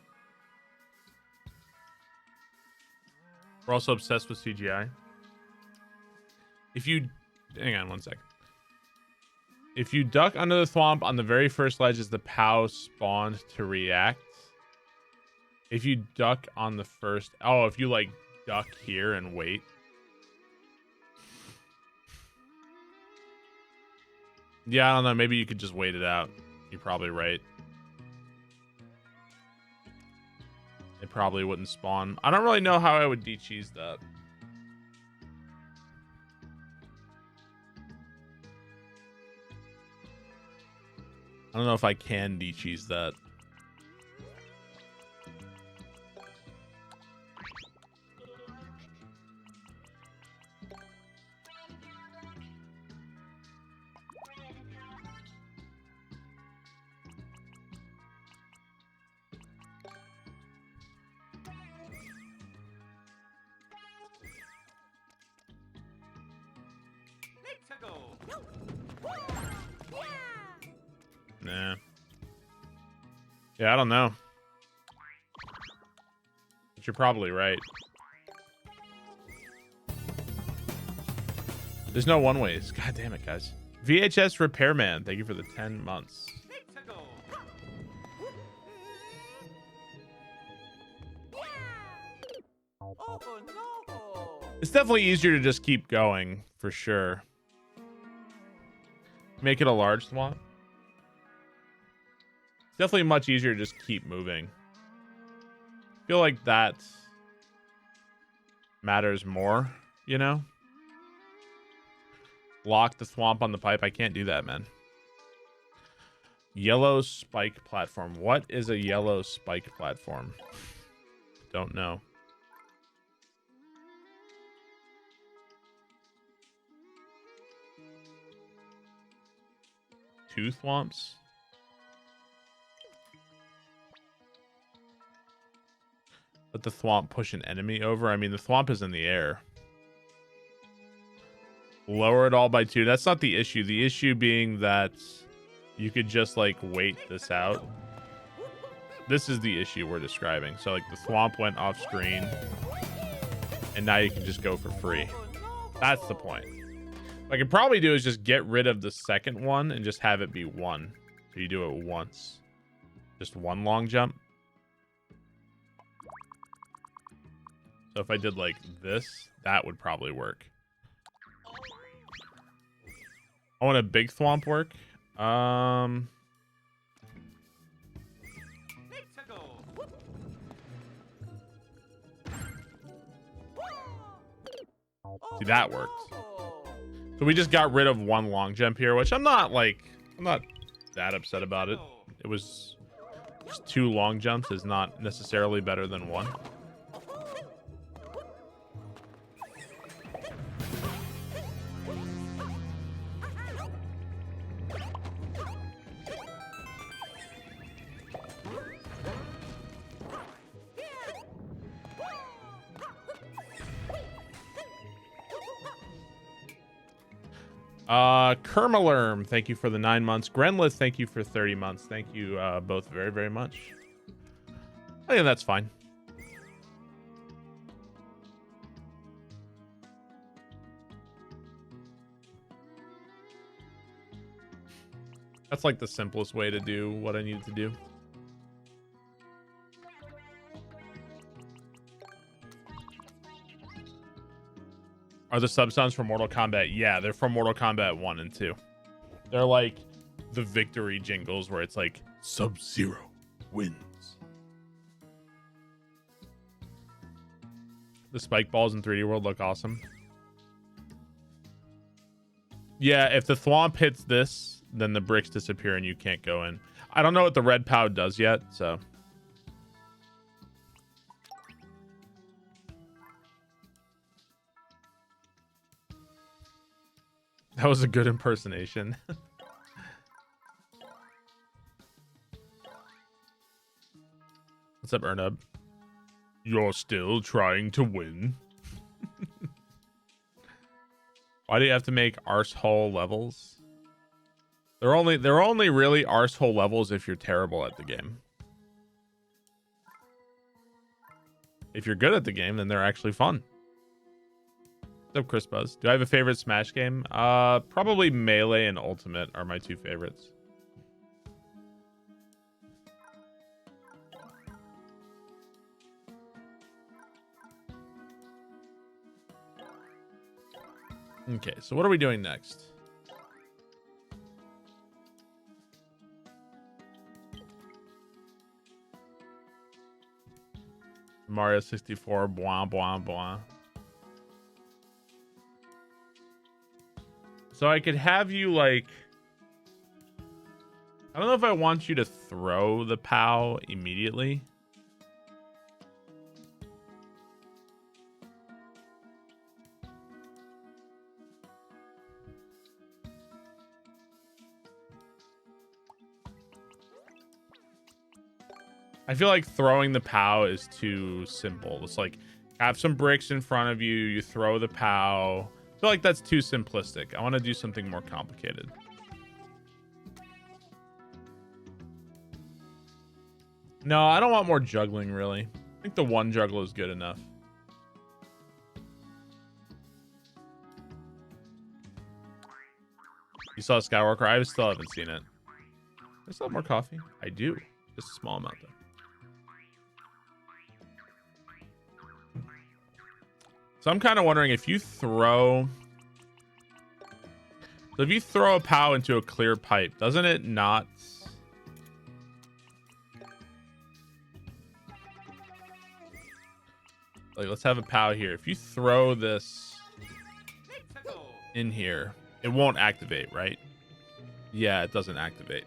We're also obsessed with CGI. If you... Hang on one sec. If you duck under the swamp on the very first ledge, is the POW spawned to react? If you duck on the first... Oh, if you, like, duck here and wait. Yeah, I don't know. Maybe you could just wait it out. You're probably right. It probably wouldn't spawn. I don't really know how I would de-cheese that. I don't know if I can de-cheese that. Nah. Yeah, I don't know. But you're probably right. There's no one ways. God damn it, guys. VHS Repairman, thank you for the 10 months. It's definitely easier to just keep going, for sure. Make it a large swamp. It's definitely much easier to just keep moving. I feel like that matters more, you know? Lock the swamp on the pipe. I can't do that, man. Yellow spike platform. What is a yellow spike platform? Don't know. Two swamps? Let the thwomp push an enemy over. I mean, the thwomp is in the air. Lower it all by 2. That's not the issue. The issue being that you could just like wait this out. This is the issue we're describing. So like the thwomp went off screen and now you can just go for free. That's the point. What I could probably do is just get rid of the second one and just have it be 1. So you do it once. Just 1 long jump. So if I did like this, that would probably work. I want a big thwomp work. See, that worked. So we just got rid of 1 long jump here, which I'm not that upset about it. It was just 2 long jumps is not necessarily better than 1. Kermalerm, thank you for the 9 months. Grenlith, thank you for 30 months. Thank you both very, very much. I think that's fine. That's like the simplest way to do what I needed to do. Are the sub sounds from Mortal Kombat? Yeah, they're from Mortal Kombat 1 and 2. They're like the victory jingles where it's like Sub-Zero wins. The spike balls in 3D World look awesome. Yeah, if the thwomp hits this, then the bricks disappear and you can't go in. I don't know what the red POW does yet, so... That was a good impersonation. What's up, Ernub? You're still trying to win? Why do you have to make arsehole levels? They're only really arsehole levels if you're terrible at the game. If you're good at the game, then they're actually fun. What's up, Chris Buzz? Do I have a favorite Smash game? Probably Melee and Ultimate are my 2 favorites. Okay, so what are we doing next? Mario 64, blah, blah, blah. So I could have you like... I don't know if I want you to throw the POW immediately. I feel like throwing the POW is too simple. It's like, have some bricks in front of you, you throw the POW. I feel like that's too simplistic. I want to do something more complicated. No, I don't want more juggling, really. I think the 1 juggle is good enough. You saw Skywalker? I still haven't seen it. I still have more coffee? I do. Just a small amount, though. So I'm kind of wondering if you throw... So if you throw a POW into a clear pipe, doesn't it not... Like, let's have a POW here. If you throw this in here, it won't activate, right? Yeah, it doesn't activate.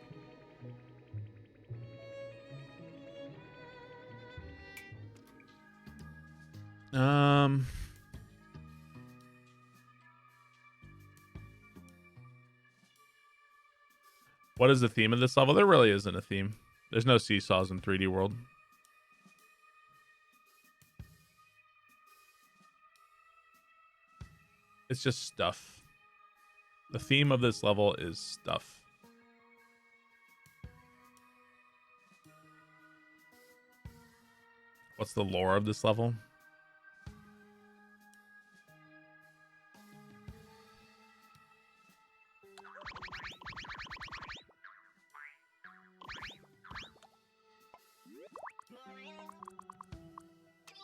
What is the theme of this level? There really isn't a theme. There's no seesaws in 3D World. It's just stuff. The theme of this level is stuff. What's the lore of this level?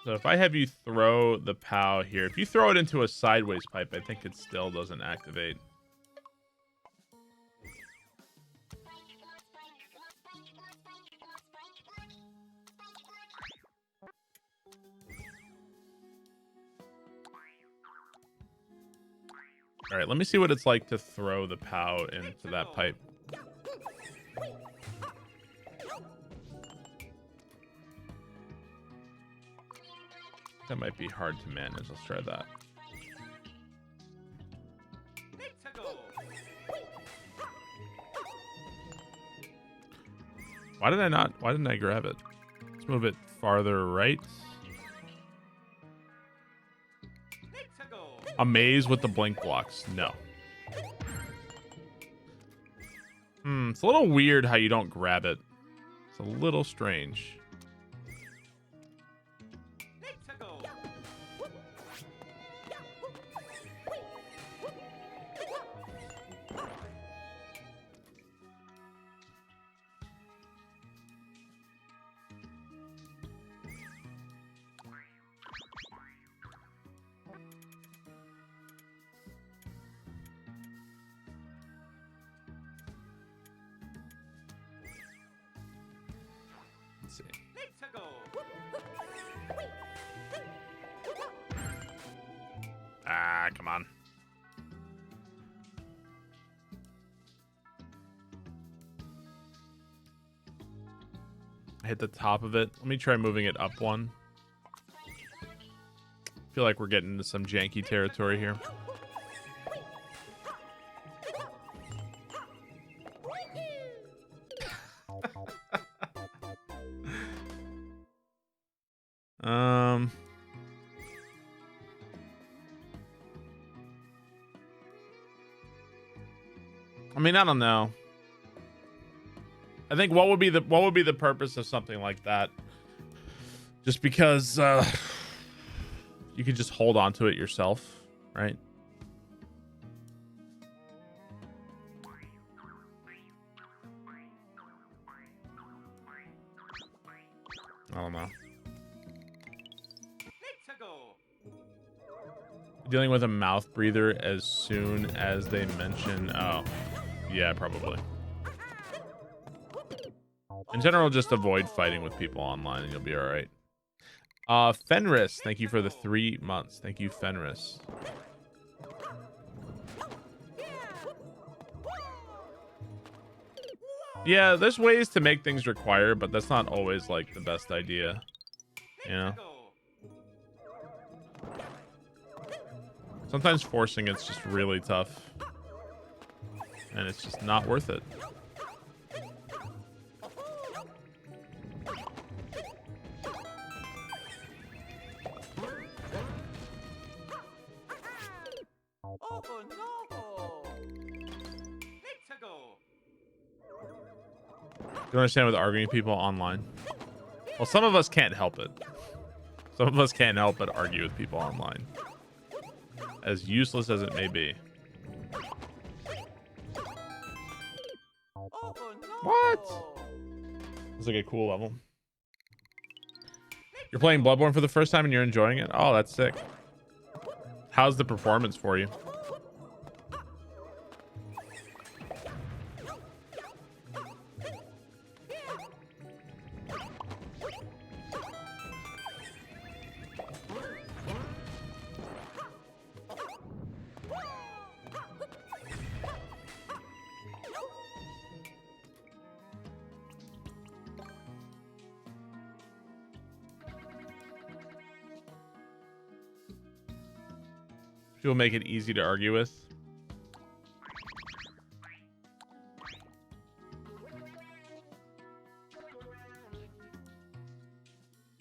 So if I have you throw the POW here, if you throw it into a sideways pipe, I think it still doesn't activate. All right, let me see what it's like to throw the POW into that pipe. That might be hard to manage. Let's try that. Why didn't I grab it? Let's move it farther right. A maze with the blink blocks. No. It's a little weird how you don't grab it. It's a little strange. Ah, come on. I hit the top of it. Let me try moving it up one. Feel like we're getting into some janky territory here. I mean, I don't know. I think what would be the purpose of something like that? Just because you could just hold on to it yourself, right? I don't know. Dealing with a mouth breather as soon as they mention... Oh, yeah, probably. In general, just avoid fighting with people online and you'll be all right. Fenris, thank you for the 3 months. Thank you, Fenris. Yeah, there's ways to make things require, but that's not always like the best idea. You know? Sometimes forcing it's just really tough. And it's just not worth it. You understand with arguing people online? Well, some of us can't help it. Some of us can't help but argue with people online. As useless as it may be. What? It's like a cool level. You're playing Bloodborne for the first time and you're enjoying it? Oh, that's sick. How's the performance for you? Will make it easy to argue with.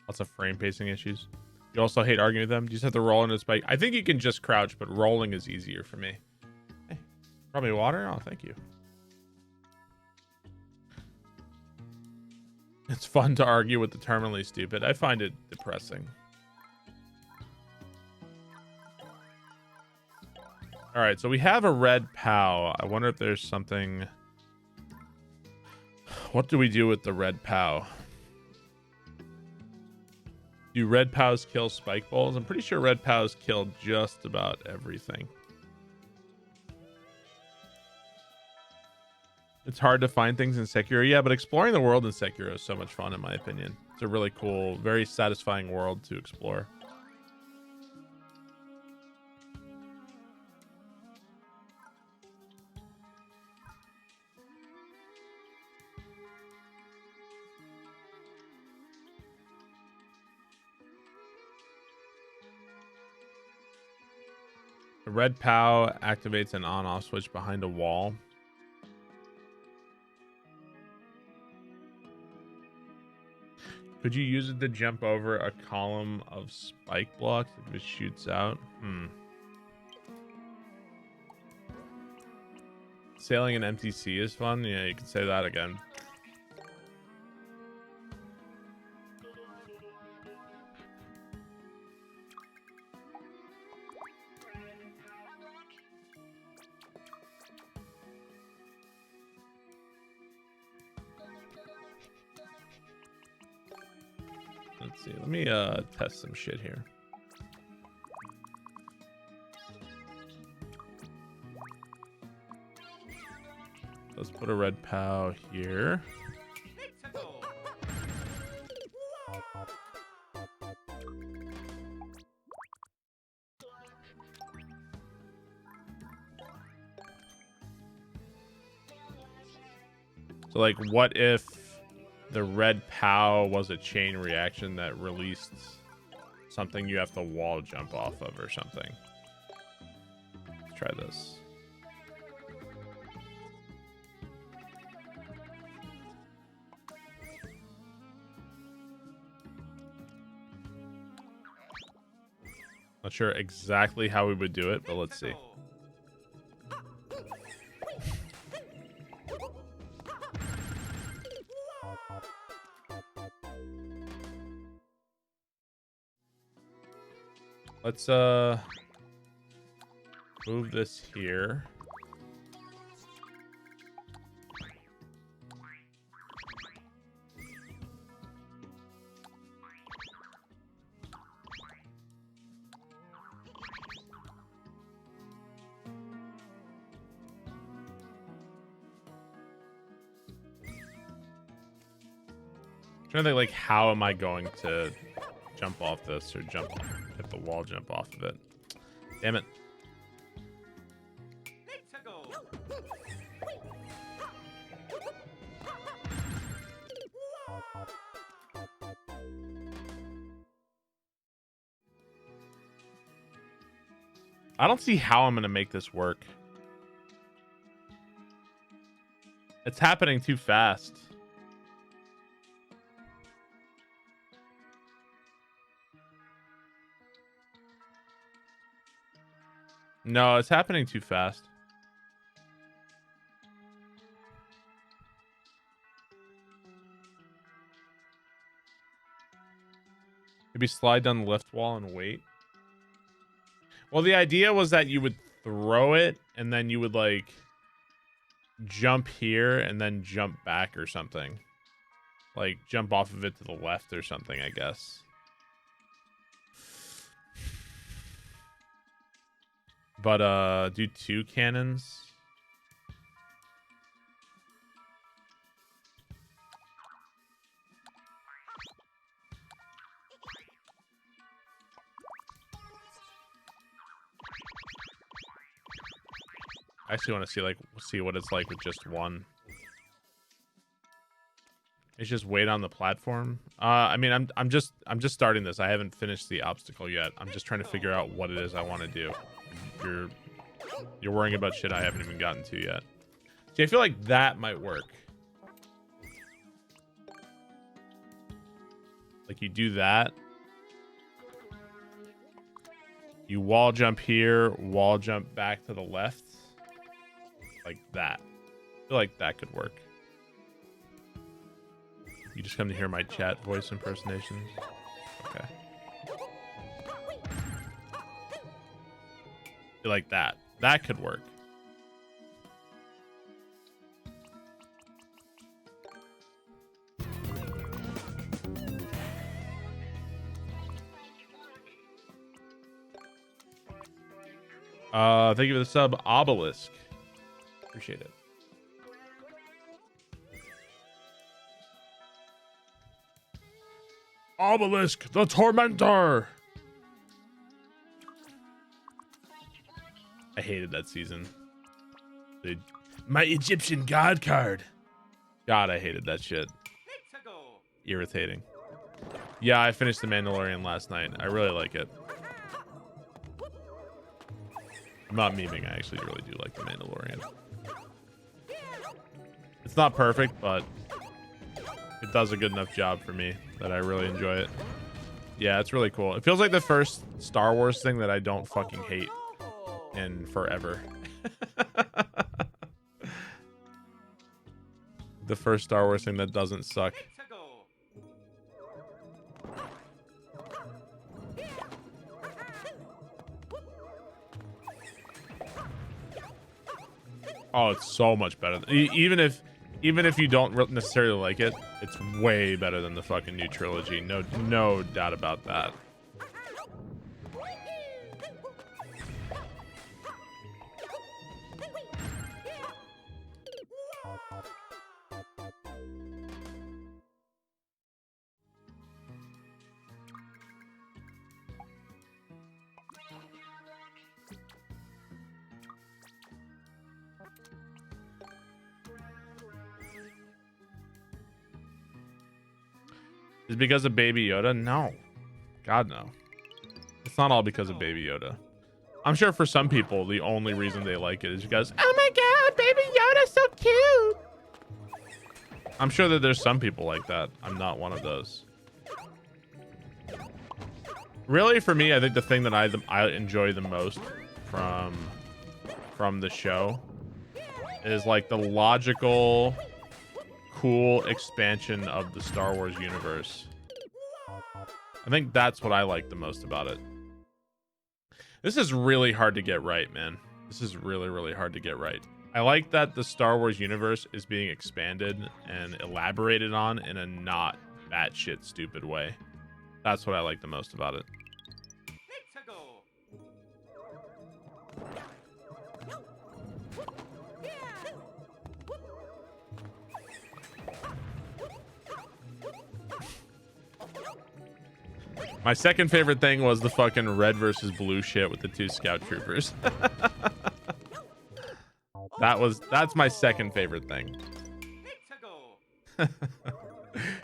Lots of frame pacing issues. You also hate arguing with them? Do you just have to roll into spike? I think you can just crouch, but rolling is easier for me. Hey, probably water? Oh, thank you. It's fun to argue with the terminally stupid. I find it depressing. All right, so we have a red POW. I wonder if there's something... What do we do with the red POW? Do red POWs kill spike balls? I'm pretty sure red POWs kill just about everything. It's hard to find things in Sekiro. Yeah, but exploring the world in Sekiro is so much fun, in my opinion. It's a really cool, very satisfying world to explore. The red POW activates an on-off switch behind a wall. Could you use it to jump over a column of spike blocks if it shoots out? Sailing an empty sea is fun. Yeah, you can say that again. Let's see. Let me test some shit here. Let's put a red POW here. So, like, what if the red POW was a chain reaction that released something you have to wall jump off of or something? Let's try this. Not sure exactly how we would do it, but let's see. Let's move this here. Trying to think, like, how am I going to jump off this or jump off, hit the wall, jump off of it? Damn it. I don't see how I'm going to make this work. It's happening too fast. No, it's happening too fast. Maybe slide down the left wall and wait. Well, the idea was that you would throw it and then you would, like, jump here and then jump back or something. Like, jump off of it to the left or something, I guess. But do 2 cannons. I actually want to see what it's like with just one. It's just wait on the platform. I mean, I'm just starting this. I haven't finished the obstacle yet. I'm just trying to figure out what it is I want to do. You're worrying about shit I haven't even gotten to yet. See, I feel like that might work. Like, you do that. You wall jump here, wall jump back to the left. Like that. I feel like that could work. You just come to hear my chat voice impersonations. Okay. Like that. That could work. Thank you for the sub, Obelisk. Appreciate it. Obelisk, the Tormentor. I hated that season. Dude, my Egyptian God card. God, I hated that shit. Irritating. Yeah, I finished The Mandalorian last night. I really like it. I'm not memeing. I actually really do like The Mandalorian. It's not perfect, but it does a good enough job for me that I really enjoy it. Yeah, it's really cool. It feels like the first Star Wars thing that I don't fucking hate in forever. The first Star Wars thing that doesn't suck. Oh, it's so much better. Even if you don't necessarily like it, it's way better than the fucking new trilogy. No doubt about that. Is it because of Baby Yoda? No. God, no. It's not all because of Baby Yoda. I'm sure for some people, the only reason they like it is because, oh my God, Baby Yoda's so cute. I'm sure that there's some people like that. I'm not one of those. Really, for me, I think the thing that I enjoy the most from the show is like the logical, cool expansion of the Star Wars universe. I think that's what I like the most about it. This is really hard to get right, man. This is really, really hard to get right. I like that the Star Wars universe is being expanded and elaborated on in a not batshit stupid way. That's what I like the most about it. My second favorite thing was the fucking red versus blue shit with the two scout troopers. That's my second favorite thing.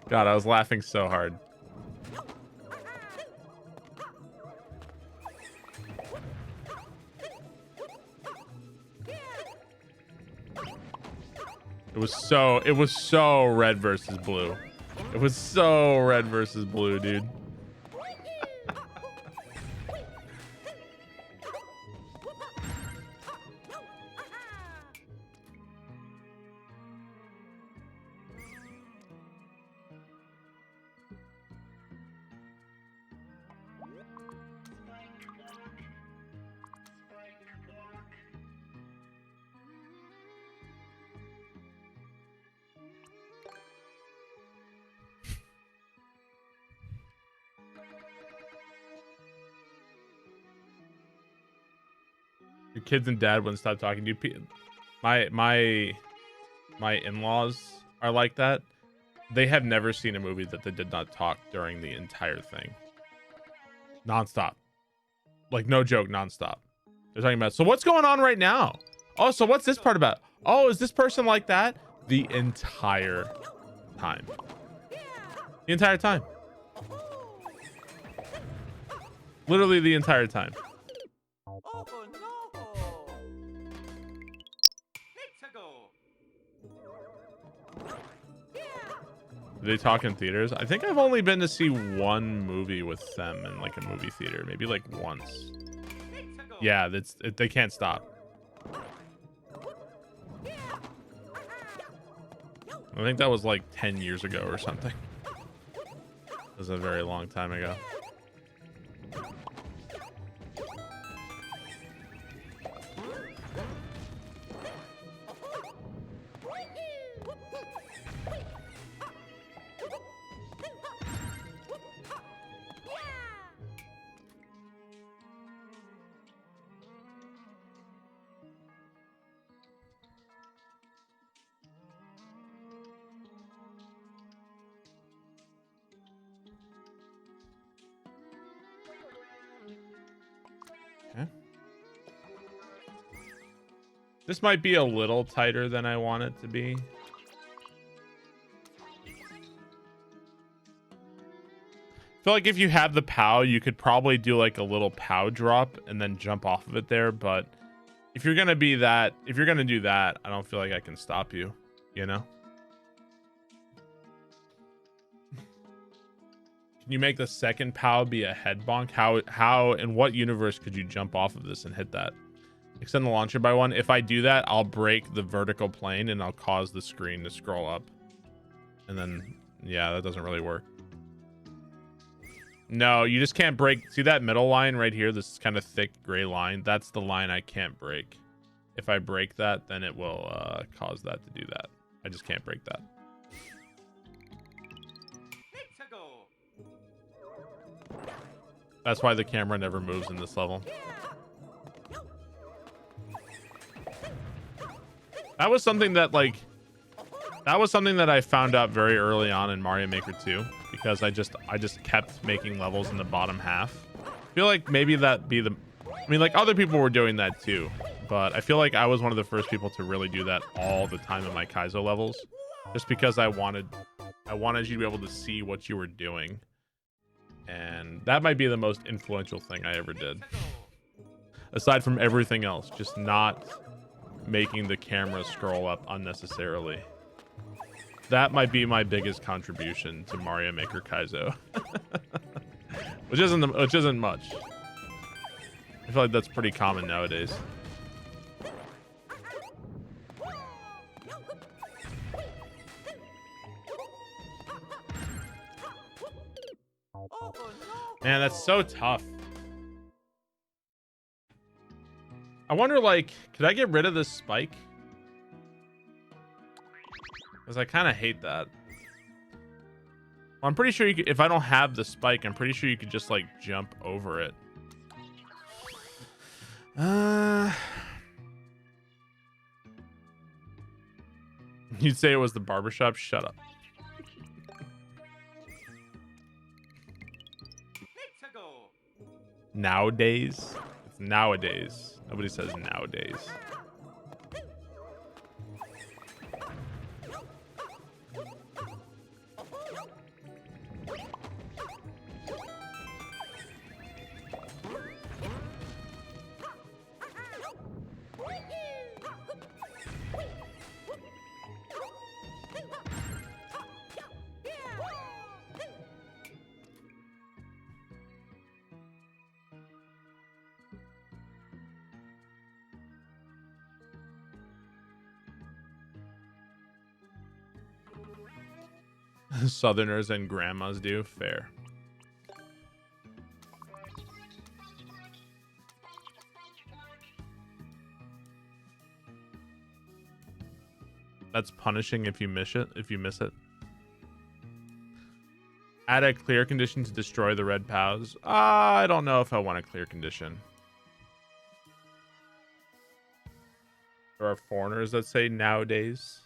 God, I was laughing so hard. It was so red versus blue. It was so red versus blue, dude. Your kids and dad wouldn't stop talking to you. My in-laws are like that. They have never seen a movie that they did not talk during the entire thing. Non-stop. Like, no joke, non-stop. They're talking about, so what's going on right now? Oh, so what's this part about? Oh, is this person like that? The entire time. The entire time. Literally the entire time. Do they talk in theaters? I think I've only been to see one movie with them in like a movie theater, maybe like once. Yeah, they can't stop. I think that was like 10 years ago or something. It was a very long time ago. This might be a little tighter than I want it to be. I feel like if you have the POW, you could probably do like a little POW drop and then jump off of it there. But if you're gonna do that, I don't feel like I can stop you, you know? Can you make the second POW be a head bonk? How in what universe could you jump off of this and hit that? Extend the launcher by 1. If I do that, I'll break the vertical plane and I'll cause the screen to scroll up. And then, yeah, that doesn't really work. No, you just can't break. See that middle line right here? This kind of thick gray line. That's the line I can't break. If I break that, then it will cause that to do that. I just can't break that. That's why the camera never moves in this level. That was something that I found out very early on in Mario Maker 2 because I just kept making levels in the bottom half. I feel like maybe that'd be like other people were doing that too, but I feel like I was one of the first people to really do that all the time in my Kaizo levels, just because I wanted you to be able to see what you were doing, and that might be the most influential thing I ever did, aside from everything else, just not making the camera scroll up unnecessarily. That might be my biggest contribution to Mario Maker Kaizo. which isn't much. I feel like that's pretty common nowadays. Man, that's so tough. I wonder, like, could I get rid of this spike? Because I kind of hate that. Well, I'm pretty sure you could, if I don't have the spike, I'm pretty sure you could just, like, jump over it. You'd say it was the barbershop? Shut up. Nowadays? It's nowadays. Nobody says nowadays. Southerners and grandmas do. Fair. That's punishing if you miss it. Add a clear condition to destroy the red POWs. I don't know if I want a clear condition. There are foreigners that say nowadays.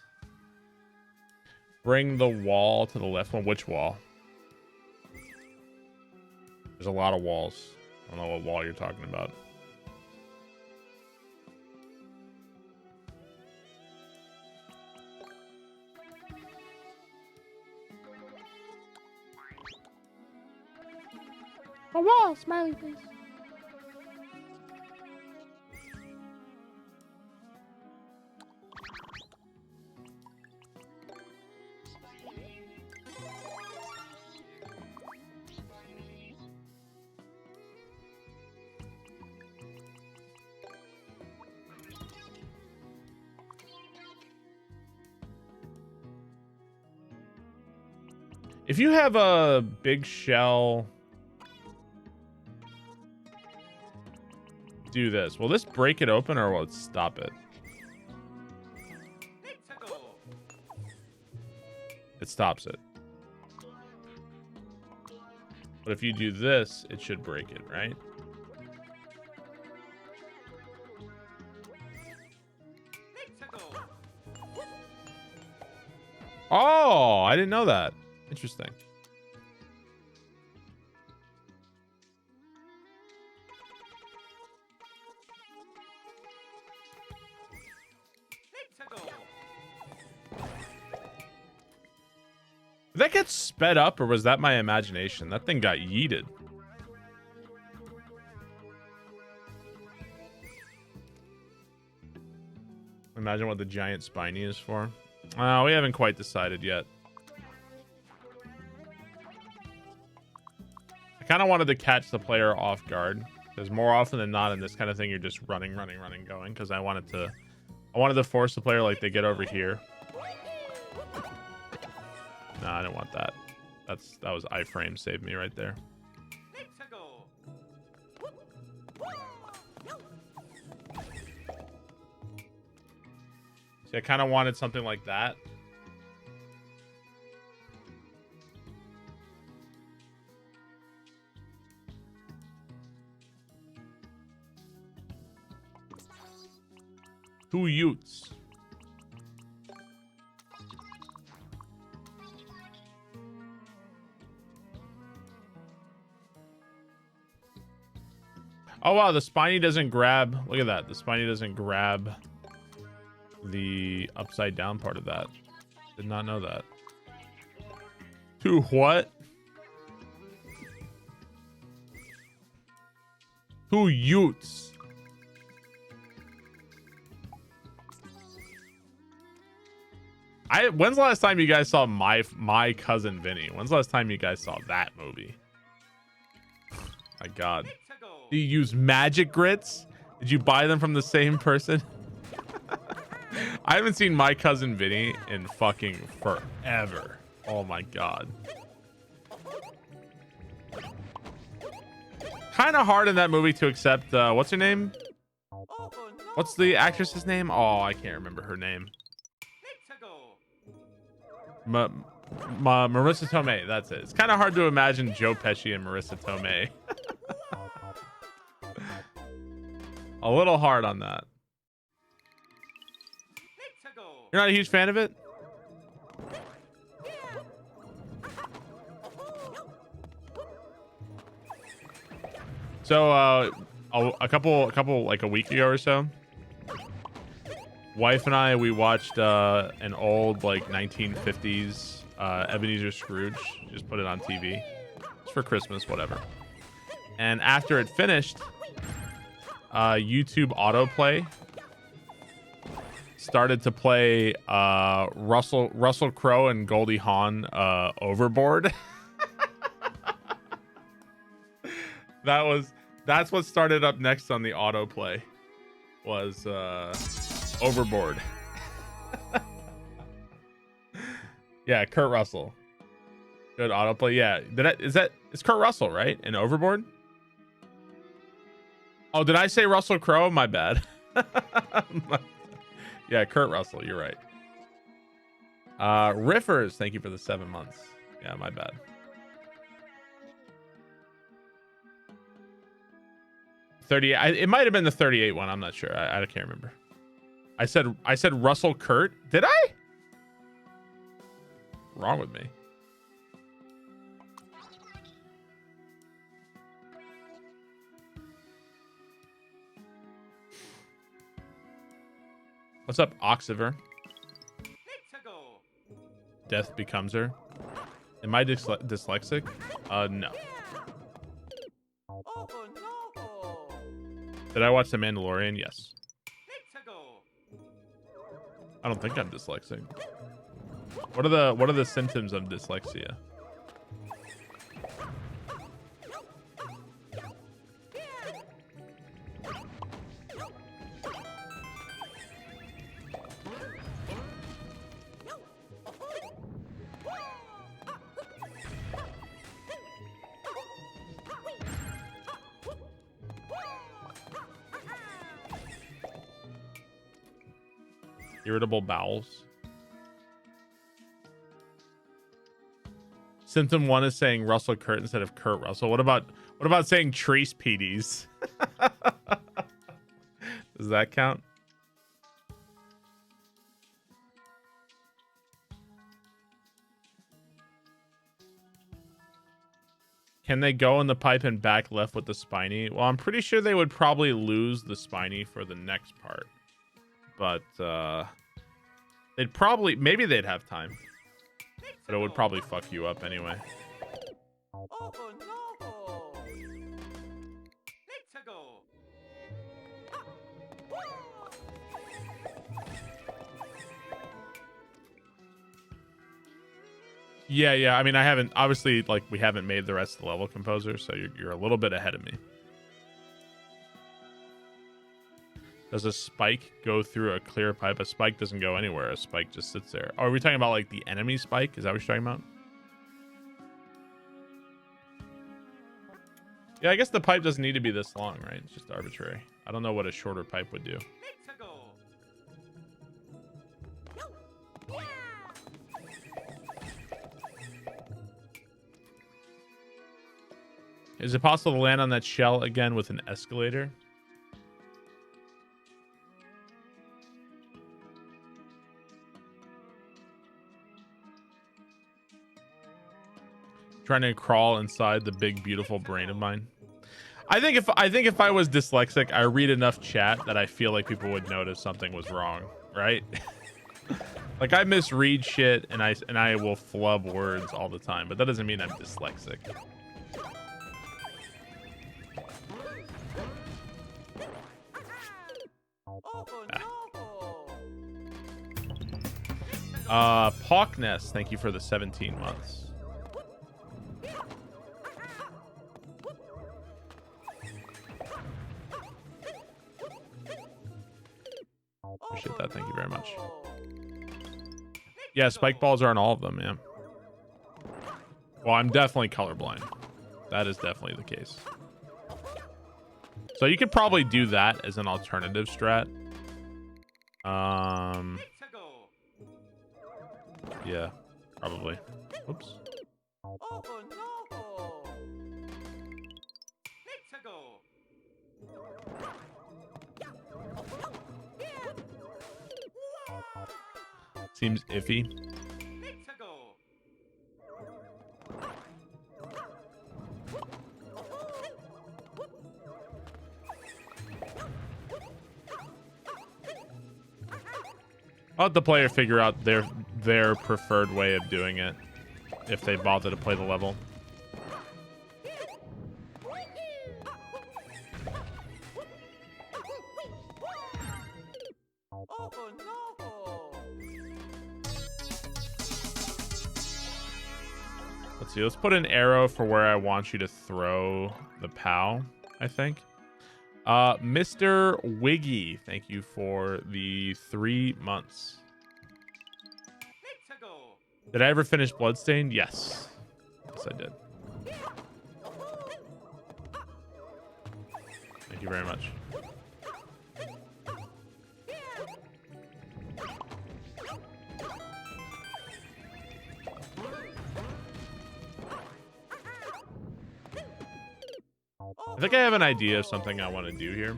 Bring the wall to the left one. Which wall? There's a lot of walls. I don't know what wall you're talking about. A wall, smiley face. If you have a big shell, do this. Will this break it open or will it stop it? It stops it. But if you do this, it should break it, right? Oh, I didn't know that. Interesting. Did that get sped up or was that my imagination? That thing got yeeted. Imagine what the giant spiny is for. We haven't quite decided yet. I kind of wanted to catch the player off guard, because more often than not in this kind of thing, you're just running, going. Because I wanted to force the player like they get over here. No, I didn't want that. That was iframe saved me right there. See, I kind of wanted something like that. Two Utes. Oh wow, the spiny doesn't grab. Look at that. The spiny doesn't grab the upside down part of that. Did not know that. Two what? Two Utes. When's the last time you guys saw my cousin Vinny? When's the last time you guys saw that movie? My God. Do you use magic grits? Did you buy them from the same person? I haven't seen my cousin Vinny in fucking forever. Oh my God. Kind of hard in that movie to accept. What's her name? What's the actress's name? Oh, I can't remember her name. Marissa Tomei. That's it. It's kind of hard to imagine Joe Pesci and Marissa Tomei. A little hard on that. You're not a huge fan of it? So like a week ago or so, wife and I, we watched an old like 1950s Ebenezer Scrooge. Just put it on TV. It's for Christmas, whatever. And after it finished, YouTube autoplay started to play Russell Crowe and Goldie Hawn Overboard. That's what started up next on the autoplay was Overboard. Yeah, Kurt Russell. Good autoplay. Yeah. It's Kurt Russell, right? In Overboard? Oh, did I say Russell Crowe? My bad. Yeah, Kurt Russell, you're right. Riffers, thank you for the 7 months. Yeah, my bad. It might have been the 38 one. I'm not sure. I can't remember. I said Russell Kurt. Did I? Wrong with me. What's up, Oxiver? Death becomes her. Am I dyslexic? No. Did I watch The Mandalorian? Yes. I don't think I'm dyslexic. What are the symptoms of dyslexia? Irritable bowels. Symptom 1 is saying Russell Kurt instead of Kurt Russell. What about saying Trace PDs? Does that count? Can they go in the pipe and back left with the spiny? Well, I'm pretty sure they would probably lose the spiny for the next part. But maybe they'd have time. But it would probably fuck you up anyway. Oh no! Let's go. Yeah. I mean, we haven't made the rest of the level, Composer, so you're a little bit ahead of me. Does a spike go through a clear pipe? A spike doesn't go anywhere. A spike just sits there. Oh, are we talking about like the enemy spike? Is that what you're talking about? Yeah, I guess the pipe doesn't need to be this long, right? It's just arbitrary. I don't know what a shorter pipe would do. Let's go. Is it possible to land on that shell again with an escalator? Trying to crawl inside the big beautiful brain of mine. I think if I was dyslexic, I read enough chat that I feel like people would notice something was wrong, right? Like I misread shit and I will flub words all the time, but that doesn't mean I'm dyslexic. Pawkness, thank you for the 17 months. Appreciate that. Thank you very much. Yeah, spike balls are on all of them, yeah. Well, I'm definitely colorblind. That is definitely the case. So you could probably do that as an alternative strat. Yeah, probably. Oops. Oh no! Let's go. Seems iffy. Let's go. I'll let the player figure out their preferred way of doing it if they bother to play the level. Oh no! Let's see. Let's put an arrow for where I want you to throw the POW, I think. Mr. Wiggy, thank you for the 3 months. Let's go. Did I ever finish Bloodstained? Yes. Yes, I did. Thank you very much. I think I have an idea of something I want to do here.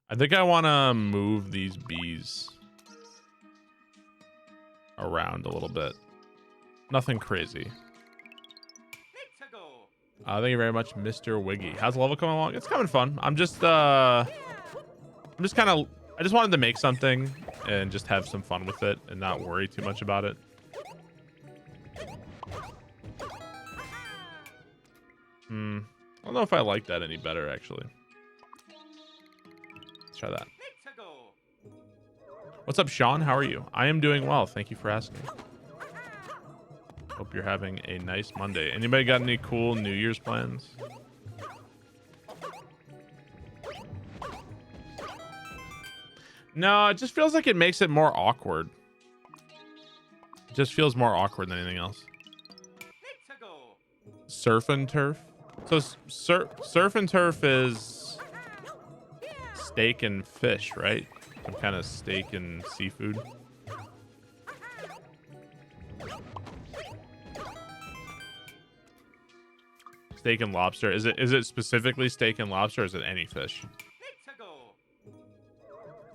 I think I want to move these bees around a little bit. Nothing crazy. Let's go. Thank you very much, Mr. Wiggy. How's the level coming along? It's coming fun. I just wanted to make something and just have some fun with it and not worry too much about it. I don't know if I like that any better, actually. Let's try that. Let's go. What's up, Sean? How are you? I am doing well. Thank you for asking. Hope you're having a nice Monday. Anybody got any cool New Year's plans? No, it just feels like it makes it more awkward. It just feels more awkward than anything else. Let's go. Surf and turf? So surf and turf is steak and fish, right? Some kind of steak and seafood. Steak and lobster. Is it specifically steak and lobster, or is it any fish? Let's go.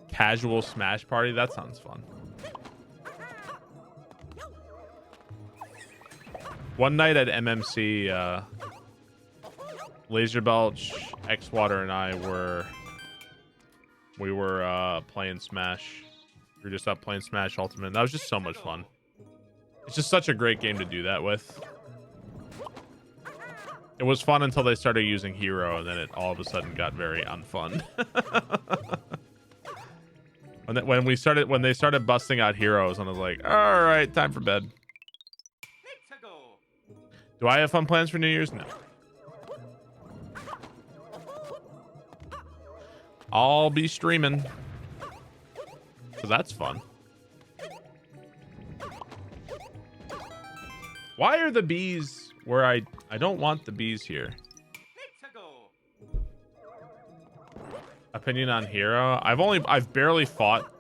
Casual smash party? That sounds fun. One night at MMC, Laser Belch, X-Water, and I were playing Smash. We were just up playing Smash Ultimate. That was just so much fun. It's just such a great game to do that with. It was fun until they started using Hero, and then it all of a sudden got very unfun. when they started busting out heroes, and I was like, all right, time for bed. Let's go. Do I have fun plans for New Year's? No. I'll be streaming, so that's fun. Why are the bees where I don't want the bees here? Let's go. Opinion on Hero? I've barely fought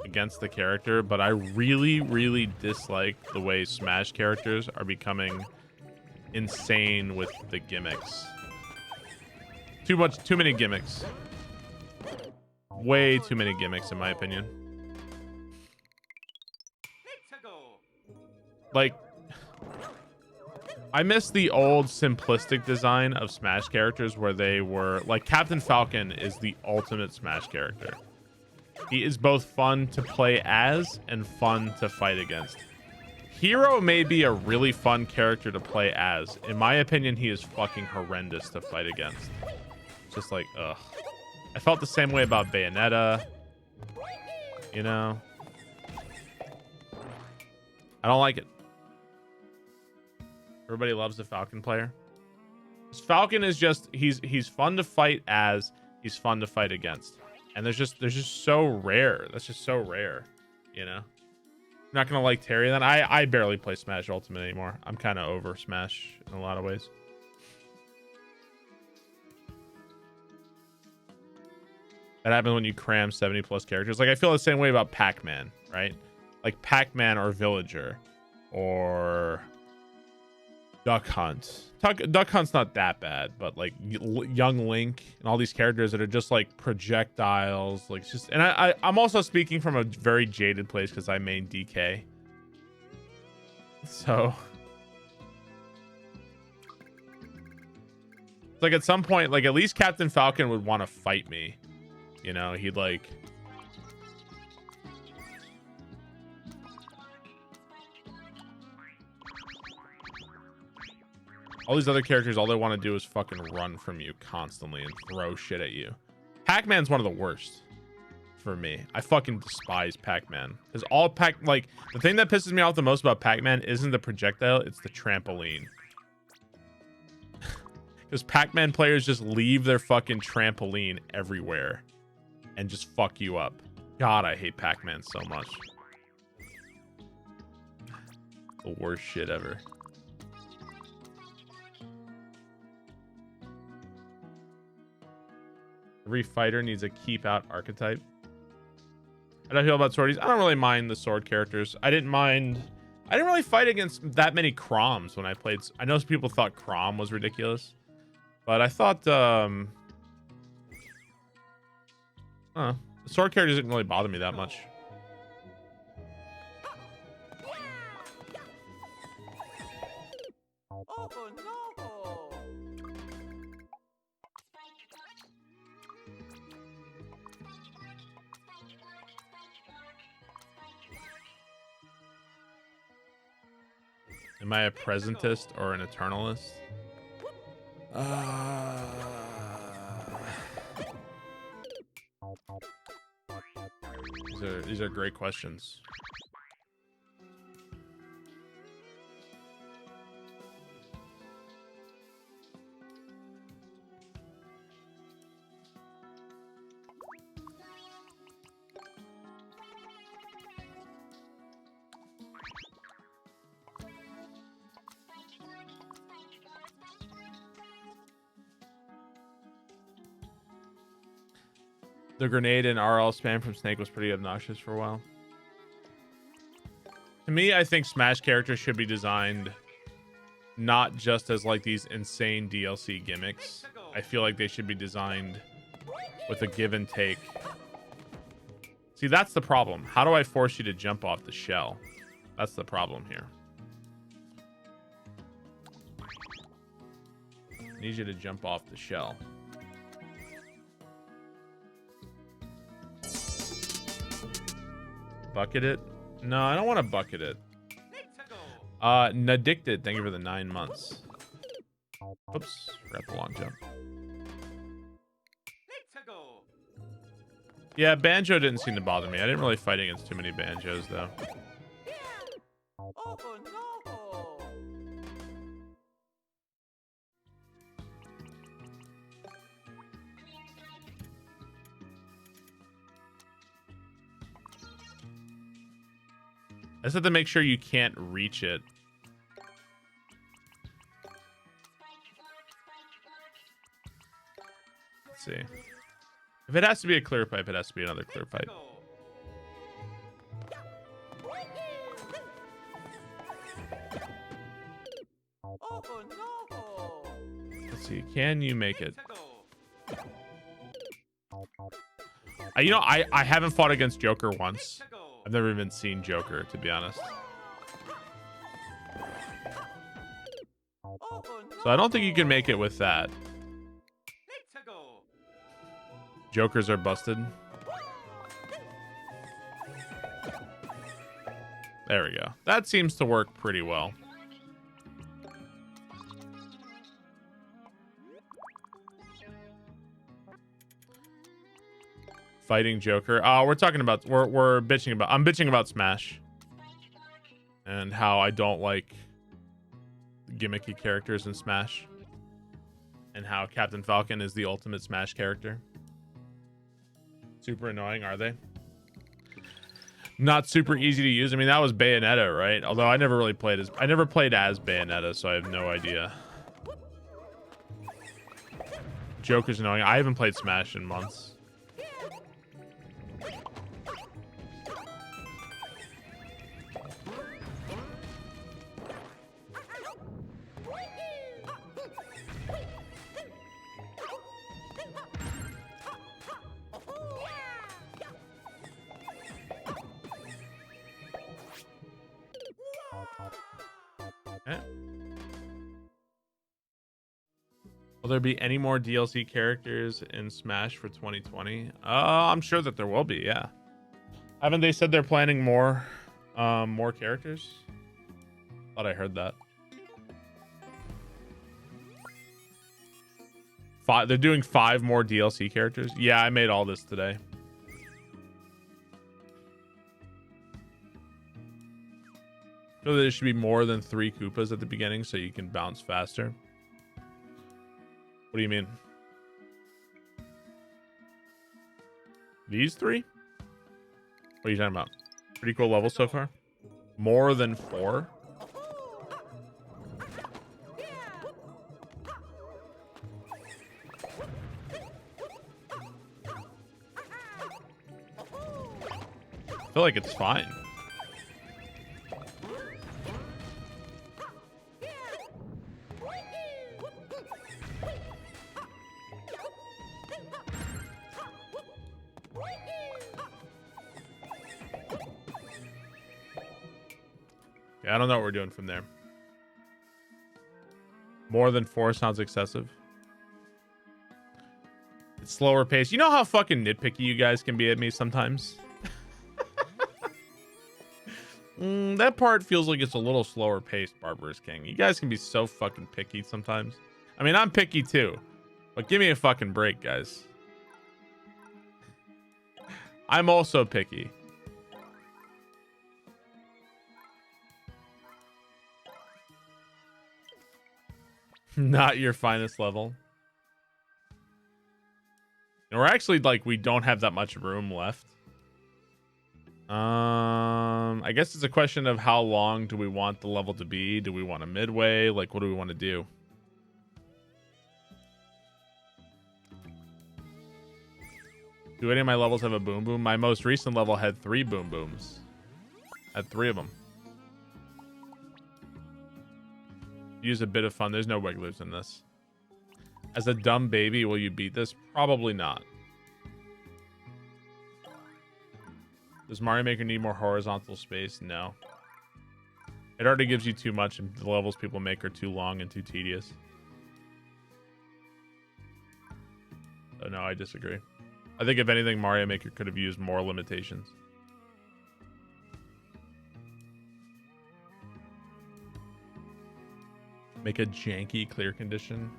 against the character, but I really dislike the way Smash characters are becoming insane with the gimmicks. Too many gimmicks. Way too many gimmicks, in my opinion. Let's go. Like, I miss the old simplistic design of Smash characters where they were like Captain Falcon is the ultimate Smash character. He is both fun to play as and fun to fight against. Hero may be a really fun character to play as. In my opinion, he is fucking horrendous to fight against. Just like, ugh. I felt the same way about Bayonetta. You know? I don't like it. Everybody loves the Falcon player. Falcon is just he's fun to fight as, he's fun to fight against. And there's just so rare. That's just so rare, you know? I'm not gonna like Terry then. I barely play Smash Ultimate anymore. I'm kind of over Smash in a lot of ways. That happens when you cram 70 plus characters. Like I feel the same way about Pac-Man, right? Like Pac-Man or Villager or Duck Hunt. Duck Hunt's not that bad, but like Young Link and all these characters that are just like projectiles, like it's just. And I'm also speaking from a very jaded place because I main DK. So it's like at some point, like at least Captain Falcon would want to fight me. You know, he'd like. All these other characters, all they want to do is fucking run from you constantly and throw shit at you. Pac-Man's one of the worst for me. I fucking despise Pac-Man. Because like, the thing that pisses me off the most about Pac-Man isn't the projectile, it's the trampoline. Because Pac-Man players just leave their fucking trampoline everywhere and just fuck you up. God, I hate Pac-Man so much. The worst shit ever. Every fighter needs a keep out archetype. How do I feel about swordies? I don't really mind the sword characters. I didn't really fight against that many Chroms when I played. I know some people thought Chrom was ridiculous, but I thought the sword characters didn't really bother me that much. Oh no. Am I a presentist or an eternalist? These are great questions. The grenade and RL spam from Snake was pretty obnoxious for a while. To me, I think Smash characters should be designed not just as like these insane DLC gimmicks. I feel like they should be designed with a give and take. See, that's the problem. How do I force you to jump off the shell? That's the problem here. I need you to jump off the shell. Bucket it? No, I don't want to bucket it. Nadicted, thank you for the 9 months. Oops, forgot the long jump. Yeah, Banjo didn't seem to bother me. I didn't really fight against too many Banjos, though. Oh no! I just have to make sure you can't reach it. Let's see. If it has to be a clear pipe, it has to be another clear pipe. Oh no! Let's see. Can you make it? You know, I haven't fought against Joker once. I've never even seen Joker, to be honest. So I don't think you can make it with that. Jokers are busted. There we go. That seems to work pretty well. Fighting Joker. We're talking about we're bitching about I'm bitching about Smash. And how I don't like gimmicky characters in Smash. And how Captain Falcon is the ultimate Smash character. Super annoying, are they? Not super easy to use. I mean, that was Bayonetta, right? Although I never really played as Bayonetta, so I have no idea. Joker's annoying. I haven't played Smash in months. Okay. Will there be any more DLC characters in Smash for 2020? I'm sure that there will be, yeah. Haven't they said they're planning more characters? Thought I heard that. They're doing 5 more DLC characters? Yeah, I made all this today. I feel that there should be more than 3 Koopas at the beginning so you can bounce faster. What do you mean? These 3? What are you talking about? Pretty cool level so far. More than 4? I feel like it's fine. Yeah, I don't know what we're doing from there. More than 4 sounds excessive. It's slower pace. You know how fucking nitpicky you guys can be at me sometimes? That part feels like it's a little slower paced, Barbarous King. You guys can be so fucking picky sometimes. I mean, I'm picky too. But give me a fucking break, guys. I'm also picky. Not your finest level. And we're actually like, we don't have that much room left. I guess it's a question of how long do we want the level to be? Do we want a midway? Like, what do we want to do? Do any of my levels have a boom boom? My most recent level had 3 boom booms. Had 3 of them. Use a bit of fun. There's no wigglers in this. As a dumb baby, will you beat this? Probably not. Does Mario Maker need more horizontal space? No. It already gives you too much, and the levels people make are too long and too tedious. So no, I disagree. I think if anything, Mario Maker could have used more limitations. Make a janky clear condition.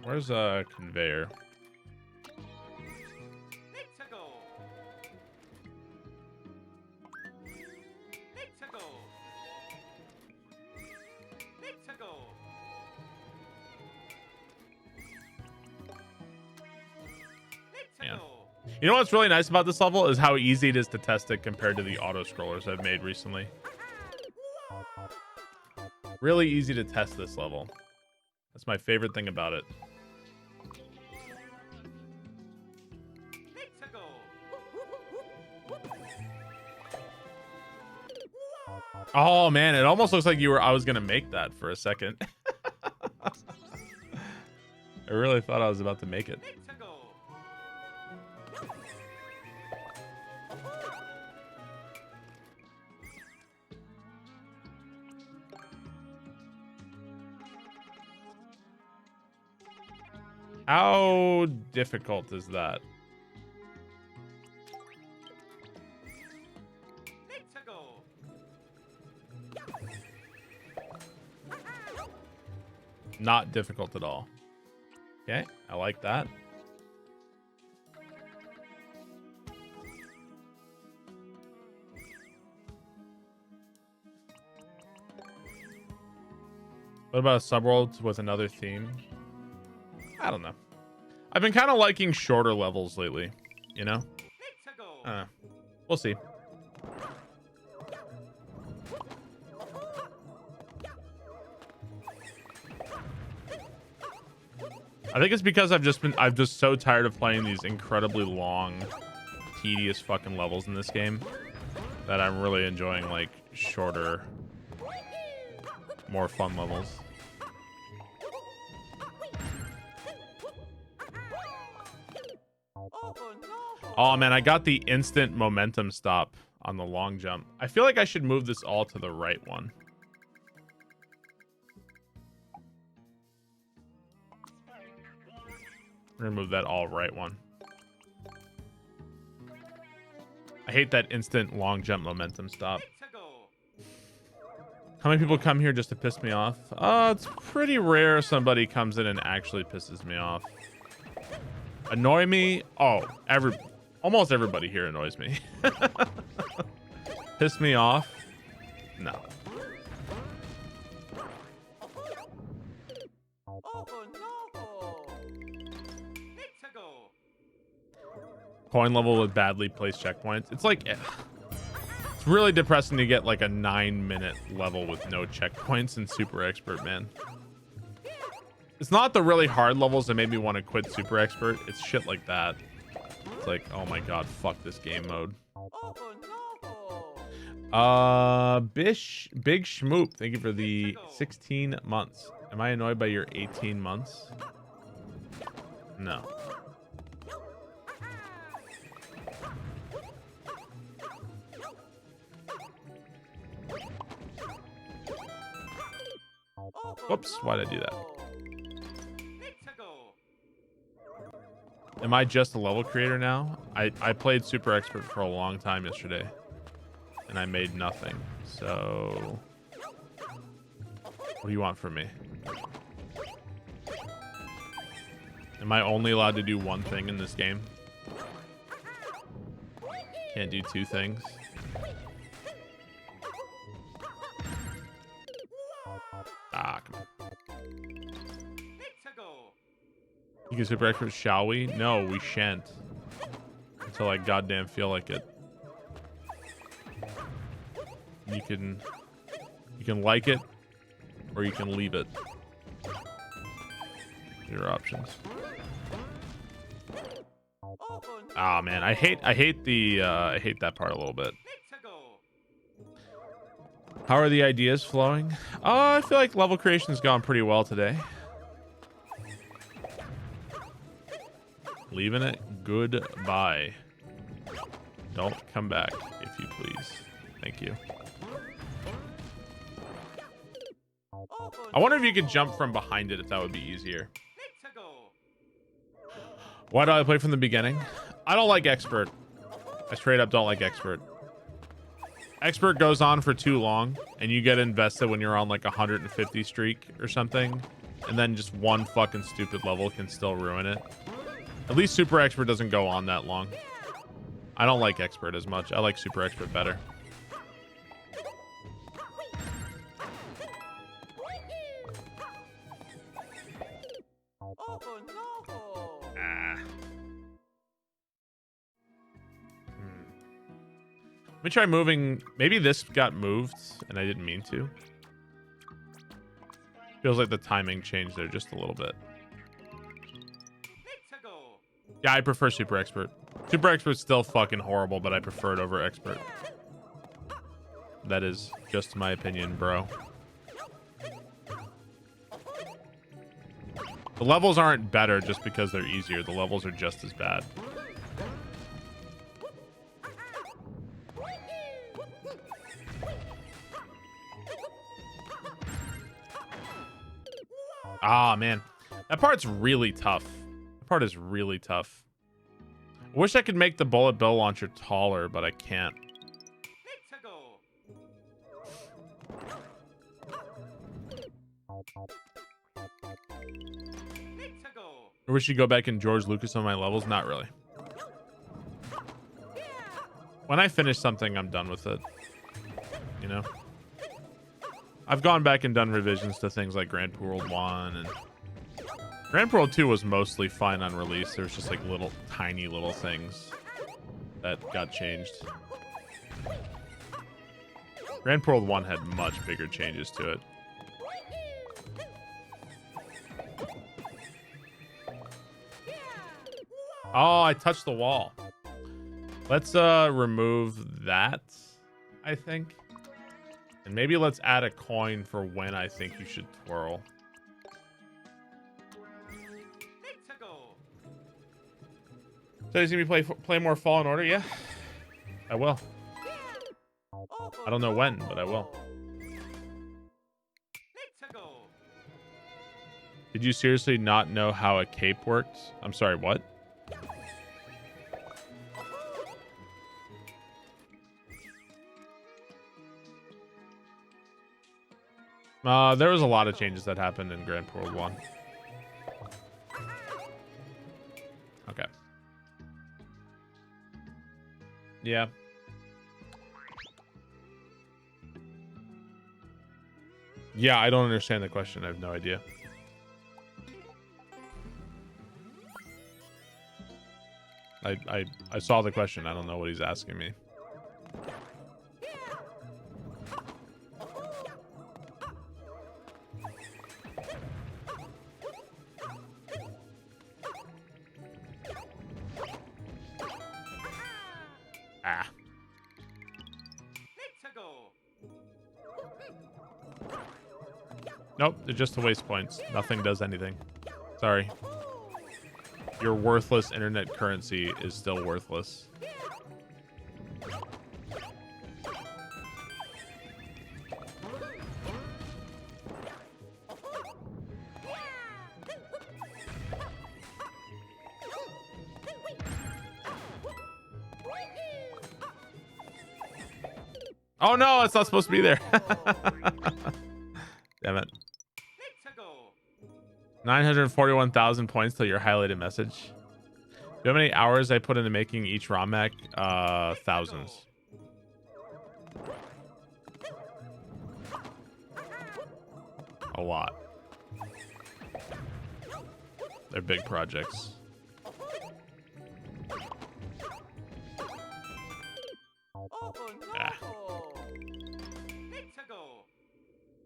Where's a conveyor? Man. You know what's really nice about this level is how easy it is to test it compared to the auto scrollers I've made recently. Really easy to test this level. That's my favorite thing about it. Oh man, it almost looks like I was gonna make that for a second. I really thought I was about to make it. How difficult is that? Not difficult at all. Okay, I like that. What about a subworld with another theme? I don't know. I've been kind of liking shorter levels lately, you know? We'll see. I think it's because I'm just so tired of playing these incredibly long, tedious fucking levels in this game that I'm really enjoying like shorter, more fun levels. Oh man, I got the instant momentum stop on the long jump. I feel like I should move this all to the right one. We're gonna move that all right one. I hate that instant long jump momentum stop. How many people come here just to piss me off? It's pretty rare somebody comes in and actually pisses me off. Annoy me? Oh, almost everybody here annoys me. Piss me off? No. Coin level with badly placed checkpoints. It's like, it's really depressing to get like a 9-minute level with no checkpoints in Super Expert, man. It's not the really hard levels that made me want to quit Super Expert. It's shit like that. It's like, oh my god, fuck this game mode. Big Schmoop, thank you for the 16 months. Am I annoyed by your 18 months? No. Whoops, why did I do that? Am I just a level creator now? I played Super Expert for a long time yesterday, and I made nothing. So, what do you want from me? Am I only allowed to do one thing in this game? Can't do 2 things? Ah, come on. You can super expert, shall we? No, we shan't. Until I goddamn feel like it. You can like it, or you can leave it. Your options. Ah, man, I hate that part a little bit. How are the ideas flowing? I feel like level creation's gone pretty well today. Leaving it goodbye. Don't come back, if you please. Thank you. I wonder if you could jump from behind it, if that would be easier. Why do I play from the beginning? I don't like expert. I straight up don't like expert. Expert goes on for too long, and you get invested when you're on like 150 streak or something, and then just one fucking stupid level can still ruin it. At least super expert doesn't go on that long. I don't like expert as much. I like super expert better. Ah. Let me try moving. Maybe this got moved and I didn't mean to. Feels like the timing changed there just a little bit. Yeah, I prefer super expert. Super expert's still fucking horrible, but I prefer it over expert. That is just my opinion, bro. The levels aren't better just because they're easier. The levels are just as bad. Ah, man. That part's really tough. That part is really tough. I wish I could make the bullet bill launcher taller, but I can't. I wish you go back and George Lucas on my levels. Not really. When I finish something, I'm done with it. You know? I've gone back and done revisions to things like Grand Poo World 1 and Grand Poo World 2 was mostly fine on release. There was just like little tiny little things that got changed. Grand Poo World 1 had much bigger changes to it. Oh, I touched the wall. Let's remove that, I think. And maybe let's add a coin for when I think you should twirl. So he's gonna be play more Fallen Order? Yeah, I will. I don't know when, but I will. Did you seriously not know how a cape works? I'm sorry, what? There was a lot of changes that happened in Grand Poo World 1. Okay. Yeah. Yeah, I don't understand the question. I have no idea. I saw the question. I don't know what he's asking me. Ah. Nope, they're just to waste points. Nothing does anything. Sorry. Your worthless internet currency is still worthless. Oh no, it's not supposed to be there. Damn it. 941,000 points till your highlighted message. Do you know how many hours I put into making each ROM hack? Thousands. A lot. They're big projects. Ah.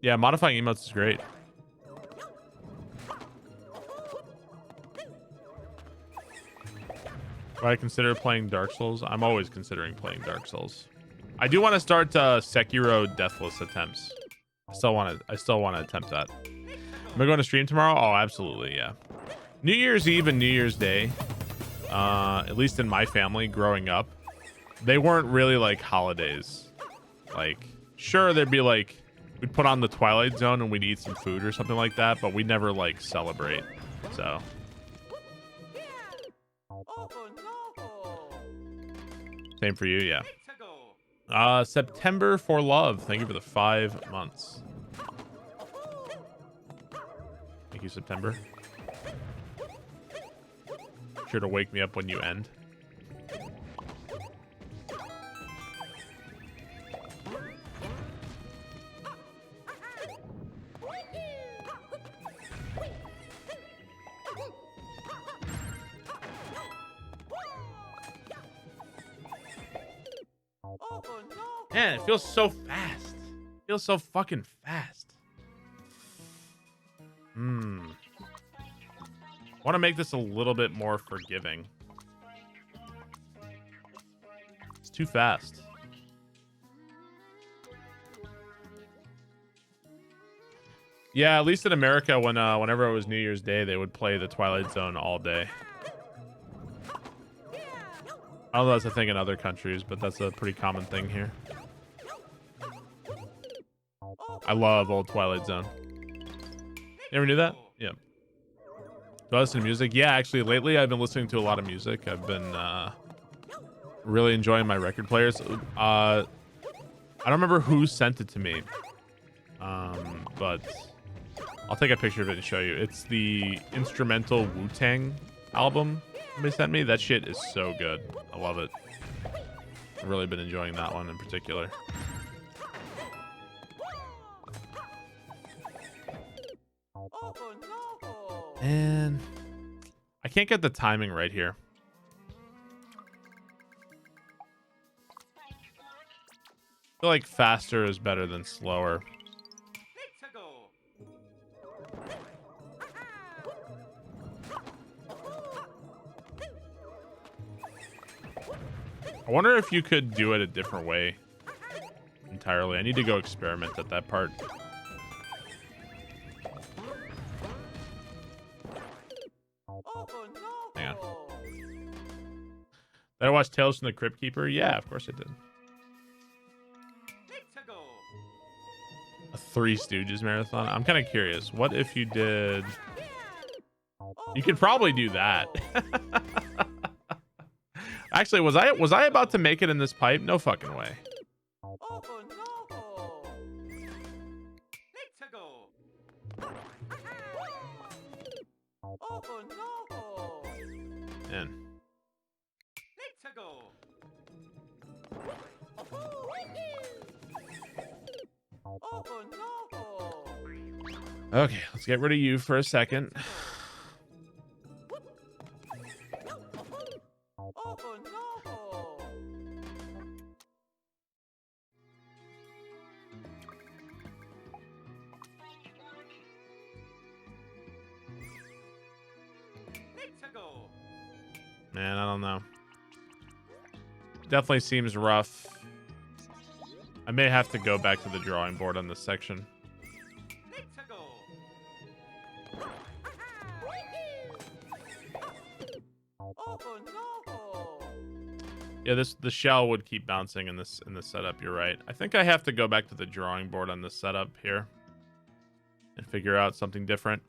Yeah, modifying emotes is great. Would I consider playing Dark Souls? I'm always considering playing Dark Souls. I do want to start Sekiro Deathless attempts. I still want to attempt that. Am I going to stream tomorrow? Oh, absolutely, yeah. New Year's Eve and New Year's Day, at least in my family growing up, they weren't really like holidays. Like, sure, there'd be like, we'd put on the Twilight Zone and we'd eat some food or something like that, but we'd never like celebrate. So. Same for you, yeah. September for love. Thank you for the 5 months. Thank you, September. Sure to wake me up when you end. Man, it feels so fast. It feels so fucking fast. I want to make this a little bit more forgiving. It's too fast. Yeah, at least in America, whenever it was New Year's Day, they would play the Twilight Zone all day. I don't know if that's a thing in other countries, but that's a pretty common thing here. I love old Twilight Zone. You ever knew that? Yeah. Do I listen to music? Yeah, actually, lately I've been listening to a lot of music. I've been really enjoying my record players. I don't remember who sent it to me, but I'll take a picture of it and show you. It's the instrumental Wu-Tang album somebody sent me. That shit is so good. I love it. I've really been enjoying that one in particular. And I can't get the timing right here. I feel like faster is better than slower. I wonder if you could do it a different way entirely. I need to go experiment at that part. Hang on. Did I watch Tales from the Crypt Keeper? Yeah, of course I did. A Three Stooges marathon? I'm kind of curious. What if you did... You could probably do that. Actually, was I about to make it in this pipe? No fucking way. Man. Okay, let's get rid of you for a second. Man, I don't know. Definitely seems rough. I may have to go back to the drawing board on this section. Yeah, the shell would keep bouncing in this setup. You're right. I think I have to go back to the drawing board on this setup here and figure out something different.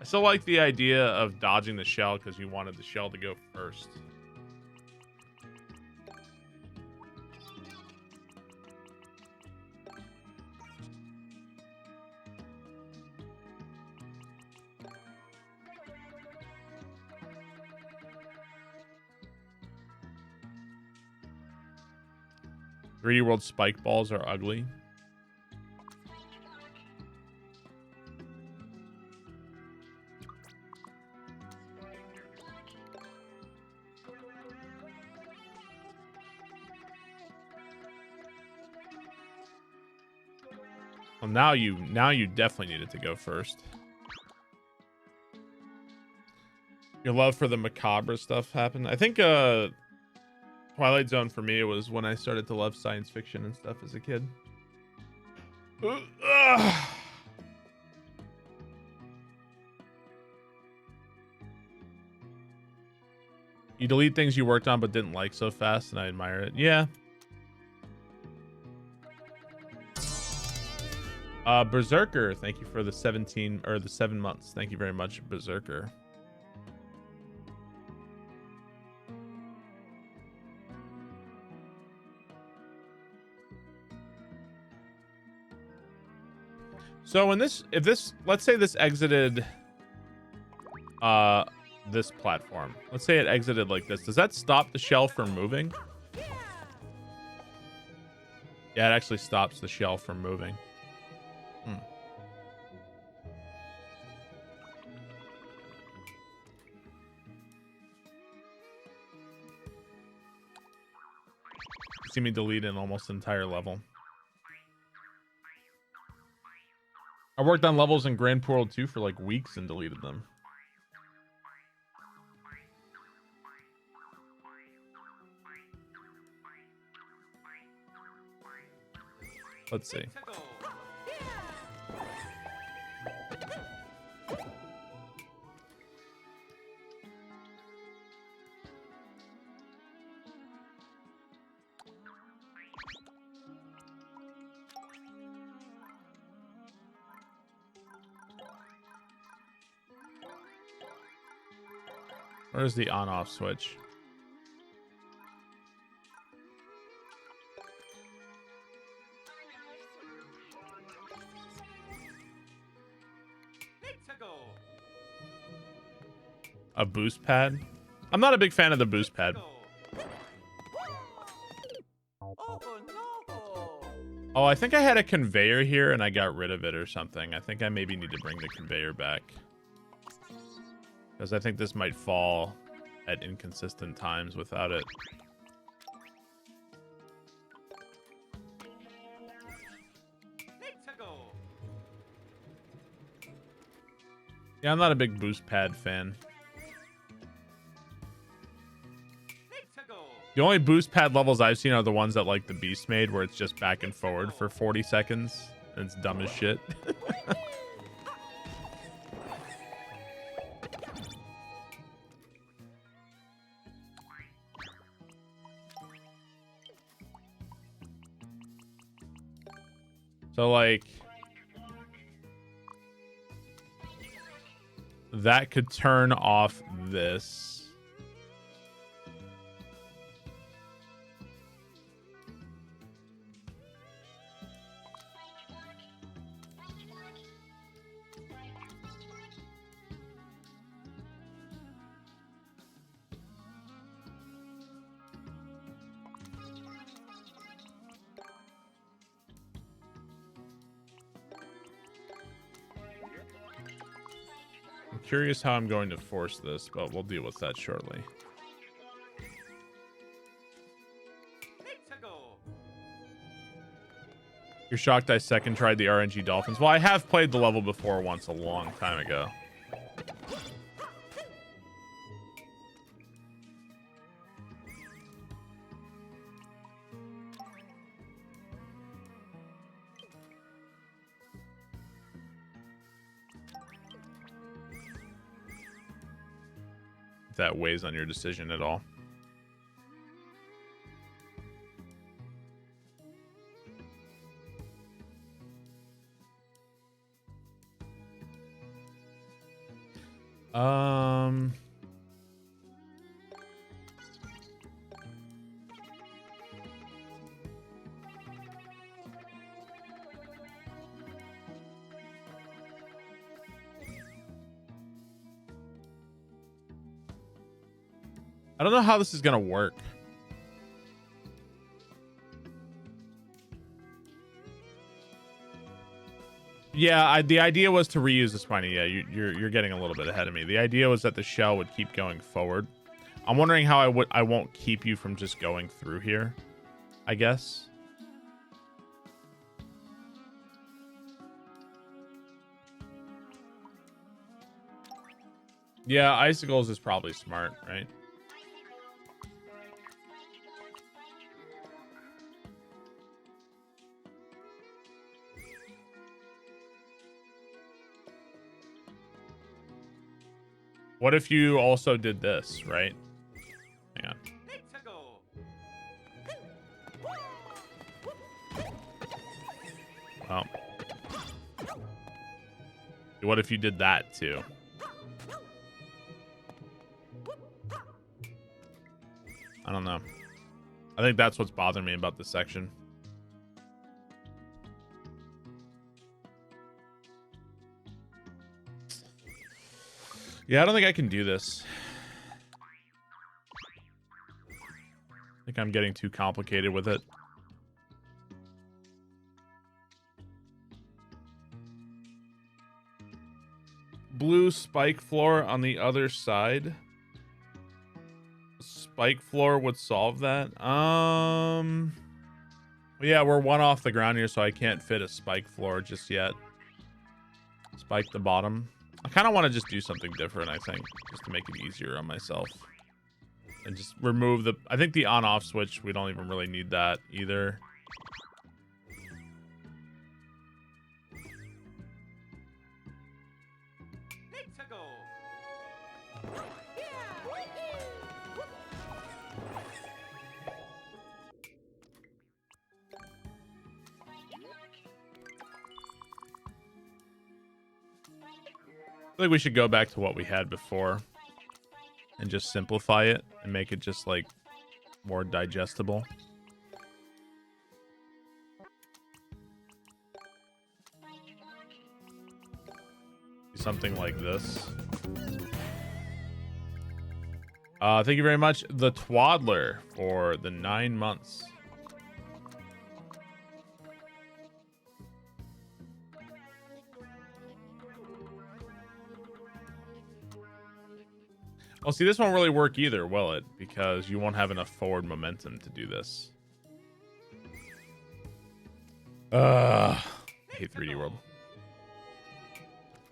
I still like the idea of dodging the shell because you wanted the shell to go first. 3D World spike balls are ugly. Well, now you definitely needed to go first. Your love for the macabre stuff happened. I think Twilight Zone for me was when I started to love science fiction and stuff as a kid. You delete things you worked on but didn't like so fast, and I admire it. Yeah. Berserker, thank you for the 17 or the 7 months. Thank you very much, Berserker. So when this, if this, let's say this exited this platform. Let's say it exited like this. Does that stop the shell from moving? Yeah, it actually stops the shell from moving. See me delete an almost entire level. I worked on levels in Grand Portal 2 for like weeks and deleted them. Let's see. Where's the on-off switch? A boost pad? I'm not a big fan of the boost pad. Oh, I think I had a conveyor here and I got rid of it or something. I think I maybe need to bring the conveyor back. Because I think this might fall at inconsistent times without it. Yeah, I'm not a big boost pad fan. The only boost pad levels I've seen are the ones that like the Beast made, where it's just back and forward for 40 seconds. And it's dumb as shit. So, like, that could turn off this. Curious how I'm going to force this, but we'll deal with that shortly. You're shocked I second tried the RNG Dolphins? Well, I have played the level before once a long time ago. That weighs on your decision at all. I don't know how this is gonna work. Yeah, the idea was to reuse the spiny. Yeah, you're getting a little bit ahead of me. The idea was that the shell would keep going forward. I'm wondering how I won't keep you from just going through here, I guess. Yeah, icicles is probably smart, right? What if you also did this, right? Hang on. Well, what if you did that too? I don't know. I think that's what's bothering me about this section. Yeah, I don't think I can do this. I think I'm getting too complicated with it. Blue spike floor on the other side. Spike floor would solve that. Yeah, we're one off the ground here, so I can't fit a spike floor just yet. Spike the bottom. I kind of want to just do something different, I think, just to make it easier on myself. And just remove the... I think the on-off switch, we don't even really need that either. I think we should go back to what we had before and just simplify it and make it just like more digestible. Something like this. Thank you very much, the Twaddler, for the 9 months. Well, see, this won't really work either, will it? Because you won't have enough forward momentum to do this. I hate 3D World.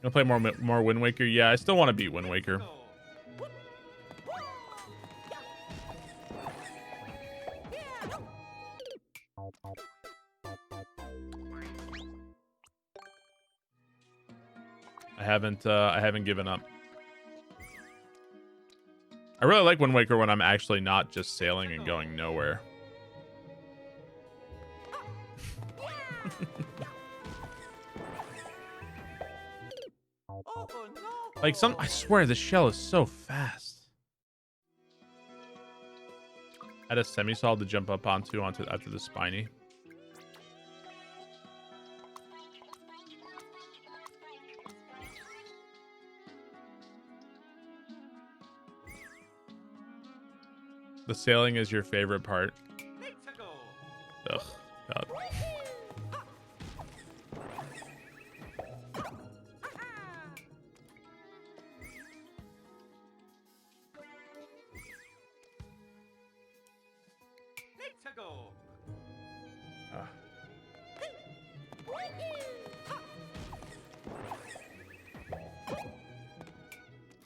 Gonna play more Wind Waker? Yeah, I still want to beat Wind Waker. I haven't given up. I really like Wind Waker when I'm actually not just sailing and going nowhere. Like I swear this shell is so fast. I had a semi-solid to jump up onto after the spiny. The sailing is your favorite part. Ugh, God.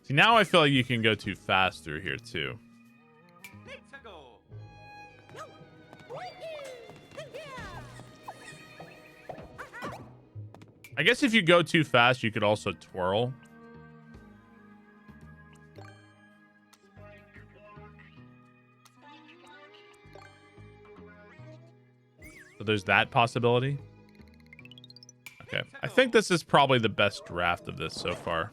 See, now I feel like you can go too fast through here too. I guess if you go too fast, you could also twirl. So there's that possibility. Okay. I think this is probably the best draft of this so far.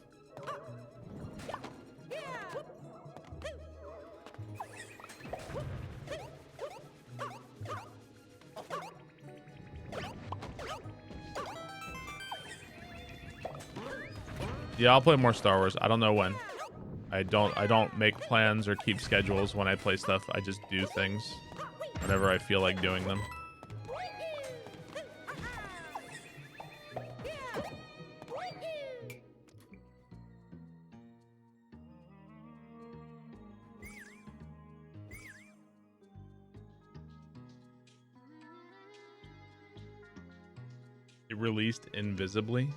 Yeah, I'll play more Star Wars. I don't know when. I don't make plans or keep schedules when I play stuff. I just do things whenever I feel like doing them. It released invisibly.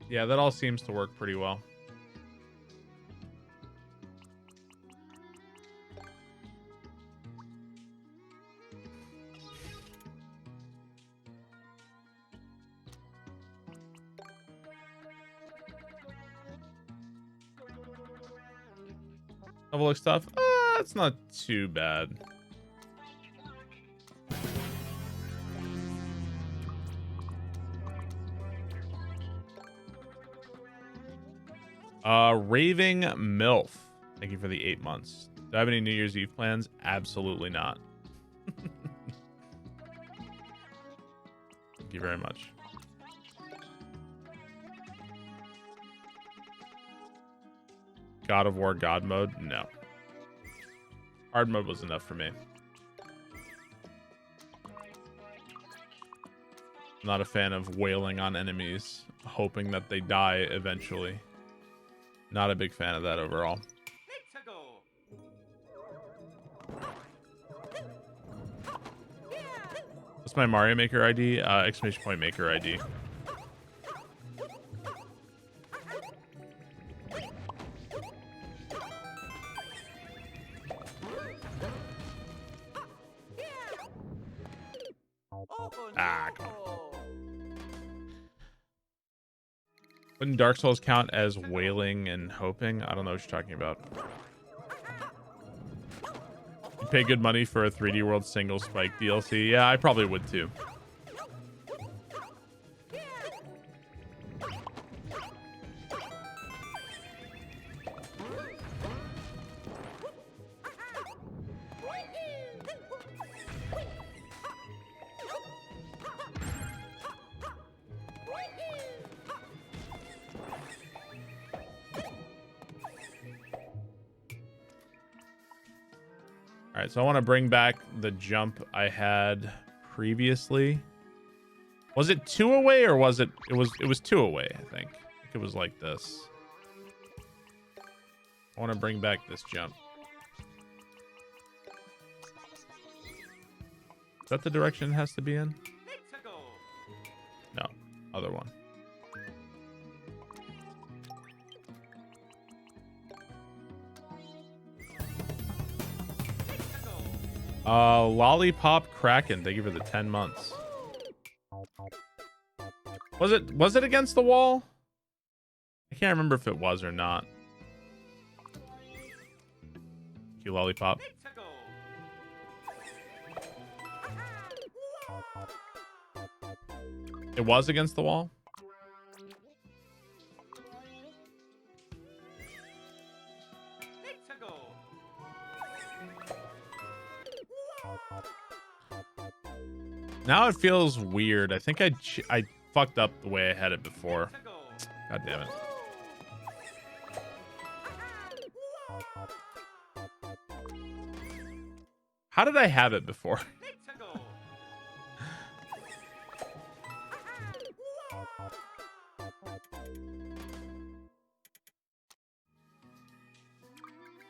Yeah, that all seems to work pretty well. Level stuff. It's not too bad. Raving MILF. Thank you for the 8 months. Do I have any New Year's Eve plans? Absolutely not. Thank you very much. God of War God mode? No. Hard mode was enough for me. I'm not a fan of wailing on enemies, hoping that they die eventually. Not a big fan of that overall. What's my Mario Maker ID? Exclamation point Maker ID. Come on. Wouldn't Dark Souls count as wailing and hoping? I don't know what you're talking about. You pay good money for a 3D World single spike DLC? Yeah, I probably would too. All right, so I want to bring back the jump I had previously. Was it 2 away or was it was 2 away, I think. It was like this. I want to bring back this jump. Is that the direction it has to be in? No, other one. Lollipop Kraken, thank you for the 10 months. Was it against the wall? I can't remember if it was or not. Thank you, Lollipop. It was against the wall? Now it feels weird. I think I fucked up the way I had it before. God damn it. How did I have it before?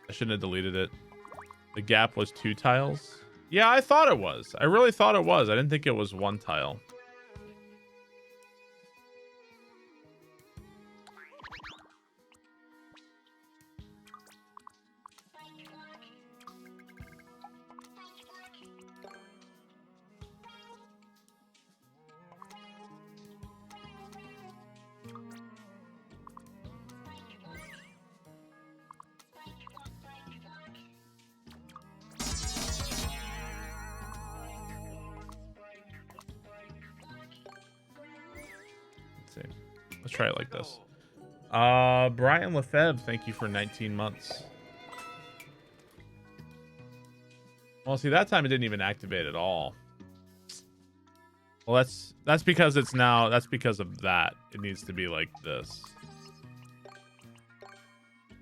I shouldn't have deleted it. The gap was 2 tiles. Yeah, I thought it was. I really thought it was. I didn't think it was 1 tile. Let's try it like this. Brian Lefebvre, thank you for 19 months. Well, see, that time it didn't even activate at all. Well, that's because it's now, that's because of that. It needs to be like this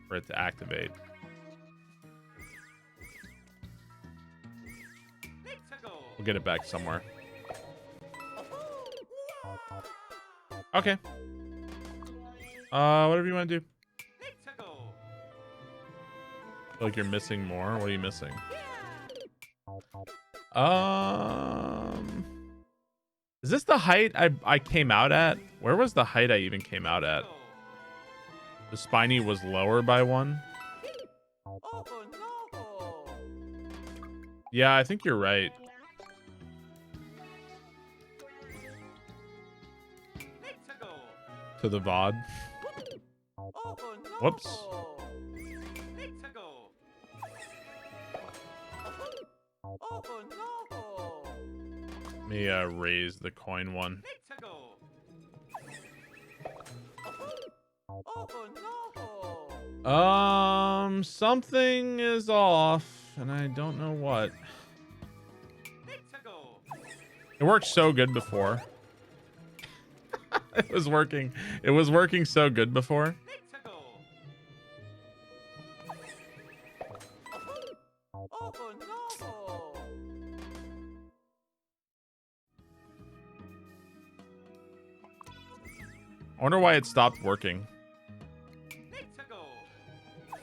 for it to activate. We'll get it back somewhere. Okay. Whatever you want to do. Like you're missing more. What are you missing? Is this the height I came out at? Where was the height I even came out at? The spiny was lower by 1. Oh no! Yeah, I think you're right. Let's go. To the VOD. Oh no! Whoops. Let's go. Oh no! Let me raise the coin one. Let's go. Oh no! Something is off, and I don't know what. Let's go. It worked so good before. It was working. It was working so good before. Let's go. Oh no! I wonder why it stopped working. Let's go.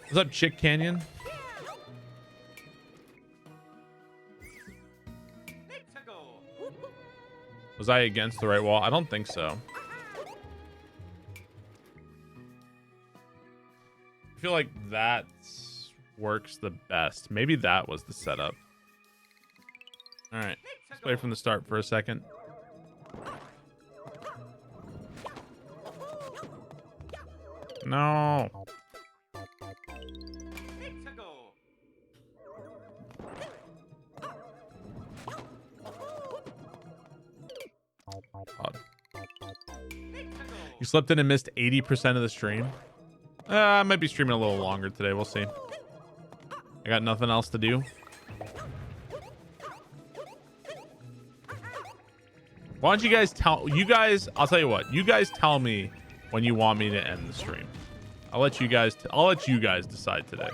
What's up, Chick Canyon? Let's go. Was I against the right wall? I don't think so. I feel like that works the best. Maybe that was the setup. All right, let's play from the start for a second. No. Let's go. God. You slept in and missed 80% of the stream. I might be streaming a little longer today. We'll see. I got nothing else to do. Why don't you guys tell I'll tell you what. You guys tell me when you want me to end the stream. I'll let you guys decide today.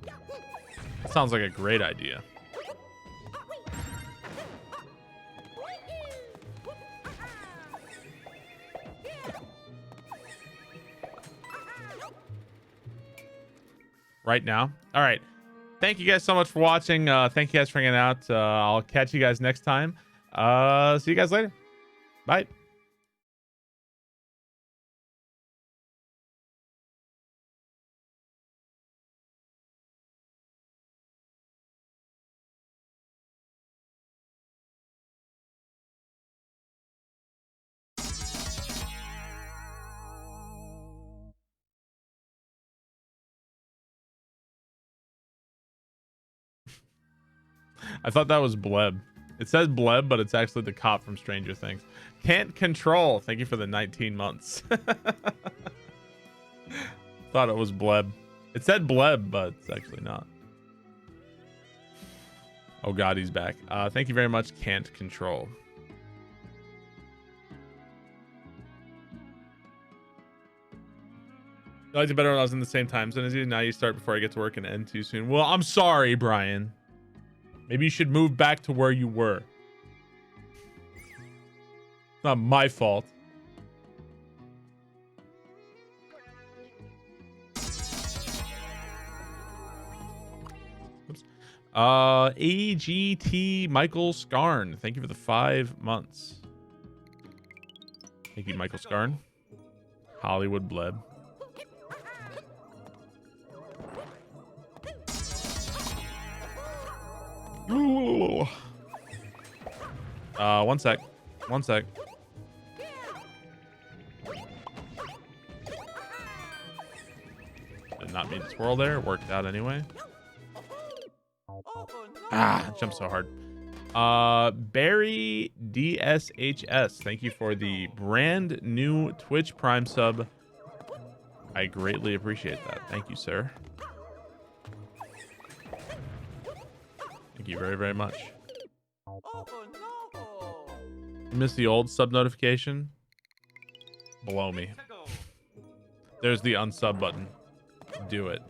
That sounds like a great idea. Right now. All right. Thank you guys so much for watching. Thank you guys for hanging out. I'll catch you guys next time. See you guys later. Bye. I thought that was Bleb. It says Bleb, but it's actually the cop from Stranger Things. Can't control. Thank you for the 19 months. Thought it was Bleb. It said Bleb, but it's actually not. Oh God, he's back. Thank you very much. Can't control. I liked it better when I was in the same time zone as you. Now you start before I get to work and end too soon. Well, I'm sorry, Brian. Maybe you should move back to where you were. It's not my fault. Oops. AGT Michael Scarn. Thank you for the 5 months. Thank you, Michael Scarn. Hollywood Bleb. Ooh. One sec. One sec. Did not mean to swirl there. It worked out anyway. Ah, jumped so hard. Barry DSHS. Thank you for the brand new Twitch Prime sub. I greatly appreciate that. Thank you, sir. Thank you very, very much. You missed the old sub notification? Below me. There's the unsub button. Do it.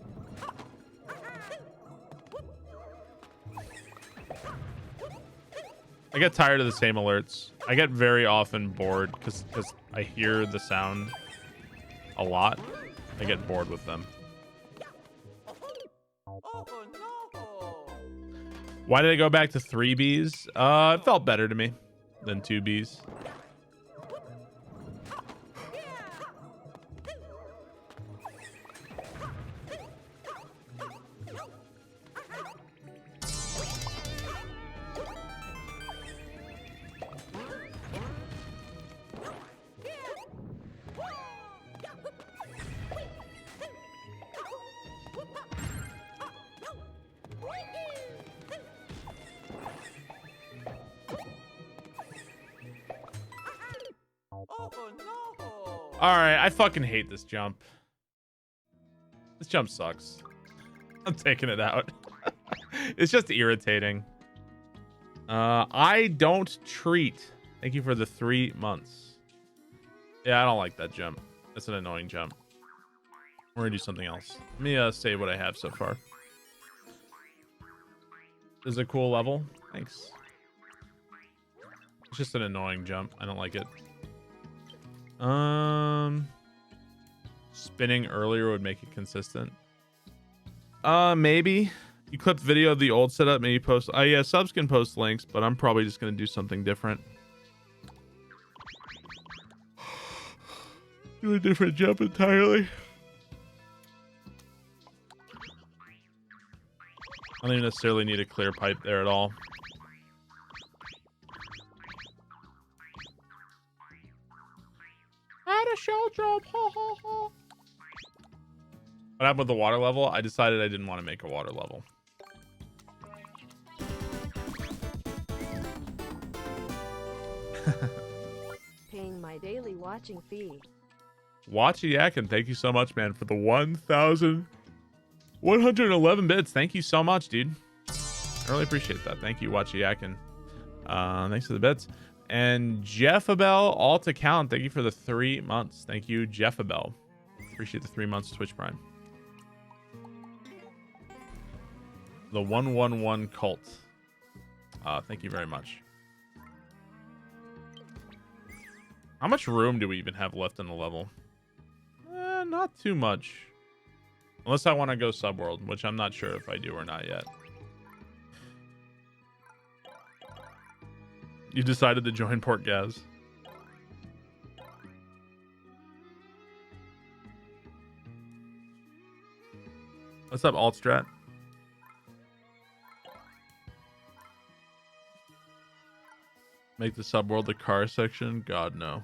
I get tired of the same alerts. I get very often bored because I hear the sound a lot. I get bored with them. Why did I go back to 3 Bs? It felt better to me than 2 Bs. Oh no! All right, I fucking hate this jump. This jump sucks. I'm taking it out. It's just irritating. I don't treat. Thank you for the 3 months. Yeah, I don't like that jump. That's an annoying jump. We're gonna do something else. Let me say what I have so far. This is a cool level. Thanks. It's just an annoying jump. I don't like it. Spinning earlier would make it consistent. Maybe. You clip video of the old setup, maybe post. Yeah, subs can post links, but I'm probably just gonna do something different. Do a different jump entirely. I don't even necessarily need a clear pipe there at all. Add a shell jump. Ha, ha, ha. What happened with the water level? I decided I didn't want to make a water level. Paying my daily watching fee. Watchy Yakin, thank you so much, man, for the 1,111 bits. Thank you so much, dude. I really appreciate that. Thank you, Watchy Yakin. Thanks for the bits. And Jeffabel, alt account, thank you for the 3 months. Thank you, Jeffabel. Appreciate the 3 months Twitch Prime. The 111 cult. Thank you very much. How much room do we even have left in the level? Not too much. Unless I want to go subworld, which I'm not sure if I do or not yet. You decided to join Port Gaz. What's up, Altstrat? Make the subworld the car section? God, no.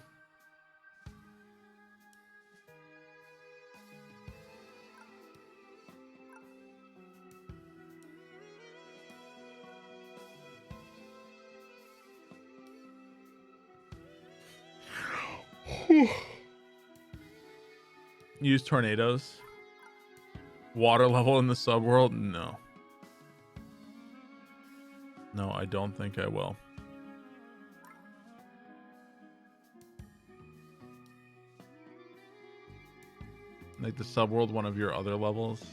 Use tornadoes. Water level in the subworld? No. No, I don't think I will. Make the subworld one of your other levels.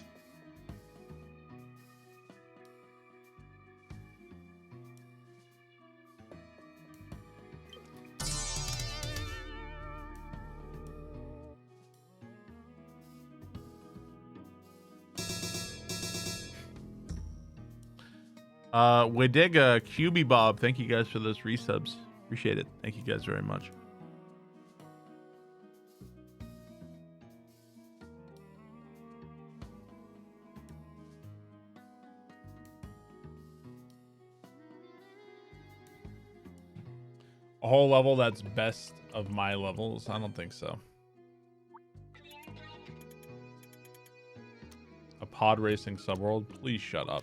Widiga, QB Bob, thank you guys for those resubs. Appreciate it. Thank you guys very much. A whole level that's best of my levels? I don't think so. A pod racing subworld? Please shut up.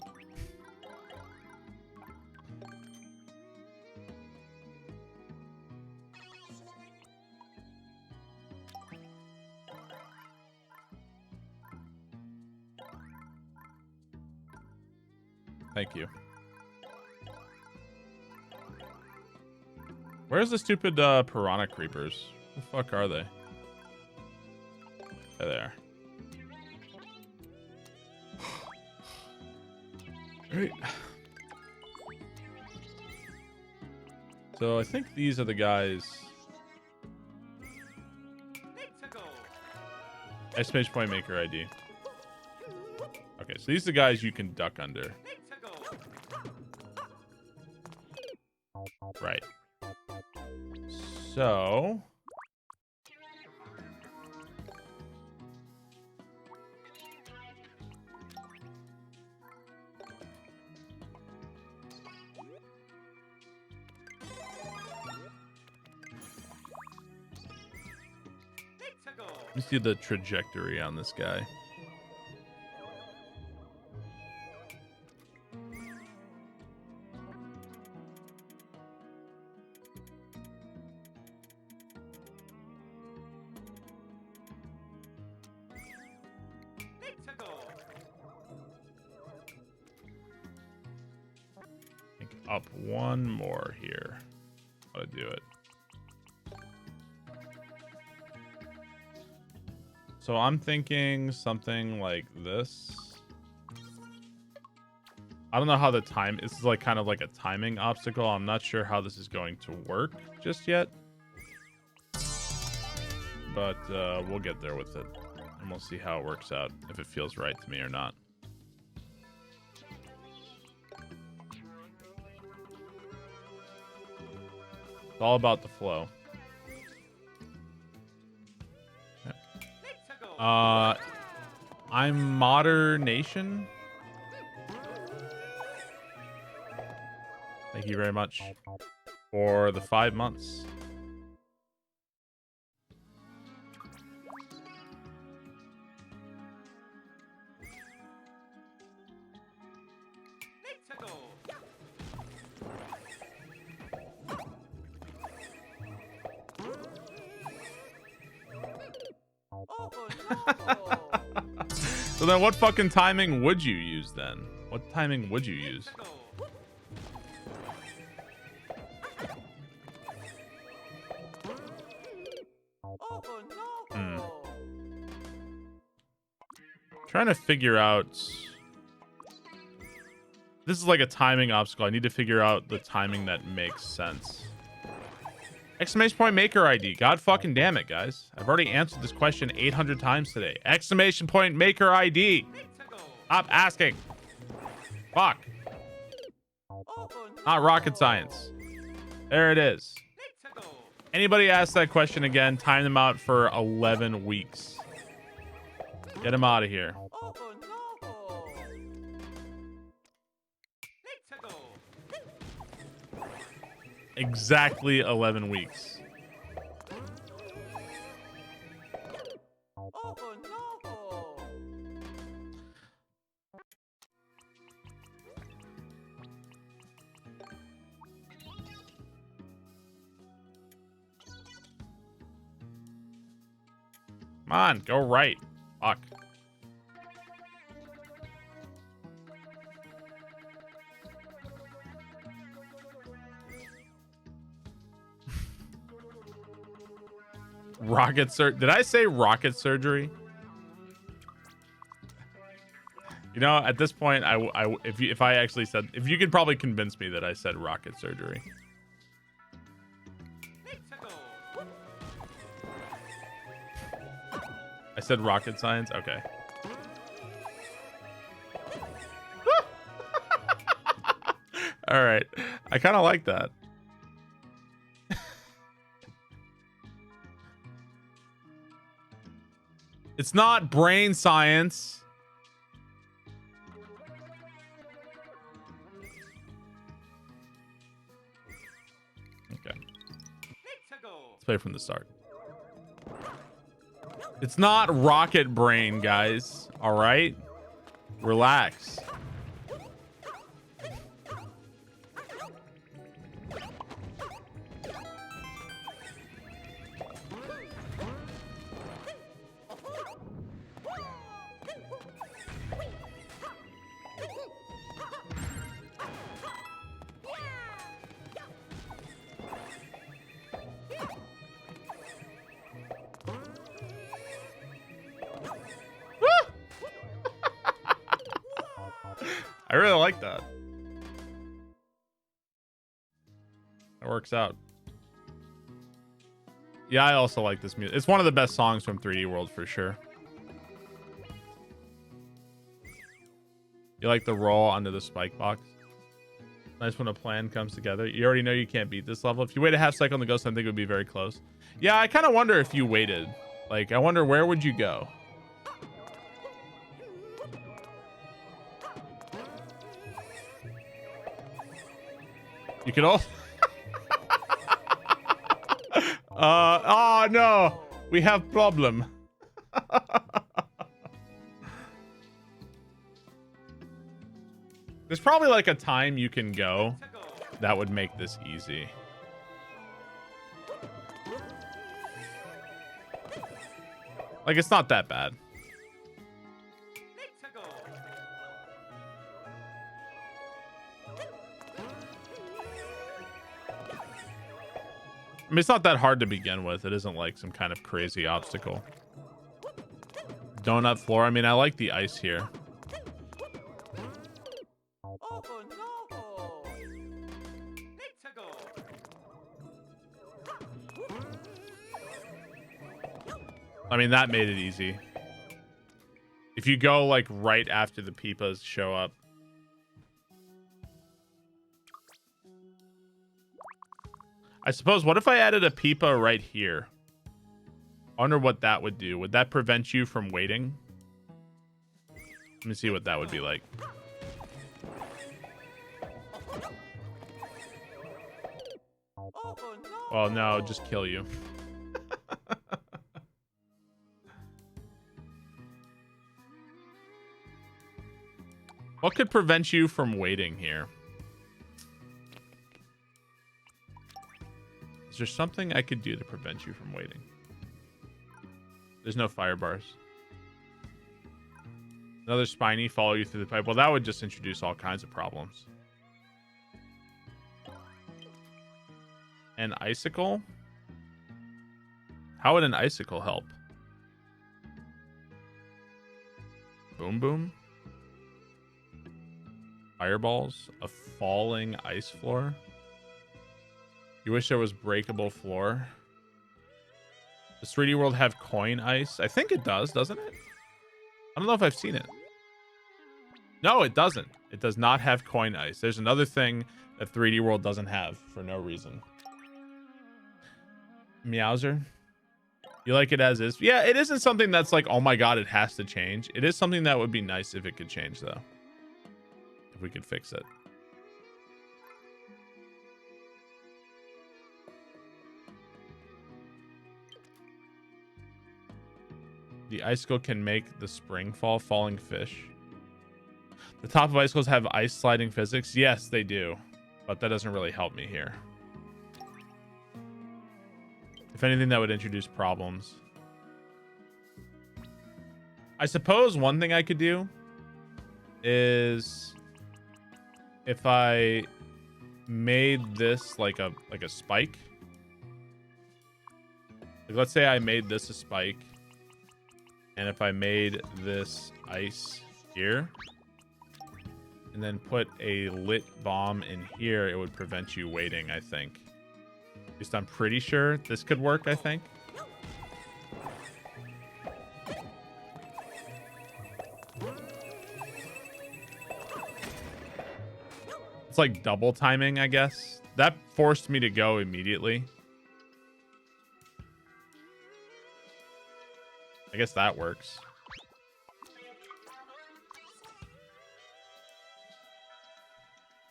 Thank you. Where's the stupid piranha creepers? The fuck are they? There they are. Right. So I think these are the guys. Exclamation point maker ID. Okay, so these are the guys you can duck under. Right. So let me see the trajectory on this guy. up one more here. How to do it. So I'm thinking something like this. I don't know how the time, this is like kind of like a timing obstacle. I'm not sure how this is going to work just yet. But we'll get there with it. And we'll see how it works out, if it feels right to me or not. It's all about the flow. I'm Modernation. Thank you very much for the 5 months. So then what fucking timing would you use then? What timing would you use? Trying to figure out. This is like a timing obstacle. I need to figure out the timing that makes sense. Exclamation point maker ID. God fucking damn it, guys. I've already answered this question 800 times today. Exclamation point maker ID. Stop asking. Fuck. Not rocket science. There it is. Anybody ask that question again, time them out for 11 weeks. Get him out of here. Exactly 11 weeks. Come on, go right. Fuck. Rocket surgery. Did I say rocket surgery? You know, at this point, if I actually said, if you could probably convince me that I said rocket surgery. I said rocket science. Okay. All right. I kind of like that. It's not brain science. Okay. Let's play from the start. It's not rocket brain, guys. All right? Relax. I really like that. That works out. Yeah, I also like this music. It's one of the best songs from 3D World for sure. You like the roll under the spike box? Nice when a plan comes together. You already know you can't beat this level. If you wait a half cycle on the ghost, I think it would be very close. Yeah, I kind of wonder if you waited. Like, I wonder where would you go? You could all. Oh no, we have problem. There's probably like a time you can go that would make this easy. Like, it's not that bad. I mean, it's not that hard to begin with. It isn't like some kind of crazy obstacle. Donut floor. I mean, I like the ice here. Oh no! Let's go. I mean, that made it easy. If you go like right after the peepas show up. I suppose, what if I added a peepa right here? I wonder what that would do. Would that prevent you from waiting? Let me see what that would be like. Oh no! Oh no, just kill you. What could prevent you from waiting here? Is there something I could do to prevent you from waiting? There's no fire bars. Another spiny follow you through the pipe. Well, that would just introduce all kinds of problems. An icicle? How would an icicle help? Boom boom? Fireballs? A falling ice floor? You wish there was breakable floor? Does 3D World have coin ice? I think it does, doesn't it? I don't know if I've seen it. No, it doesn't. It does not have coin ice. There's another thing that 3D World doesn't have for no reason. Meowser? You like it as is? Yeah, it isn't something that's like, oh my god, it has to change. It is something that would be nice if it could change, though. If we could fix it. The icicle can make the spring fall. Falling fish. The top of icicles have ice sliding physics. Yes, they do. But that doesn't really help me here. If anything, that would introduce problems. I suppose one thing I could do is if I made this like a spike. Like, let's say I made this a spike. And if I made this ice here and then put a lit bomb in here, it would prevent you waiting, I think. At least I'm pretty sure this could work, I think. It's like double timing, I guess. That forced me to go immediately. I guess that works.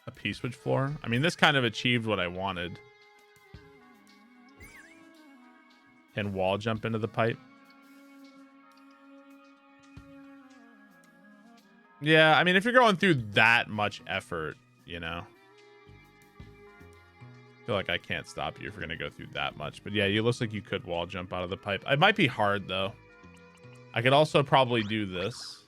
A P-switch floor. I mean, this kind of achieved what I wanted. Can wall jump into the pipe? Yeah, I mean, if you're going through that much effort, you know. I feel like I can't stop you if you're going to go through that much. But yeah, it looks like you could wall jump out of the pipe. It might be hard, though. I could also probably do this.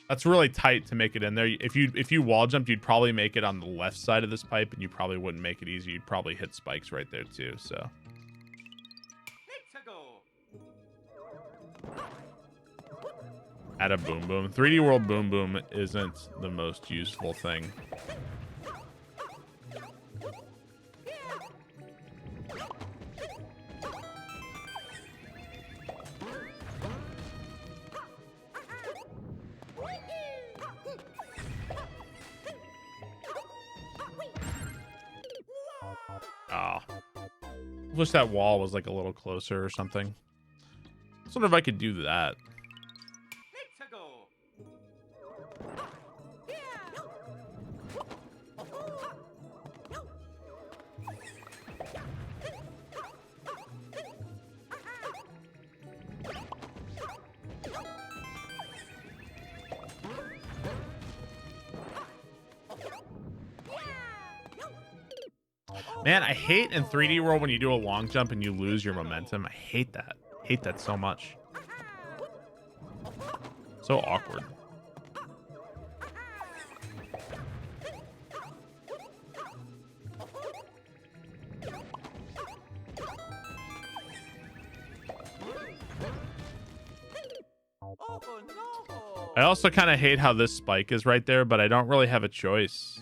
That's really tight to make it in there. If you wall jumped, you'd probably make it on the left side of this pipe, and you probably wouldn't make it easy. You'd probably hit spikes right there too. So. Let's go. Add a boom boom. 3D World boom boom isn't the most useful thing. Oh. Wish that wall was like a little closer or something. I just wonder if I could do that. Let's go. Man, I hate in 3D World when you do a long jump and you lose your momentum. I hate that. I hate that so much. So awkward. no! I also kind of hate how this spike is right there, but I don't really have a choice.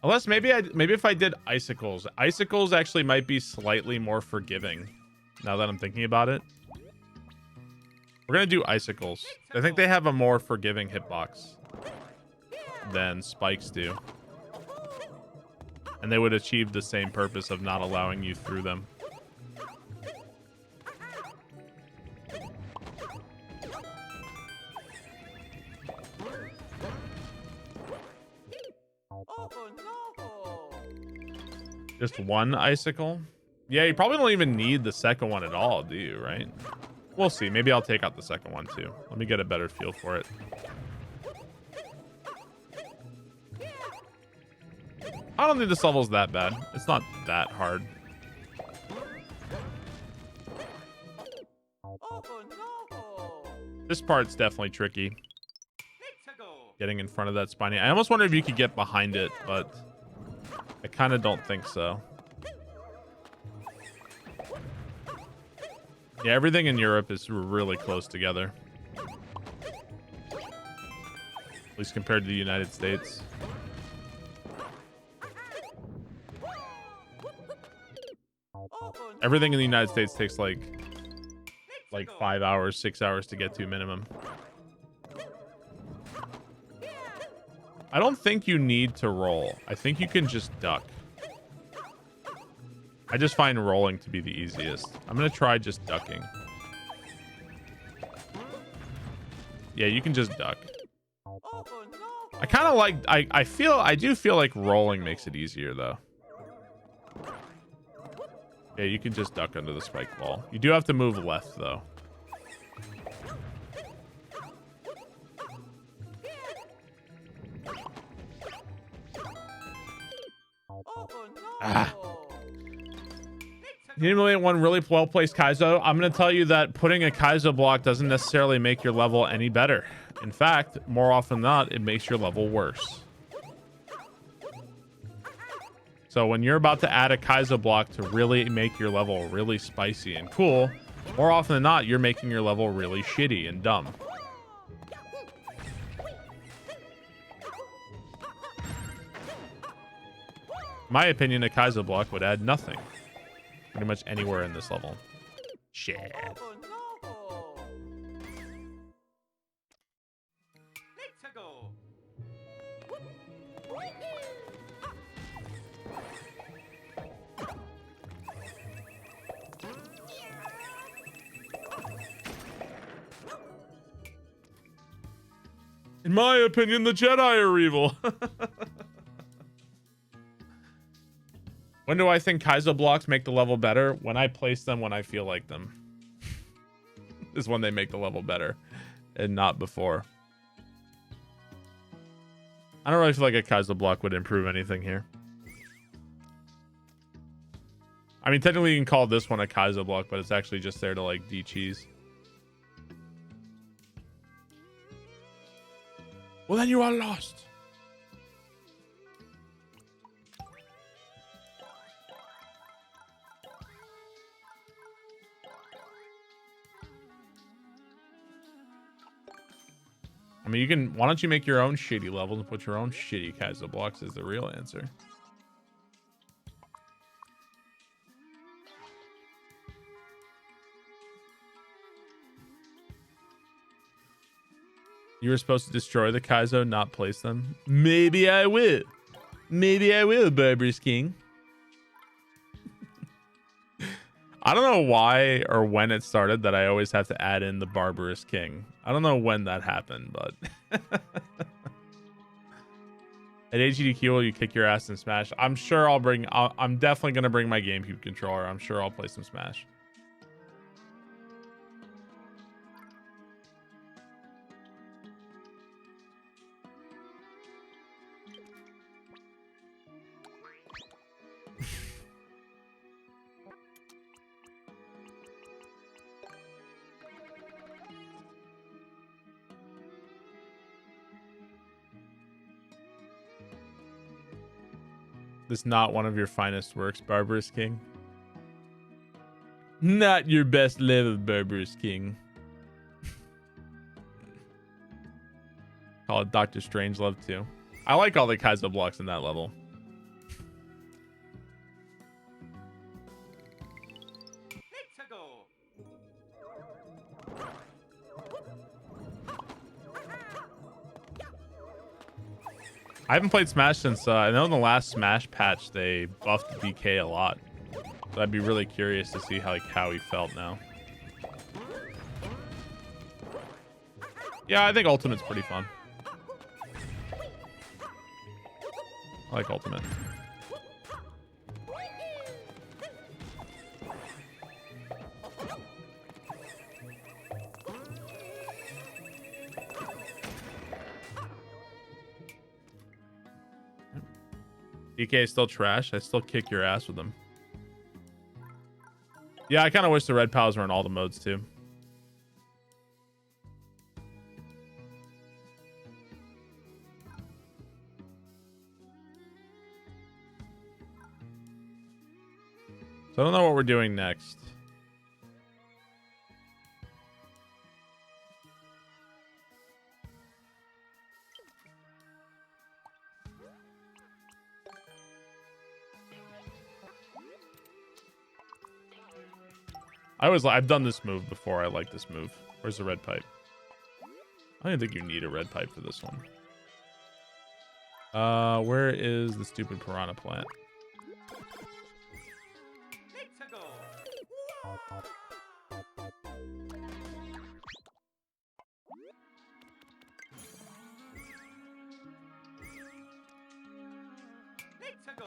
Unless maybe if I did icicles. Icicles actually might be slightly more forgiving now that I'm thinking about it. We're going to do icicles. I think they have a more forgiving hitbox than spikes do. And they would achieve the same purpose of not allowing you through them. Oh no! Just one icicle? Yeah, you probably don't even need the second one at all, do you, right? We'll see. Maybe I'll take out the second one too. Let me get a better feel for it. I don't think this level's that bad. It's not that hard. Oh no! This part's definitely tricky. Let's go! Getting in front of that spiny. I almost wonder if you could get behind it, but I kind of don't think so. Yeah, everything in Europe is really close together. At least compared to the United States. Everything in the United States takes like 5 hours, 6 hours to get to minimum. I don't think you need to roll. I think you can just duck. I just find rolling to be the easiest. I'm going to try just ducking. Yeah, you can just duck. I kind of like... I do feel like rolling makes it easier, though. Yeah, you can just duck under the spike ball. You do have to move left, though. Ah. You didn't really one really well-placed Kaizo. I'm going to tell you that putting a Kaizo block doesn't necessarily make your level any better. In fact, more often than not, it makes your level worse. So when you're about to add a Kaizo block to really make your level really spicy and cool, more often than not, you're making your level really shitty and dumb. In my opinion, a Kaizo block would add nothing. Pretty much anywhere in this level. Shit. Oh no! Let's go! In my opinion, the Jedi are evil. When do I think Kaizo blocks make the level better? When I place them when I feel like them. Is when they make the level better. And not before. I don't really feel like a Kaizo block would improve anything here. I mean, technically you can call this one a Kaizo block, but it's actually just there to like de-cheese. Well, then you are lost. I mean, you can... Why don't you make your own shitty levels and put your own shitty Kaizo blocks is the real answer. You were supposed to destroy the Kaizo, not place them. Maybe I will. Maybe I will, Barber's King. I don't know why or when it started that I always have to add in the Barbarous King. I don't know when that happened, but... At HEDQ, will you kick your ass in Smash? I'm sure I'm definitely going to bring my GameCube controller. I'm sure I'll play some Smash. This is not one of your finest works, Barbarous King. Not your best level, Barbarous King. Call it Dr. Strangelove too. I like all the Kaizo blocks in that level. Let's go. I haven't played Smash since I know in the last Smash patch they buffed DK a lot. So I'd be really curious to see how he felt now. Yeah, I think Ultimate's pretty fun. I like Ultimate. DK is still trash. I still kick your ass with them. Yeah, I kind of wish the red pals were in all the modes too. So I don't know what we're doing next. I've done this move before. I like this move. Where's the red pipe? I don't think you need a red pipe for this one. Where is the stupid piranha plant? Let's go. Let's go.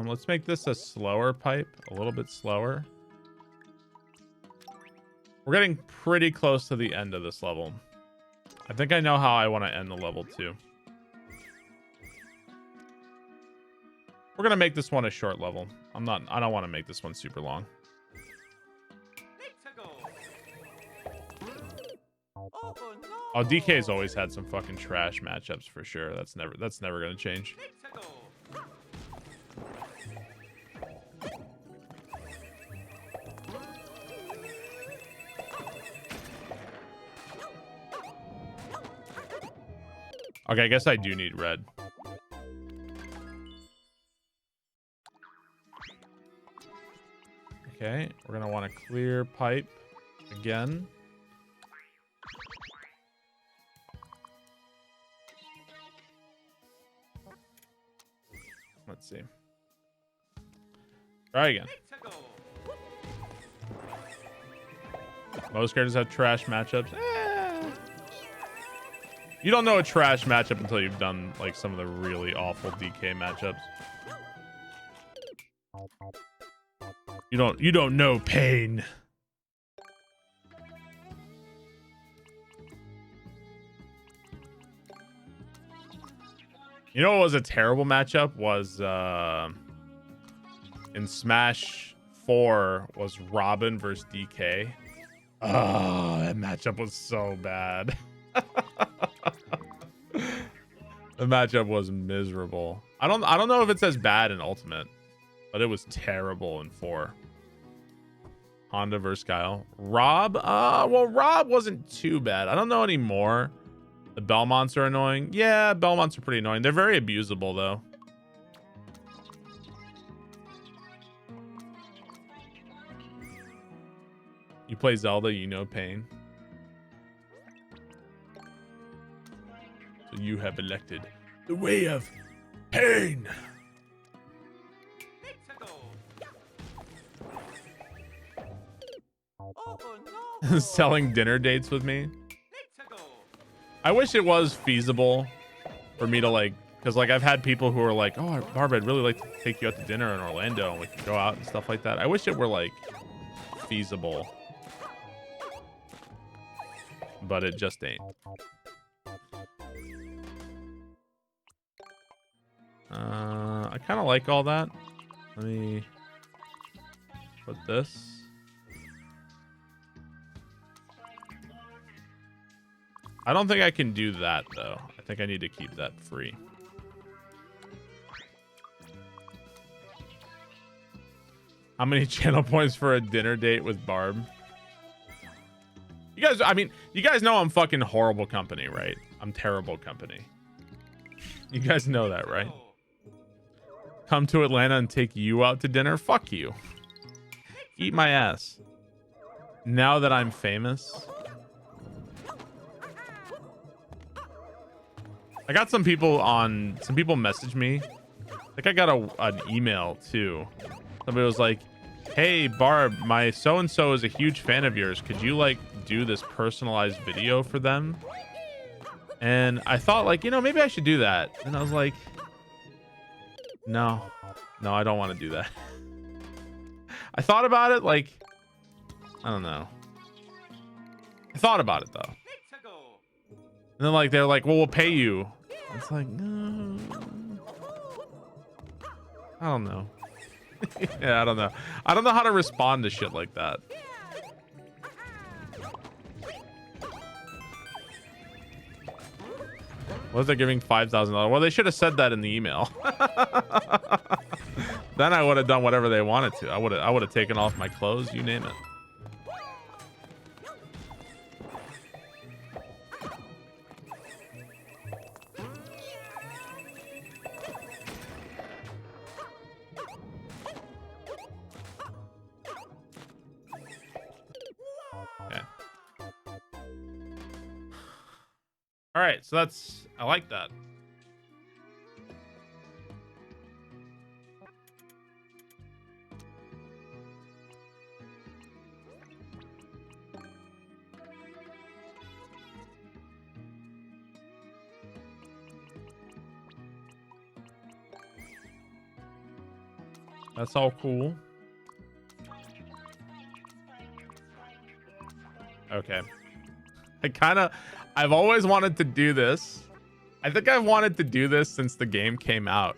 Let's make this a slower pipe, a little bit slower. We're getting pretty close to the end of this level. I think I know how I want to end the level too. We're gonna make this one a short level. I don't want to make this one super long. Let's go. Oh no. Oh, DK's always had some fucking trash matchups for sure. That's never gonna change. Let's go. Okay, I guess I do need red. Okay, we're gonna want to clear pipe again. Let's see. Try again. Let's go. Most characters have trash matchups. You don't know a trash matchup until you've done like some of the really awful DK matchups. You don't know pain. You know what was a terrible matchup was in Smash 4 was Robin versus DK. Oh, that matchup was so bad. The matchup was miserable. I don't know if it's as bad in Ultimate, but it was terrible in 4. Honda versus Kyle. Rob? Well, Rob wasn't too bad. I don't know anymore. The Belmonts are annoying. Yeah, Belmonts are pretty annoying. They're very abusable, though. You play Zelda, you know pain. So you have elected the way of pain. Let's go. Oh no. Selling dinner dates with me. Let's go. I wish it was feasible for me to like, because like I've had people who are like, oh, Barb, I'd really like to take you out to dinner in Orlando and we could go out and stuff like that. I wish it were like feasible, but it just ain't. I kind of like all that. Let me put this. I don't think I can do that though. I think I need to keep that free. How many channel points for a dinner date with Barb? You guys, I mean, you guys know I'm fucking horrible company, right? I'm terrible company. You guys know that, right? Come to Atlanta and take you out to dinner? Fuck you. Eat my ass. Now that I'm famous. I got some people message me. I think I got an email too. Somebody was like, hey Barb, my so-and-so is a huge fan of yours. Could you like do this personalized video for them? And I thought like, you know, maybe I should do that. And I was like, no, I don't want to do that. I thought about it, like, I don't know. I thought about it though. And then like, they're like, well, we'll pay you. It's like, no, I don't know. Yeah, I don't know. I don't know how to respond to shit like that. What if they're giving $5,000? Well, they should have said that in the email. Then I would have done whatever they wanted to. I would have taken off my clothes, you name it. Okay. All right, so I like that. That's all cool. Okay. I've always wanted to do this. I think I've wanted to do this since the game came out,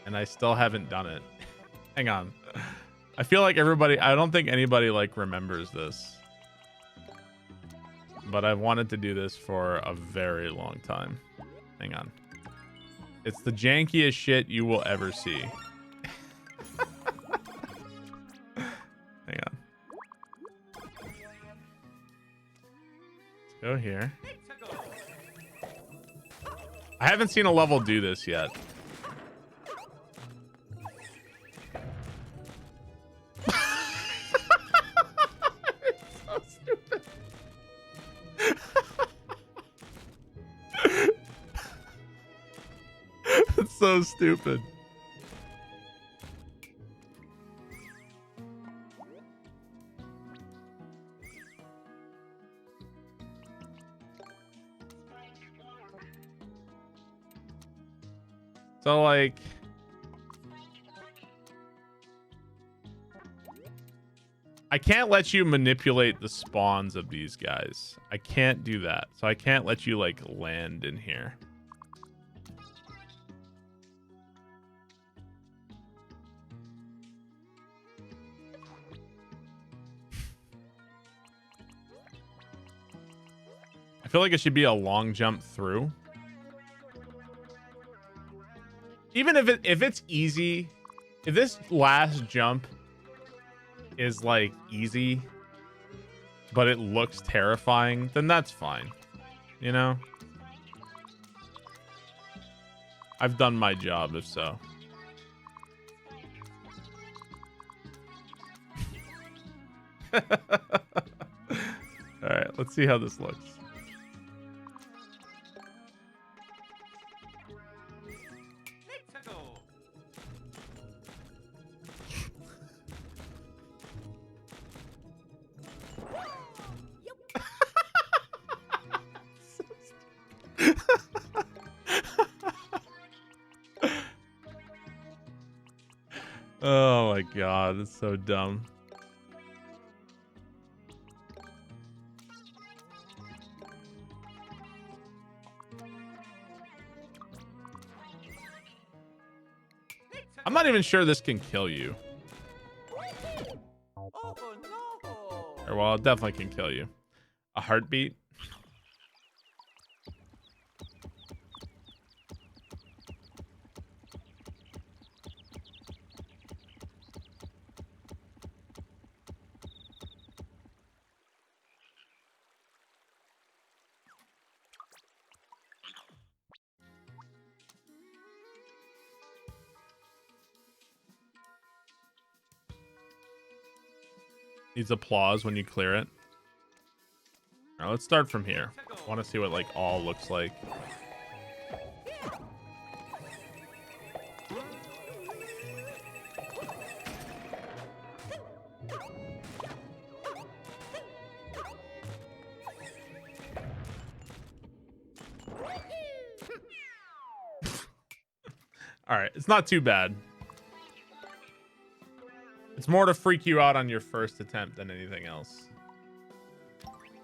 and I still haven't done it. Hang on. I feel like I don't think anybody like remembers this, but I've wanted to do this for a very long time. Hang on. It's the jankiest shit you will ever see. Hang on. Let's go here. I haven't seen a level do this yet. It's so stupid. It's so stupid. So like, I can't let you manipulate the spawns of these guys. I can't do that. So I can't let you like land in here. I feel like it should be a long jump through. Even if it's easy, if this last jump is like easy, but it looks terrifying, then that's fine. You know? I've done my job, if so. All right, let's see how this looks. Oh my god, it's so dumb. I'm not even sure this can kill you. Oh no! Or well, it definitely can kill you. A heartbeat? Needs applause when you clear it. All right, let's start from here. I want to see what like all looks like. All right, it's not too bad. It's more to freak you out on your first attempt than anything else.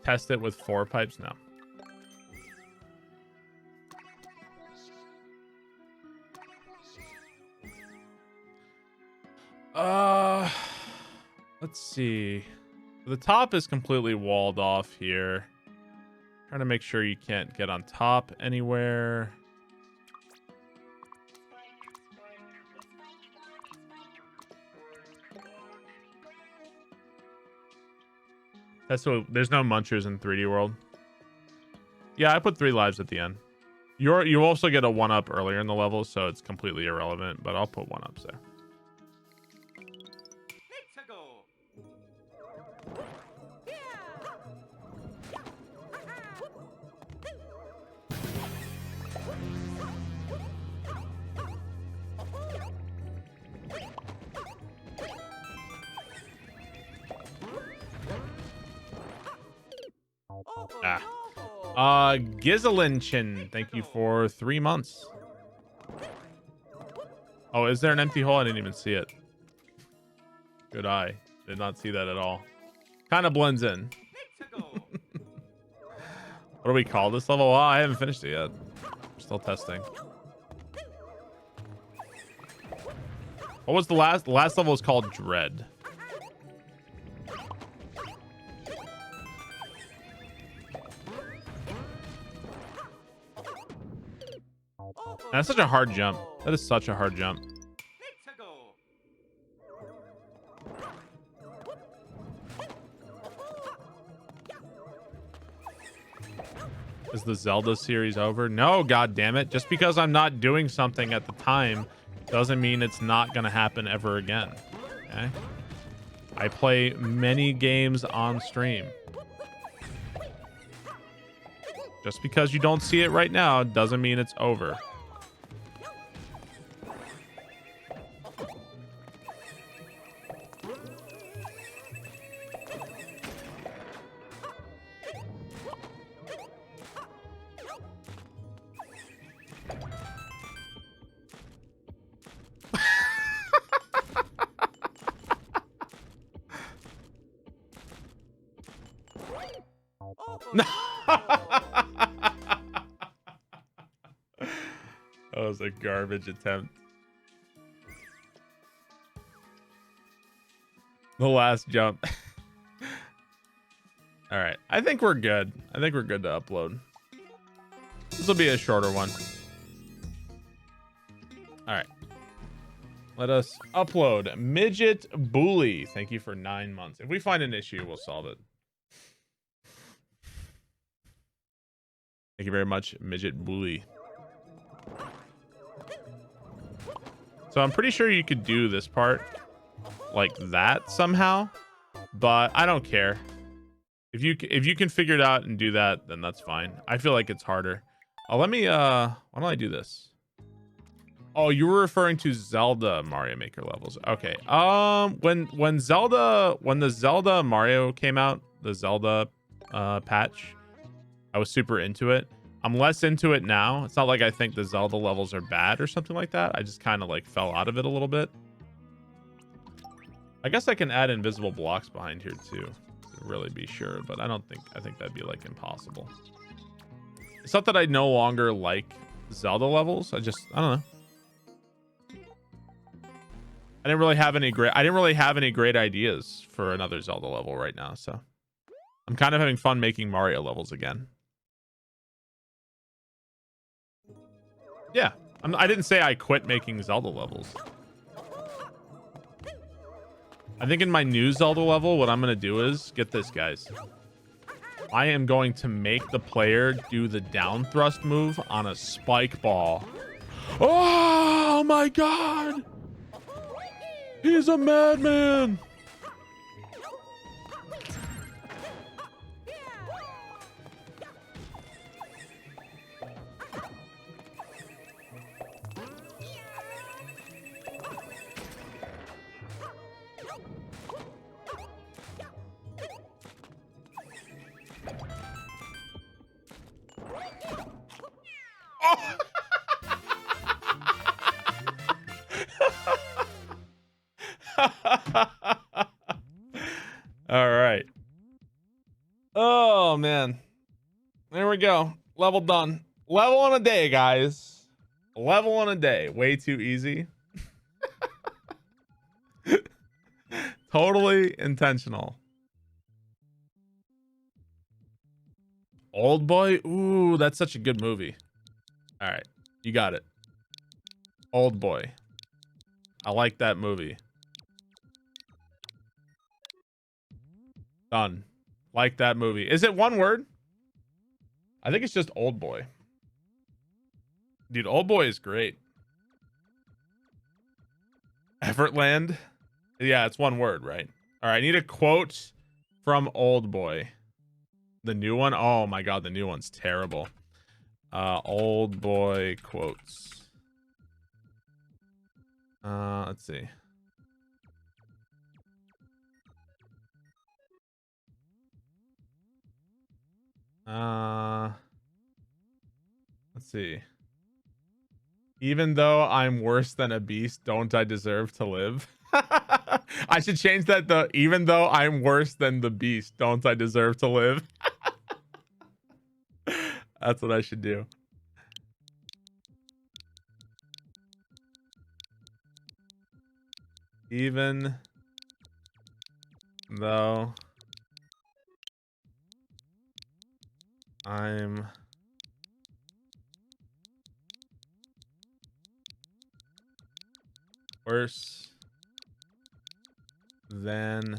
Test it with 4 pipes? No. Let's see. The top is completely walled off here. Trying to make sure you can't get on top anywhere. That's so there's no munchers in 3D World. Yeah, I put 3 lives at the end. You also get a 1-up earlier in the level, so it's completely irrelevant, but I'll put 1-ups there. Let's go. Gizelinchin, thank you for 3 months. Oh, is there an empty hole? I didn't even see it. Good eye. Did not see that at all. Kind of blends in. What do we call this level? Well, I haven't finished it yet. I'm still testing. What was the last? The last level was called Dread. That's such a hard jump. That is such a hard jump. Is the Zelda series over? No, god damn it. Just because I'm not doing something at the time doesn't mean it's not gonna happen ever again. Okay? I play many games on stream. Just because you don't see it right now doesn't mean it's over. That was a garbage attempt. The last jump. All right. I think we're good. I think we're good to upload. This will be a shorter one. All right. Let us upload. Midget Bully. Thank you for 9 months. If we find an issue, we'll solve it. Thank you very much, Midget Bully. So I'm pretty sure you could do this part like that somehow, but I don't care. If you can figure it out and do that, then that's fine. I feel like it's harder. Oh, let me why don't I do this? Oh, you were referring to Zelda Mario Maker levels. Okay. When the Zelda Mario came out, the Zelda patch, I was super into it. I'm less into it now. It's not like I think the Zelda levels are bad or something like that. I just kind of like fell out of it a little bit. I guess I can add invisible blocks behind here too, to really be sure, but I think that'd be like impossible. It's not that I no longer like Zelda levels. I don't know. I didn't really have any great ideas for another Zelda level right now, so I'm kind of having fun making Mario levels again. Yeah, I didn't say I quit making Zelda levels. I think in my new Zelda level, what I'm going to do is, get this, guys. I am going to make the player do the down thrust move on a spike ball. Oh my god! He's a madman! Oh! All right. Oh man. There we go. Level done. Level in a day, guys. Level in a day. Way too easy. Totally intentional. Old Boy. Ooh, that's such a good movie. All right. You got it. Old Boy. I like that movie. Done. Like that movie. Is it one word? I think it's just Old Boy. Dude, Old Boy is great. Evertland. Yeah, it's one word, right? All right, I need a quote from Old Boy. The new one? Oh my god, the new one's terrible. Old Boy quotes. Let's see. Let's see. Even though I'm worse than a beast, don't I deserve to live? I should change that to even though I'm worse than the beast, don't I deserve to live? That's what I should do. Even though I'm worse than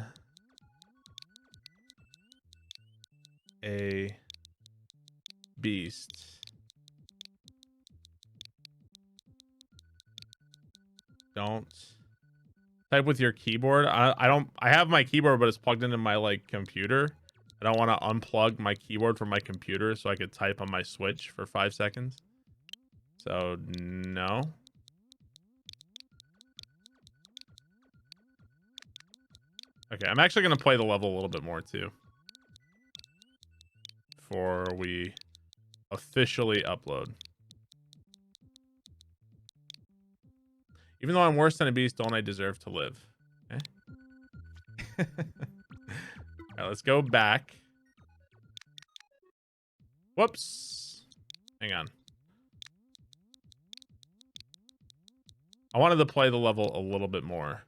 a beast. Don't type with your keyboard. I have my keyboard, but it's plugged into my like computer. I don't want to unplug my keyboard from my computer so I could type on my Switch for 5 seconds. So no. Okay, I'm actually going to play the level a little bit more too. Before we officially upload. Even though I'm worse than a beast, don't I deserve to live? Okay. All right, let's go back. Whoops. Hang on. I wanted to play the level a little bit more.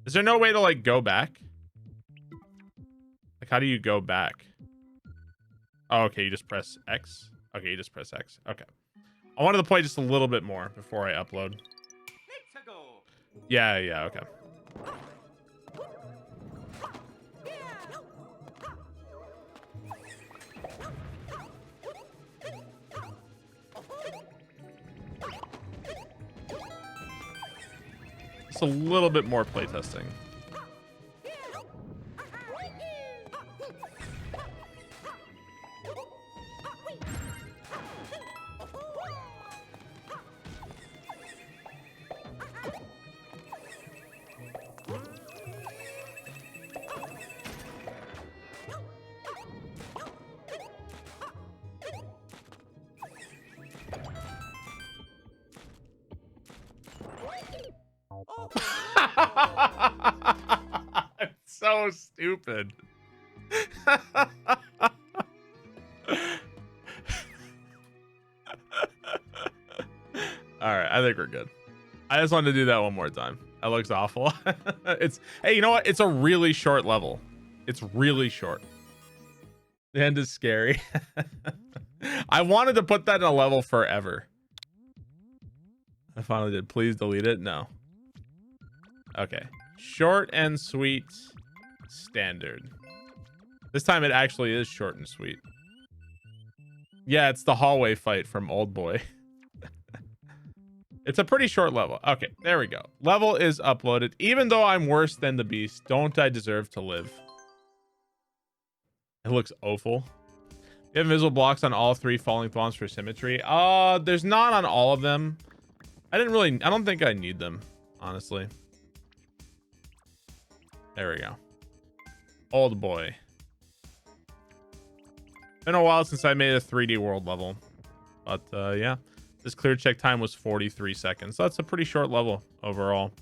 Is there no way to like go back? Like, how do you go back? Oh, okay, you just press X. Okay, you just press X. Okay. I wanted to play just a little bit more before I upload. Yeah, okay. Just a little bit more playtesting. It's so stupid. All right, I think we're good. I just wanted to do that one more time. That looks awful. Hey, you know what? It's a really short level. It's really short. The end is scary. I wanted to put that in a level forever. I finally did. Please delete it. No. Okay. Short and sweet. Standard. This time it actually is short and sweet. Yeah, it's the hallway fight from Old Boy. It's a pretty short level. Okay, there we go. Level is uploaded. Even though I'm worse than the beast, don't I deserve to live? It looks awful. You have invisible blocks on all 3 falling bombs for symmetry. There's not on all of them. I don't think I need them, honestly. There we go. Old boy. Been a while since I made a 3D world level. But yeah, this clear check time was 43 seconds. That's a pretty short level overall.